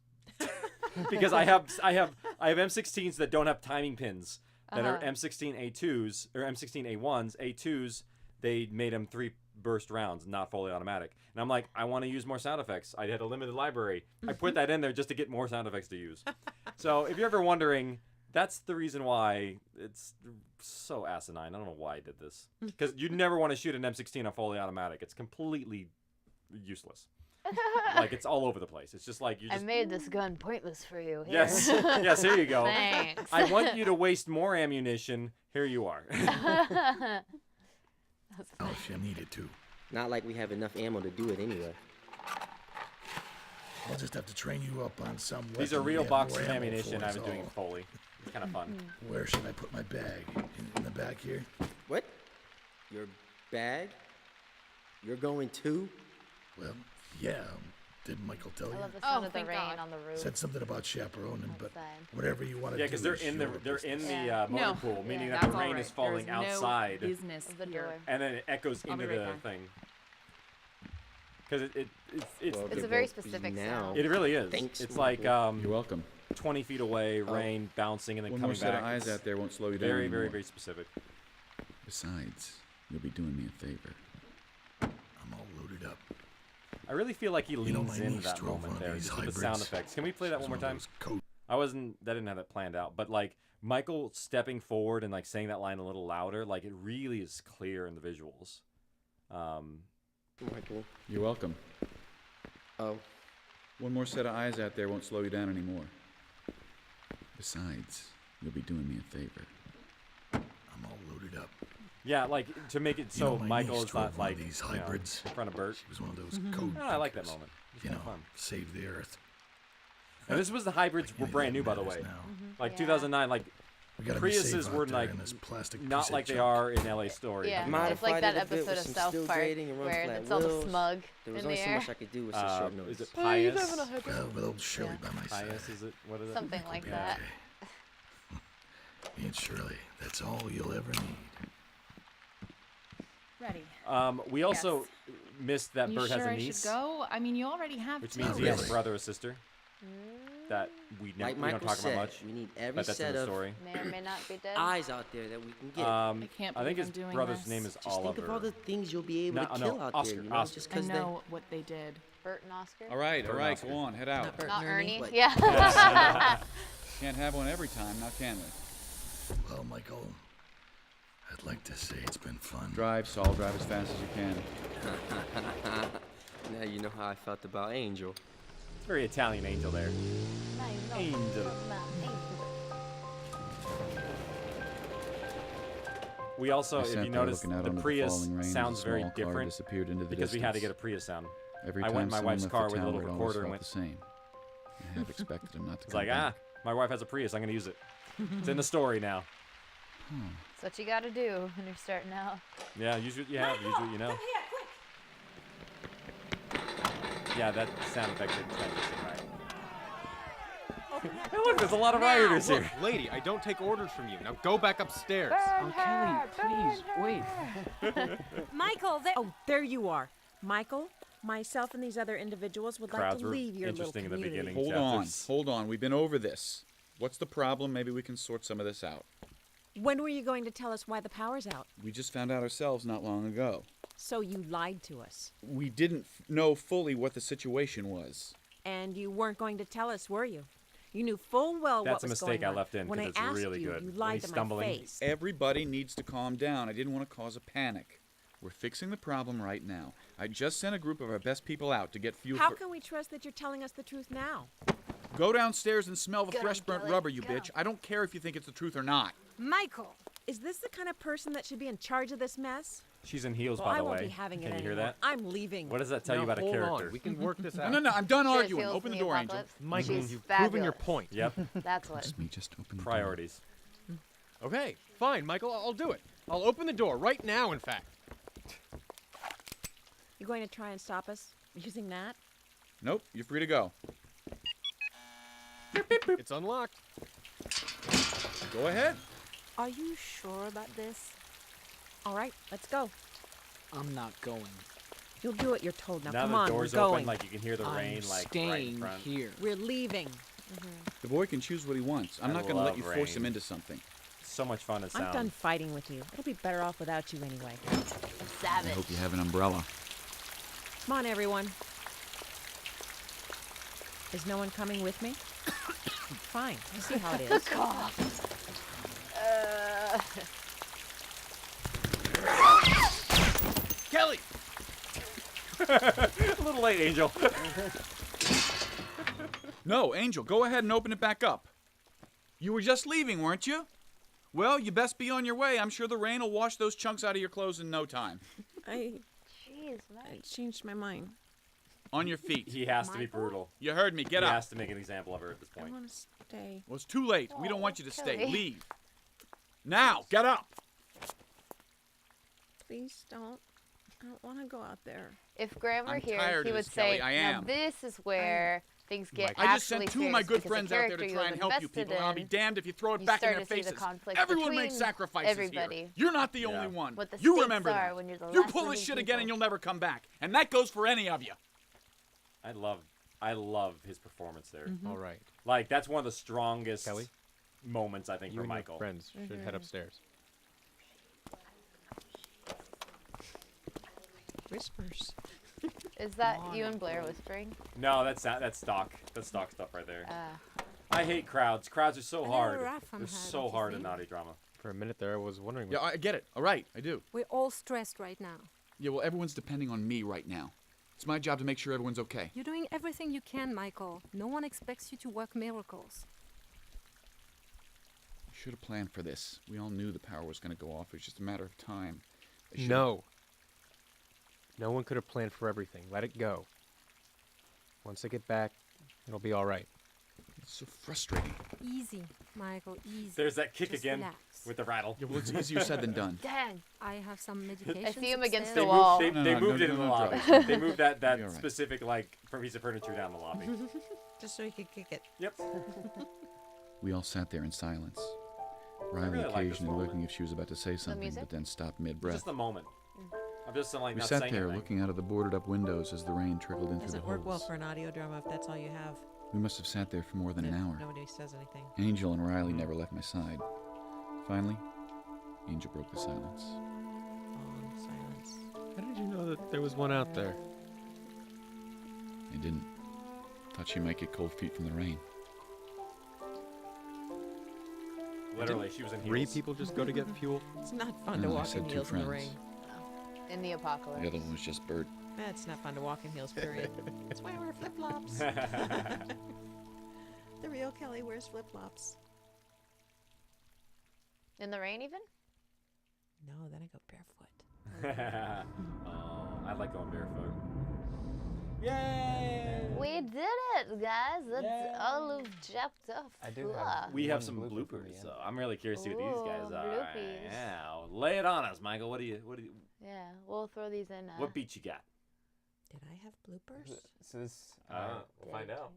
Because I have M16s that don't have timing pins that are M16A2s or M16A1s. A2s, they made them 3 burst rounds, not fully automatic. And I'm like, I want to use more sound effects. I had a limited library. I put that in there just to get more sound effects to use. So if you're ever wondering, that's the reason why it's so asinine. I don't know why I did this. Because you never want to shoot an M16 on fully automatic. It's completely useless. Like, it's all over the place. It's just like you just... I made this gun pointless for you. Here. Yes. Yes, here you go. Thanks. I want you to waste more ammunition. Here you are. Oh, if you needed to. Not like we have enough ammo to do it anyway. I'll just have to train you up on some These are weapon real you have boxes more of ammo ammunition for I is was doing all. Foley. It's kind of fun. Where should I put my bag? In the back here? What? Your bag? You're going too? Well, yeah. Did Michael tell you? I love the sound of the thank rain God. on the roof. Said something about chaperoning, but Outside. whatever you want to do. Yeah, because they're is in the your business. motor No. pool, meaning Yeah. that the That's rain all is right. falling There's outside, No business of the here. door. and then it echoes I'll into be right the back. thing. Because it's Well, It's they're a very both specific now. sound. it really is. Thanks, It's like You're welcome. 20 feet away, rain bouncing and then One more coming set back. of eyes It's out there won't slow you down very, anymore. very, very specific. Besides, you'll be doing me a favor. I'm all loaded up. I really feel like he You know, leans my into niece that drove moment one of there, these just with the sound hybrids. effects. Can we play She that was one more one time? of those coat- I didn't have that planned out, but like Michael stepping forward and like saying that line a little louder, like it really is clear in the visuals. Michael. You're welcome. Oh. One more set of eyes out there won't slow you down anymore. Besides, you'll be doing me a favor. I'm all loaded up. Yeah, like to make it You so know, my Michael niece is not drove one like of these you know, hybrids. in front of Bert. She was one of those code I like that pickers. moment. It's You kind know, of fun. save the earth. And this was the hybrids were Like brand new, anything by the matters way. now. Like Yeah. 2009, like We gotta be safe Priuses out were there like in this plastic not piece of like they junk. are in LA Story. Yeah, Modified it's like that it a bit episode with of some South steel Park grating and run where flat it's all the wheels. smug There was in only the so air. much I could do with such short notice. Is it Oh, you're Pius? having a hybrid. Well, with old Shirley Yeah. by my side. Pius, is it? What is it? Something like that. Aunt Shirley, that's all you'll ever need. Ready. We also missed that You Bert sure has a I niece, should go? I mean, you already have which two. means he has a brother or sister that we Like we don't Michael talk said, about much. we need every but that's in set the of story. May or may not be dead. eyes out there that we can get. I can't I think believe his I'm doing brother's this. name is Just Oliver. think of all the things you'll be able No, to no, kill out Oscar, there, you know, Oscar. just I because they... know what they did. Bert and Oscar. All right, Bert go and on, head out. Not Bert Not and Ernie. Ernie. What? Yeah. Can't have one every time, now can we? Well, Michael, I'd like to say it's been fun. Drive, Saul, drive as fast as you can. Now you know how I felt about Angel. It's very Italian angel there. Angel. We also, I if sat you there notice, looking out the under Prius falling rain as a sounds very small car different disappeared into the because we had to get distance. a Prius sound. Every I time went in my someone wife's left car the with a town, little it almost recorder and felt went. the same. I have expected him not to It's come like, back. my wife has a Prius. I'm going to use it. It's in the story now. That's what you got to do when you're starting out. Yeah, use what you have. Use what you know. Yeah, that sound effect is right. Hey, look, there's a lot of rioters Look, here. lady, I don't take orders from you. Now go back upstairs. Oh, Kelly, please, wait. Michael, oh, there you are. Michael, myself and these other individuals would like Crowds to were leave your little interesting in the community. beginning. Hold on, chapters. hold on. We've been over this. What's the problem? Maybe we can sort some of this out. When were you going to tell us why the power's out? We just found out ourselves not long ago. So you lied to us. We didn't know fully what the situation was. And you weren't going to tell us, were you? You knew full well what That's a was going mistake I on. left in When I because it's asked really you, good. you When lied he's to stumbling. my face. Everybody needs to calm down. I didn't want to cause a panic. We're fixing the problem right now. I just sent a group of our best people out to get fuel How for... can we trust that you're telling us the truth now? Go downstairs and smell the Go, fresh burnt Kelly, rubber, you go. bitch. I don't care if you think it's the truth or not. Michael! Is this the kind of person that should be in charge of this mess? She's in heels, Well, by I the won't way. be having it Can you hear anymore. that? I'm leaving. What does that tell you about a hold on. character? We can work this No, out. no, I'm done She has arguing. heels Open in the door, apocalypse. Angel. Michael, She's you've proven your fabulous. point. Yep. That's what. Let me just open the Priorities. Okay, fine, Michael. I'll do it. I'll open the door right now, in fact. You going to try and stop us using that? Nope, you're free to go. It's unlocked. Go ahead. Are you sure about this? All right, let's go. I'm not going. You'll do what you're told. Now, Now come the on, door's we're going. open, like you can hear the I'm rain, like staying right in front. here. We're leaving. The boy can choose what he wants. I'm I not going to let love you force him rain. into something. So much fun to sound. I'm done fighting with you. It'll be better off without you anyway. I Savage. hope you have an umbrella. Come on, everyone. Is no one coming with me? Fine. I see how it is. Kelly! A little late, Angel. No, Angel, go ahead and open it back up. You were just leaving, weren't you? Well, you best be on your way. I'm sure the rain will wash those chunks out of your clothes in no time. I Jeez, man. changed my mind. On your feet. He has to be brutal. You heard me. Get he up. has to make an example of her at this I point. want to stay. Well, it's too late. We don't want you to stay. Kelly. Leave. Now, get up. Please don't. I don't want to go out there. If Graham were I'm here, tired he of would this, Kelly. say, I "Now am." this is where things get I just actually sent two of my serious good because friends the out there character to you try have and help you invested people, and I'll be in, damned if you throw it you back in start their to see the faces. conflict Everyone makes between sacrifices everybody. here. You're not the Yeah. only one. What the You stakes remember are that. when you're the You last pull this living shit again and people. you'll never come back. And that goes for any of you. I love his performance there. All right. Like that's one of the strongest Kelly? moments I think You for and your Michael. friends should head upstairs. Whispers. Is that you and Blair whispering? No, that's stock. That's stock stuff right there. Uh, I hate crowds. Crowds are so little hard. rough on They're her, so don't you hard in think? naughty drama. For a minute there, I was wondering. Yeah, I get it. All right, I do. We're all stressed right now. Yeah, well, everyone's depending on me right now. It's my job to make sure everyone's okay. You're doing everything you can, Michael. No one expects you to work miracles. I should have planned for this. We all knew the power was going to go off. It was just a matter of time. I should've- No. No one could have planned for everything. Let it go. Once they get back, it'll be all right. It's so frustrating. Easy, Michael, easy. There's that kick Just again relax. with the rattle. Yeah, well, it's easier said than done. dang. I have some medication. I see him against They the moved, wall. they, No, they no, moved no, it in the no, lobby. no. They moved that You're all right. specific like piece of furniture down the lobby. Just so you could kick it. Yep. We all sat there in silence. Riley really like this occasionally moment. looking if she was about to say something, music? but then stopped mid-breath. Just the moment. I'm just like We not sat saying there anything. looking out of the boarded-up windows as the rain trickled in through the Doesn't work well holes. for an audio drama if that's all you have. We must have sat there for more than an hour. Nobody says anything. Angel and Riley never left my side. Finally, Angel broke the silence. Long silence. How did you know that there was one out there? I didn't. Thought she might get cold feet from the rain. Literally, she was in Three heels. people just go to get fuel? It's not fun to No, I walk said in two heels in the friends. rain. In the apocalypse. The other one was just Bert. It's not fun to walk in heels, period. That's why I wear flip-flops. The real Kelly wears flip-flops. In the rain, even? No, then I go barefoot. Oh, I like going barefoot. Yay! We did it, guys. That's all of chapter 4. I do have We have one some blooper for the bloopers, end. so I'm really curious to see what these guys Ooh, are. bloopies. Yeah, lay it on us, Michael. What do you? Yeah, we'll throw these in. What beat you got? Did I have bloopers? So this, We'll find out.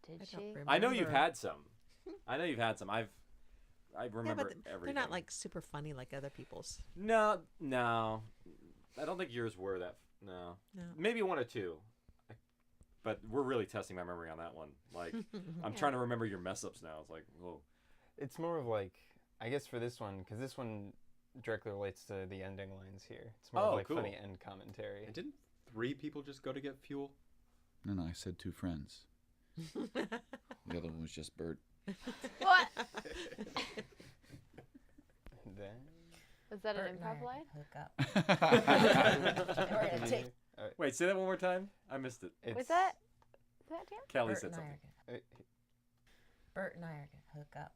Did I she? don't I know you've remember. had some. I know you've had some. I remember Yeah, but everything. they're not like super funny like other people's. No. I don't think yours were that. No. No. Maybe one or two. But we're really testing my memory on that one. Like, I'm trying to remember your mess ups now. It's like, whoa. it's more of like I guess for this one, because this one directly relates to the ending lines here. It's more of like cool. funny end commentary. And didn't 3 people just go to get fuel? No, I said 2 friends. The other one was just Bert. What? Then Was that Bert an and I improv are line? gonna hook up. We're gonna take. Wait, say that one more time. I missed it. Was that Dan? Kelly Bert said and I something. are gonna- Bert and I are gonna hook up.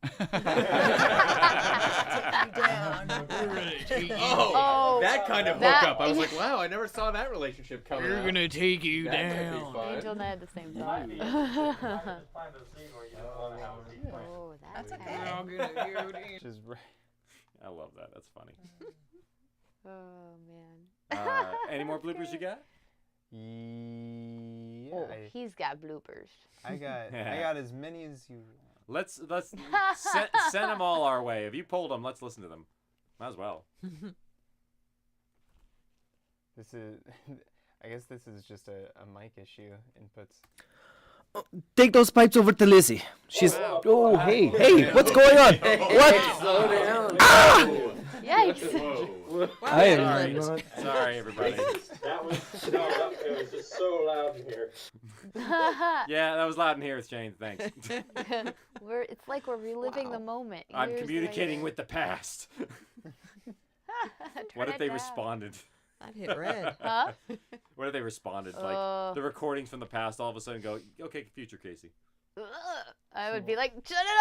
Take you down. Oh, that kind of hookup. I was like, wow, I never saw that relationship coming. We're out. gonna take you That might be down. fun. Angel and I had the same thought. Oh, that's okay. Just right. I love that. That's funny. Oh man. Any more bloopers you got? Yeah. Oh, he's got bloopers. I got as many as you want. Let's send them all our way. If you pulled them, let's listen to them. Might as well. This is, I guess this is just a mic issue. Inputs. Take those pipes over to Lizzie. She's. Oh, hey, what's going on? What? Slow down. Ah! Yikes! I am not. Sorry, everybody. That was it was just so loud in here. Yeah, that was loud in here. It's Jane. Thanks. It's like we're reliving the moment. I'm years communicating later. with the past. What if they responded? I'd hit red. Huh? What if they responded? Like the recordings from the past all of a sudden go, okay, future Casey. I would be like, shut it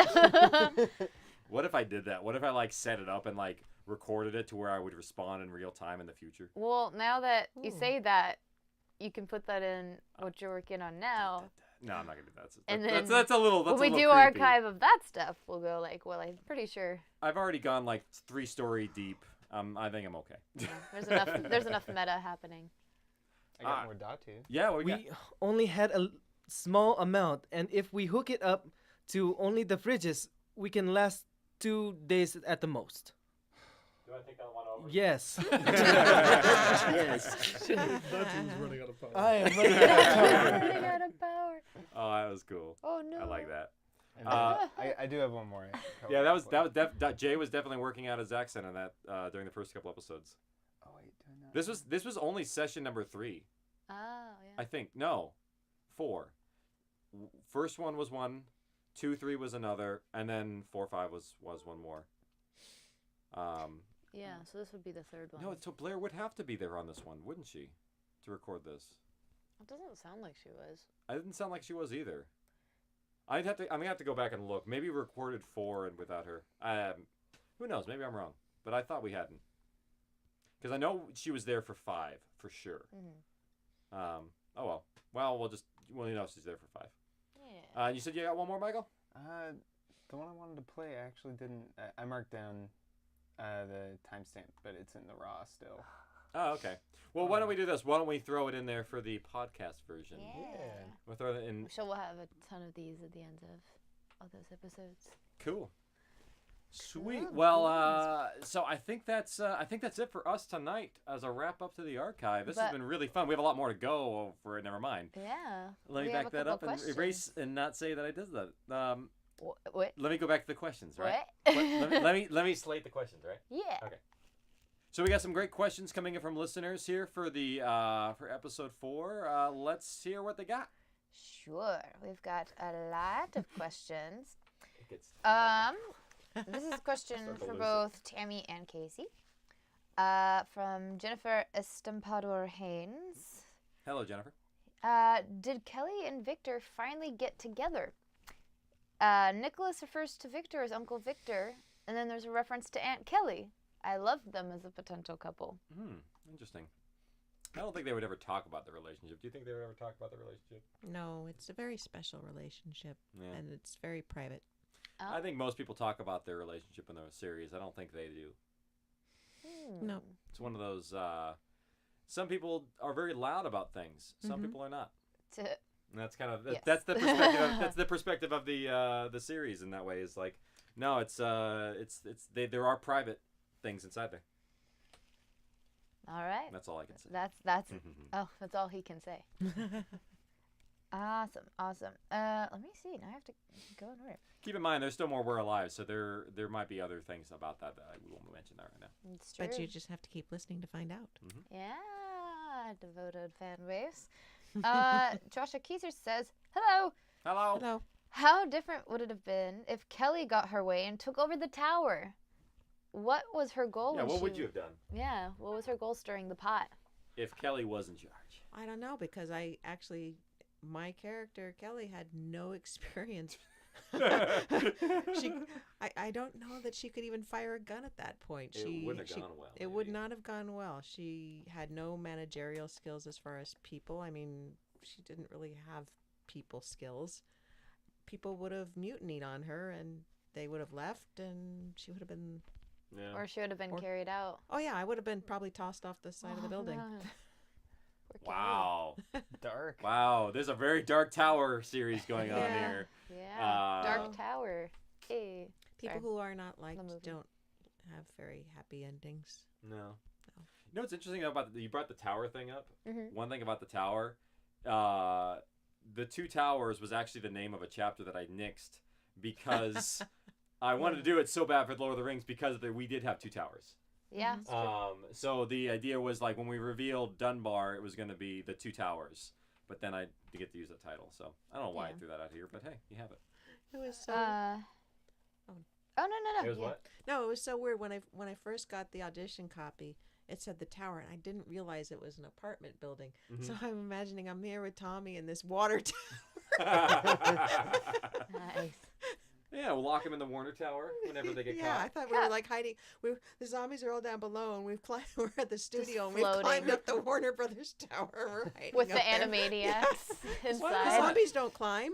up! What if I did that? What if I like set it up and like recorded it to where I would respond in real time in the future? Well, now that you say that, you can put that in what you're working on now. No, I'm not gonna do that. And That's a little. That's when we a do little creepy. archive of that stuff, we'll go like, well, I'm pretty sure. I've already gone like 3-story deep. I think I'm okay. There's enough. There's enough meta happening. I got more Datu. Yeah, We only had a small amount, and if we hook it up to only the fridges, we can last 2 days at the most. Do I take that one over? Yes. Yes. Datu's running out of power. I am running out of power. Running out of power. Oh, that was cool. Oh no. I like that. And I do have one more. Yeah, Jay was definitely working out his accent on that during the first couple episodes. Oh wait, do I not? This was only session number 3. Oh yeah. I think 4. First one was 1, 2, 3 was another, and then 4, 5 was one more. Yeah, so this would be the third one. No, so Blair would have to be there on this one, wouldn't she, to record this? It doesn't sound like she was. I didn't sound like she was either. I'm gonna have to go back and look. Maybe we recorded 4 and without her. Who knows? Maybe I'm wrong, but I thought we hadn't. Because I know she was there for 5 for sure. Mm-hmm. Oh well. Well, you know she's there for 5. Yeah. You said you got one more, Michael? The one I wanted to play, I actually didn't. I marked down the timestamp, but it's in the raw still. Oh, okay. Well, why don't we do this? Why don't we throw it in there for the podcast version? Yeah. We'll throw it in. I'm sure we'll have a ton of these at the end of those episodes. Cool. Sweet. Well, so I think that's it for us tonight as a wrap up to the archive. This has been really fun. We have a lot more to go over it. Never mind. Yeah. Let me back that up and erase and not say that I did that. What? Let me go back to the questions, right? What? let me slate the questions, right? Yeah. Okay. So we got some great questions coming in from listeners here for the for episode 4. Let's hear what they got. Sure. We've got a lot of questions. This is a question for both Tammy and Casey. From Jennifer Estampador Haynes. Hello, Jennifer. Did Kelly and Victor finally get together? Nicholas refers to Victor as Uncle Victor, and then there's a reference to Aunt Kelly. I loved them as a potential couple. Interesting. I don't think they would ever talk about the relationship. Do you think they would ever talk about the relationship? No, it's a very special relationship, and it's very private. I think most people talk about their relationship in the series. I don't think they do. No. It's one of those. Some people are very loud about things. Some people are not. And that's kind of that's the perspective. That's the perspective of the series in that way. Is like, no, there are private things inside there. All right. That's all I can say. That's that's all he can say. Awesome. Let me see. Now I have to go in order. Keep in mind, there's still more We're Alive, so there might be other things about that we won't mention that right now. It's true. But you just have to keep listening to find out. Yeah, devoted fan base. Joshua Keiser says, hello. Hello. How different would it have been if Kelly got her way and took over the tower? What was her goal? Yeah, what would you have done? Yeah, what was her goal stirring the pot? If Kelly was in charge. I don't know, because my character, Kelly, had no experience. I don't know that she could even fire a gun at that point. It wouldn't have gone well. It would not have gone well. She had no managerial skills as far as people. I mean, she didn't really have people skills. People would have mutinied on her, and they would have left, and she would have been... Yeah. Or she would have been carried out. Oh, yeah, I would have been probably tossed off the side of the building. Wow. Dark. Wow, there's a very Dark Tower series going on here. Yeah, Dark Tower. Hey. People who are not liked don't have very happy endings. No. You know what's interesting about you brought the tower thing up? Mm-hmm. One thing about the tower, the Two Towers was actually the name of a chapter that I nixed because I wanted to do it so bad for Lord of the Rings because we did have two towers. Yeah. So the idea was like when we revealed Dunbar, it was going to be the Two Towers, but then I did get to use that title. So I don't know why I threw that out here, but hey, you have it. It was so. Oh no. It was what? No, it was so weird when I first got the audition copy. It said the tower, and I didn't realize it was an apartment building. Mm-hmm. So I'm imagining I'm here with Tommy in this water tower. Nice. Yeah, we'll lock them in the Warner Tower whenever they get caught. Yeah, I thought we were like hiding. The zombies are all down below, and we're at the studio, and we've floating. climbed up the Warner Brothers tower. We're hiding With up the there. Animaniacs inside. The zombies don't climb.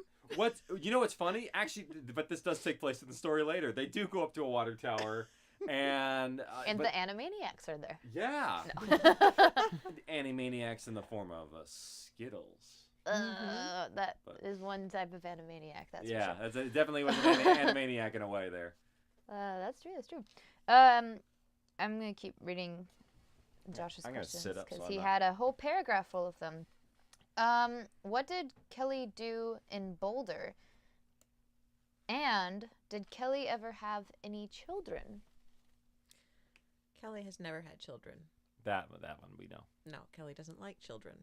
You know what's funny? Actually, but this does take place in the story later. They do go up to a water tower, and the Animaniacs are there. Yeah. No. The Animaniacs in the form of Skittles. That is one type of Animaniac. That's for sure. It definitely was an Animaniac in a way there. That's true. I'm gonna keep reading Josh's I'm gonna questions sit up because so he I'm had a whole paragraph full of them. What did Kelly do in Boulder? And did Kelly ever have any children? Kelly has never had children. That one we know. No, Kelly doesn't like children.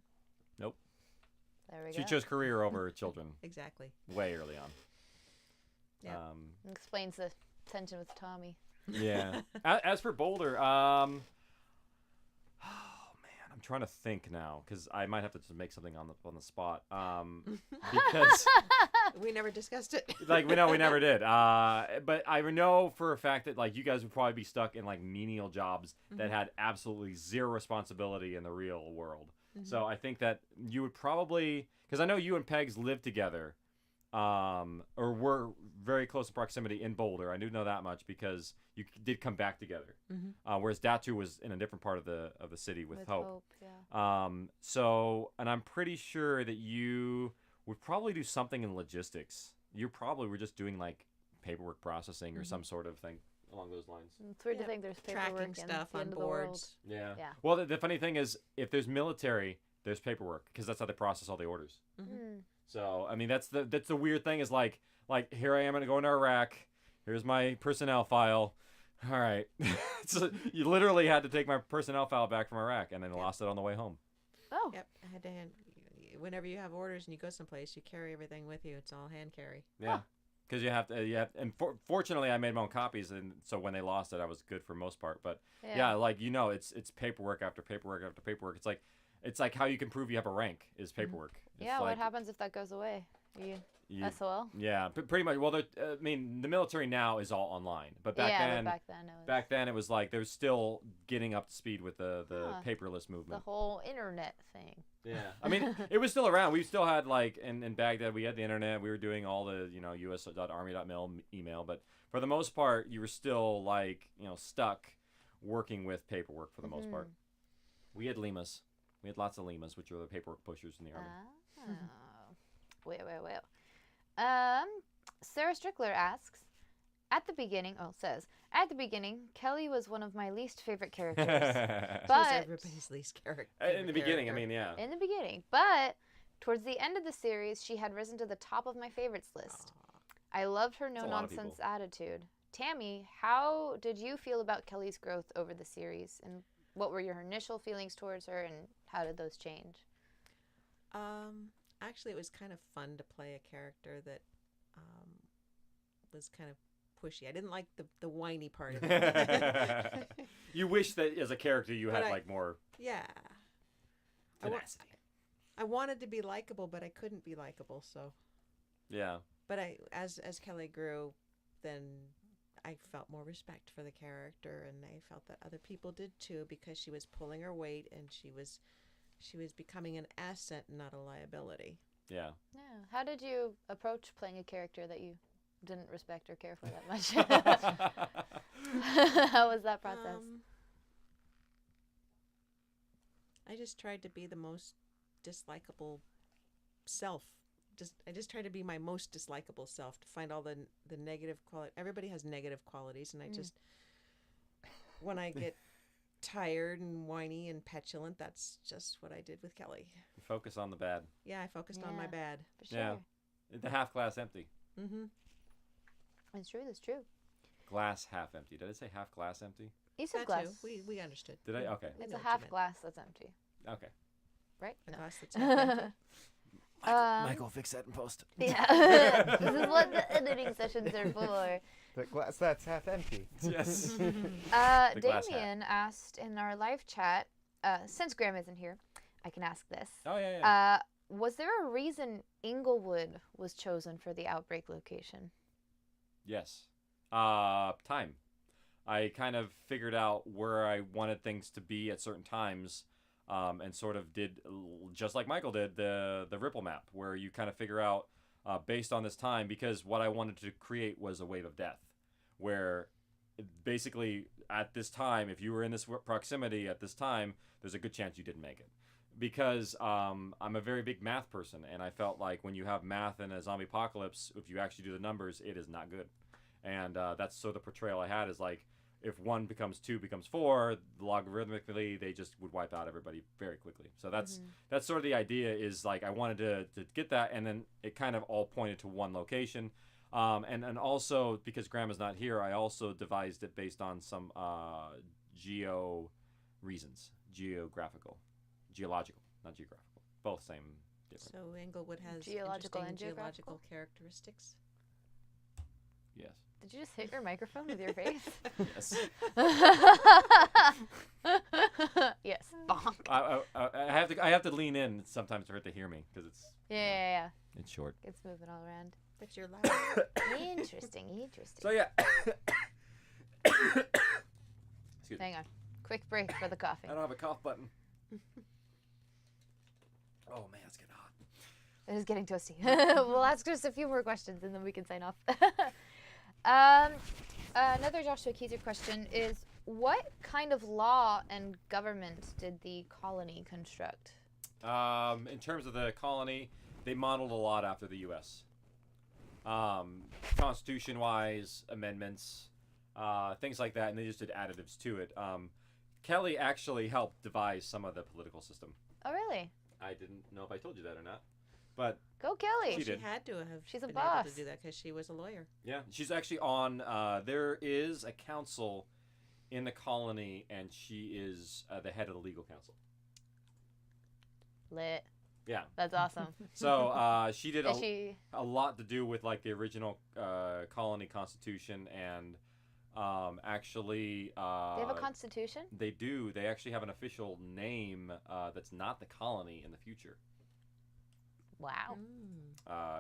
Nope. There we go. She chose career over children. Exactly. Way early on. Yeah. Explains the tension with Tommy. Yeah. As for Boulder, oh man, I'm trying to think now because I might have to just make something on the spot. Because we never discussed it. we never did. But I know for a fact that you guys would probably be stuck in menial jobs that had absolutely zero responsibility in the real world. So I think that you would probably, because I know you and Pegs lived together, or were very close in proximity in Boulder. I do know that much because you did come back together. Whereas Datu was in a different part of the city with Hope. Yeah. So, and I'm pretty sure that you would probably do something in logistics. You probably were just doing paperwork processing or some sort of thing along those lines. It's weird to think there's paperwork tracking stuff the on end of the world. boards. Yeah. Yeah. Well, the funny thing is, if there's military, there's paperwork because that's how they process all the orders. So, I mean, that's the weird thing is here I am going to go into Iraq. Here's my personnel file. All right. So you literally had to take my personnel file back from Iraq and then lost it on the way home. Oh. Yep. I had to whenever you have orders and you go someplace, you carry everything with you. It's all hand carry. Yeah. Because you have to, and fortunately, I made my own copies, and so when they lost it, I was good for most part. But it's paperwork after paperwork after paperwork. It's like how you can prove you have a rank is paperwork. Yeah. What happens if that goes away? SOL? Yeah, pretty much. Well, the military now is all online, but back then it was they were still getting up to speed with the paperless movement. The whole internet thing. Yeah, I mean, it was still around. We still had in Baghdad, we had the internet. We were doing all the us.army.mil email, but for the most part, you were still stuck working with paperwork for the most part. We had limas. We had lots of limas, which are the paperwork pushers in the army. Well. Sarah Strickler asks, at the beginning, Kelly was one of my least favorite characters. But everybody's least character. In the beginning, I mean, yeah. In the beginning, but Towards the end of the series, she had risen to the top of my favorites list. I loved her no-nonsense attitude. Tammy, how did you feel about Kelly's growth over the series? And what were your initial feelings towards her, and how did those change? Actually, it was kind of fun to play a character that was kind of pushy. I didn't like the whiny part of it. You wish that as a character you had like more tenacity. I wanted to be likable, but I couldn't be likable, so. Yeah. But as Kelly grew, then I felt more respect for the character, and I felt that other people did too, because she was pulling her weight and she was becoming an asset, not a liability. Yeah. Yeah. How did you approach playing a character that you didn't respect or care for that much? How was that process? I just tried to be the most dislikable self. I just try to be my most dislikable self, to find all the negative quality. Everybody has negative qualities, and I just, when I get tired and whiny and petulant, that's just what I did with Kelly. You focus on the bad. Yeah, I focused on my bad. For sure. Yeah. The half glass empty. Mm-hmm. That's true. That's true. Glass half empty. Did I say half glass empty? You said That glass. too. We understood. Did I? Okay. It's a half glass that's empty. Okay. Right? A glass that's half empty. Michael, fix that in post. Yeah. This is what the editing sessions are for. The glass that's half empty. Yes. Damien asked in our live chat, since Graham isn't here, I can ask this. Oh, yeah. Was there a reason Inglewood was chosen for the outbreak location? Yes. Time. I kind of figured out where I wanted things to be at certain times. And sort of did, just like Michael did, the ripple map, where you kind of figure out based on this time, because what I wanted to create was a wave of death, where basically at this time, if you were in this proximity at this time, there's a good chance you didn't make it. Because I'm a very big math person, and I felt like when you have math in a zombie apocalypse, if you actually do the numbers, it is not good. And that's sort of the portrayal I had, is like, if 1 becomes 2 becomes 4, logarithmically, they just would wipe out everybody very quickly. So that's sort of the idea, is like I wanted to get that, and then it kind of all pointed to one location. And also, because Grandma's not here, I also devised it based on some geological, not geographical. Both same different. So Inglewood has Geological and geological characteristics? Yes. Did you just hit your microphone with your face? Yes. Yes. Bonk. I have to lean in sometimes for her to hear me, because it's Yeah. it's short. It's moving all around. But you're loud. Interesting. So yeah. Excuse me. Hang on. Quick break for the coughing. I don't have a cough button. Oh man, it's getting hot. It is getting toasty. We'll ask just a few more questions and then we can sign off. Another Joshua Keyser question is, what kind of law and government did the colony construct? In terms of the colony, they modeled a lot after the U.S. Constitution-wise, amendments, things like that, and they just did additives to it. Kelly actually helped devise some of the political system. Oh, really? I didn't know if I told you that or not, but go Kelly. She had to have. She's a been boss. able to do that because she was a lawyer. Yeah, she's actually on. There is a council in the colony, and she is the head of the legal council. Lit. Yeah, that's awesome. So she did a lot to do with like the original colony constitution, and actually they have a constitution? They do. They actually have an official name that's not the colony in the future. Wow.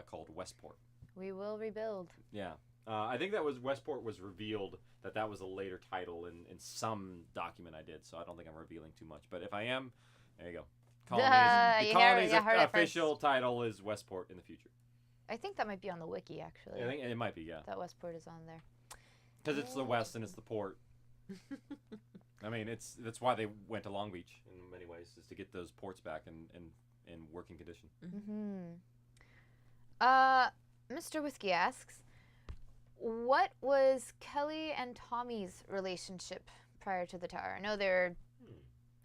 Called Westport. We will rebuild. Yeah. I think that was Westport was revealed that was a later title in some document I did, so I don't think I'm revealing too much. But if I am, there you go. Colony's official title is Westport in the future. I think that might be on the wiki, actually. I think it might be, yeah. That Westport is on there. Because it's the West and it's the port. I mean, that's why they went to Long Beach in many ways, is to get those ports back in working condition. Mr. Whiskey asks, what was Kelly and Tommy's relationship prior to the tower? I know they're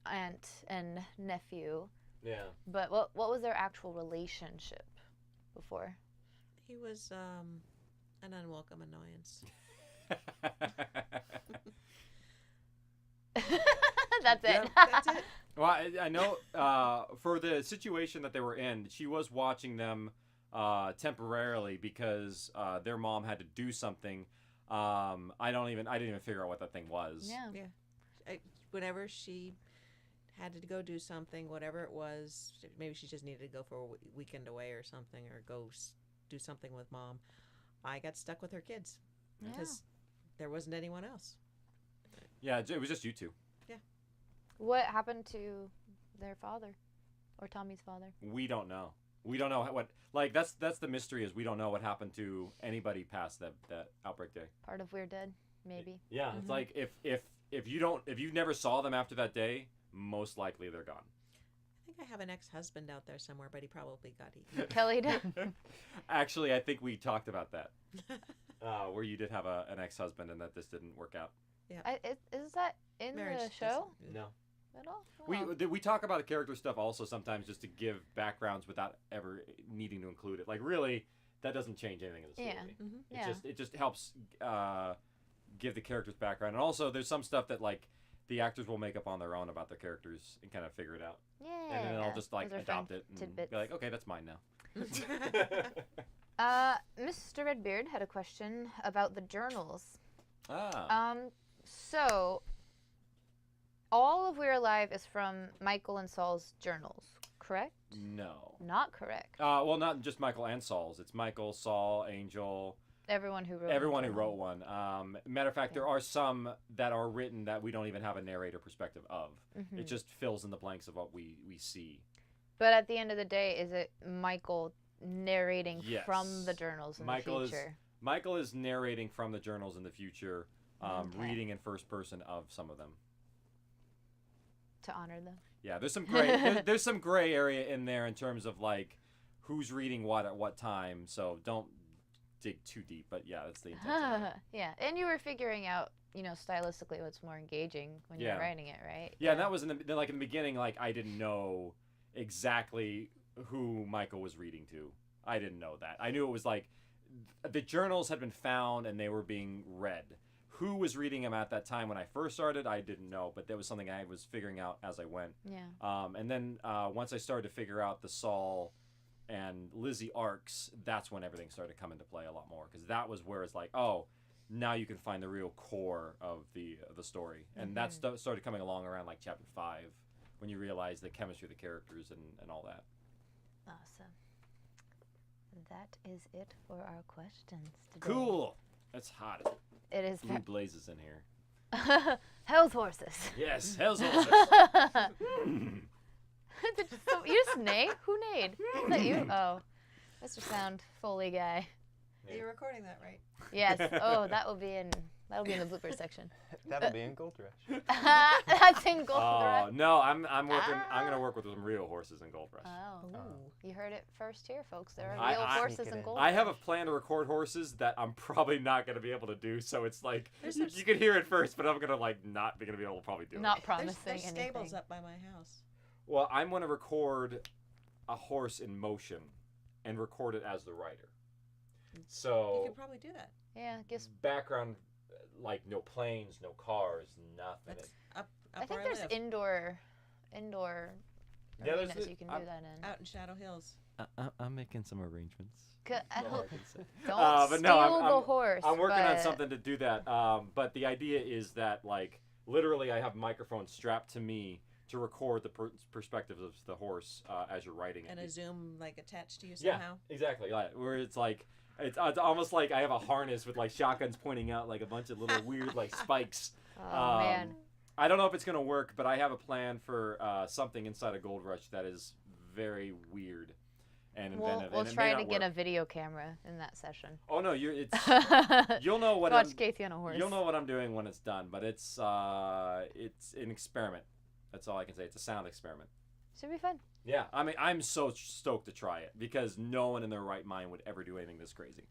aunt and nephew, Yeah. But what was their actual relationship before? He was an unwelcome annoyance. That's it. That's it. Well, I know for the situation that they were in, she was watching them temporarily because their mom had to do something. I didn't even figure out what that thing was. Yeah. Whenever she had to go do something, whatever it was, maybe she just needed to go for a weekend away or something, or go do something with mom. I got stuck with her kids because there wasn't anyone else. Yeah, it was just you two. Yeah. What happened to their father, or Tommy's father? We don't know. We don't know what. Like that's the mystery is we don't know what happened to anybody past that outbreak day. Part of We're Dead, maybe. Yeah, it's like if you never saw them after that day, most likely they're gone. I think I have an ex-husband out there somewhere, but he probably got eaten. Kelly did. Actually, I think we talked about that. Where you did have an ex-husband and that this didn't work out. Yeah. Is that in the show? No. At all? We talk about the character stuff also sometimes just to give backgrounds without ever needing to include it. Like really, that doesn't change anything in the story. Yeah. It just helps give the characters background, and also there's some stuff that like the actors will make up on their own about their characters and kind of figure it out. Yeah. And then I'll just like Those are adopt fun it and tidbits. be like, okay, that's mine now. Mr. Redbeard had a question about the journals. Ah. So all of We're Alive is from Michael and Saul's journals, correct? No. Not correct. Well, not just Michael and Saul's. It's Michael, Saul, Angel. Everyone who wrote Everyone who wrote one. Matter of fact, there are some that are written that we don't even have a narrator perspective of. It just fills in the blanks of what we see. But at the end of the day, is it Michael narrating Yes. from the journals in the future? Michael is narrating from the journals in the future, reading in first person of some of them. To honor them. Yeah, there's some gray. there's some gray area in there in terms of like who's reading what at what time. So don't dig too deep. But yeah, that's the intention. Yeah, and you were figuring out, stylistically what's more engaging when you're writing it, right? Yeah, and that was in the beginning. Like I didn't know exactly who Michael was reading to. I didn't know that. I knew it was like the journals had been found and they were being read. Who was reading them at that time when I first started, I didn't know, but that was something I was figuring out as I went. Yeah. And then once I started to figure out the Saul and Lizzie arcs, that's when everything started to come into play a lot more, because that was where it's like, oh, now you can find the real core of the story. And that started coming along around like chapter 5, when you realize the chemistry of the characters and all that. Awesome. That is it for our questions today. Cool. That's hot. It is. Blue blazes in here. Hell's horses. Yes, hell's horses. You just neigh? Who neighed? Is that you? Oh, Mr. Sound Foley guy. Are you recording that right? Yes. Oh, that'll be in the blooper section. That'll be in Gold Rush. That's in Gold Rush. Oh no, I'm working. I'm gonna work with some real horses in Gold Rush. Oh, you heard it first here, folks. There are real horses in Gold Rush. I have a plan to record horses that I'm probably not gonna be able to do. So it's like you can hear it first, but I'm gonna not be gonna be able to probably do it. Not promising there's anything. stables up by my house. Well, I'm gonna record a horse in motion and record it as the rider. So you could probably do that. Yeah, guess background, like no planes, no cars, nothing. That's up I think where there's live. indoor Yeah, arenas there's you can do that in. Out in Shadow Hills. I'm making some arrangements. Don't But steal no, the horse. I'm working on but- something to do that. But the idea is that like literally I have microphones strapped to me to record the perspective of the horse as you're riding it. And a zoom like attached to you Yeah, somehow. exactly. Like, where it's like it's almost like I have a harness with like shotguns pointing out like a bunch of little weird like spikes. Oh man. I don't know if it's gonna work, but I have a plan for something inside of Gold Rush that is very weird and inventive. We'll and it try may to not get a work. video camera in that session. Oh no, you'll know what Watch Casey on a horse. You'll know what I'm doing when it's done, but it's an experiment. That's all I can say. It's a sound experiment. Should be fun. Yeah, I mean, I'm so stoked to try it because no one in their right mind would ever do anything this crazy.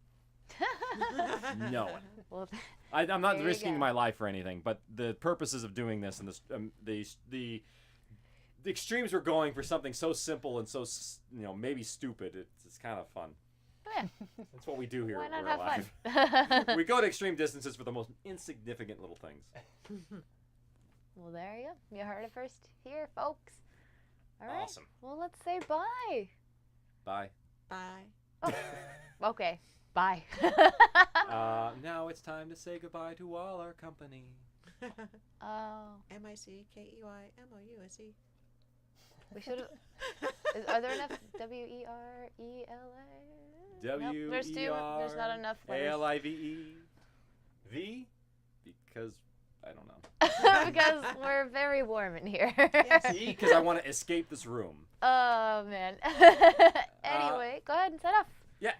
No one. Well, I'm not there you risking go. my life or anything, but the purposes of doing this and the the extremes were going for something so simple and so maybe stupid. It's kind of fun. Yeah. That's what we do here. Why not We're have Alive. fun? We go to extreme distances for the most insignificant little things. Well, there you go. You heard it first here, folks. All right. Awesome. Well, let's say bye. Bye. Bye. Oh, okay. Bye. Now it's time to say goodbye to all our company. Oh. MICKEYMOUSE. We should have. Are there enough WERELA? W There's two. There's not enough letters. ALIVE. V? Because I don't know. Because we're very warm in here. E, because I want to escape this room. Oh, man. Anyway, go ahead and set off. Yeah,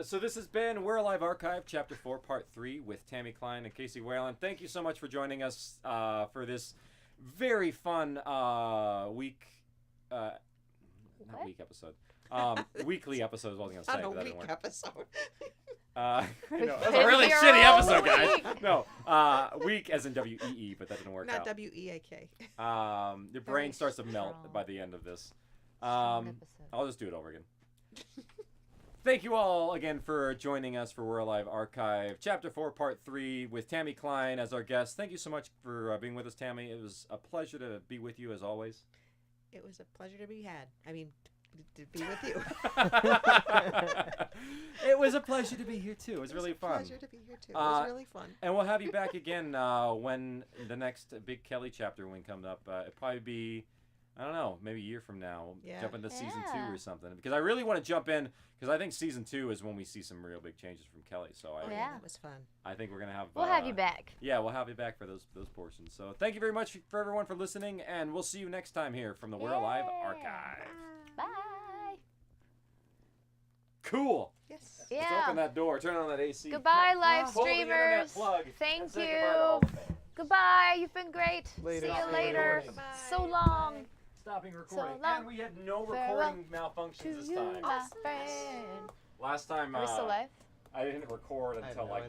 so this has been We're Alive Archive, Chapter 4, Part 3, with Tammy Klein and Casey Whalen. Thank you so much for joining us for this very fun week. Not week episode. Weekly episode is what I was going to say. Not a but that didn't week work. episode. That was a really shitty episode, guys. No, week as in W-E-E, but that didn't work out. Not W-E-A-K. Your brain starts to melt by the end of this. I'll just do it over again. Thank you all again for joining us for We're Alive Archive, Chapter 4, Part 3, with Tammy Klein as our guest. Thank you so much for being with us, Tammy. It was a pleasure to be with you, as always. It was a pleasure to be had. I mean, to be with you. It was a pleasure to be here, too. It was really fun. It was a pleasure to be here, too. It was really fun. And we'll have you back again when the next Big Kelly chapter comes up. It'll probably be, I don't know, maybe a year from now. Yeah. Jump into season 2 or something. Because I really want to jump in, because I think season 2 is when we see some real big changes from Kelly. So that was fun. I think we're going to have... We'll have you back. Yeah, we'll have you back for those portions. So thank you very much for everyone for listening, and we'll see you next time here from the We're Alive Archive. Bye. Cool. Yes. Yeah. Let's open that door. Turn on that AC. Goodbye, live Pull the internet streamers. plug. Thank Say you. goodbye to all the fans. Goodbye. You've been great. Later. See you Stop later. recording. So long. Stopping recording. So long. And we had no Farewell recording malfunctions this to you, time. my friend. Last time, Are we still live? I didn't record until like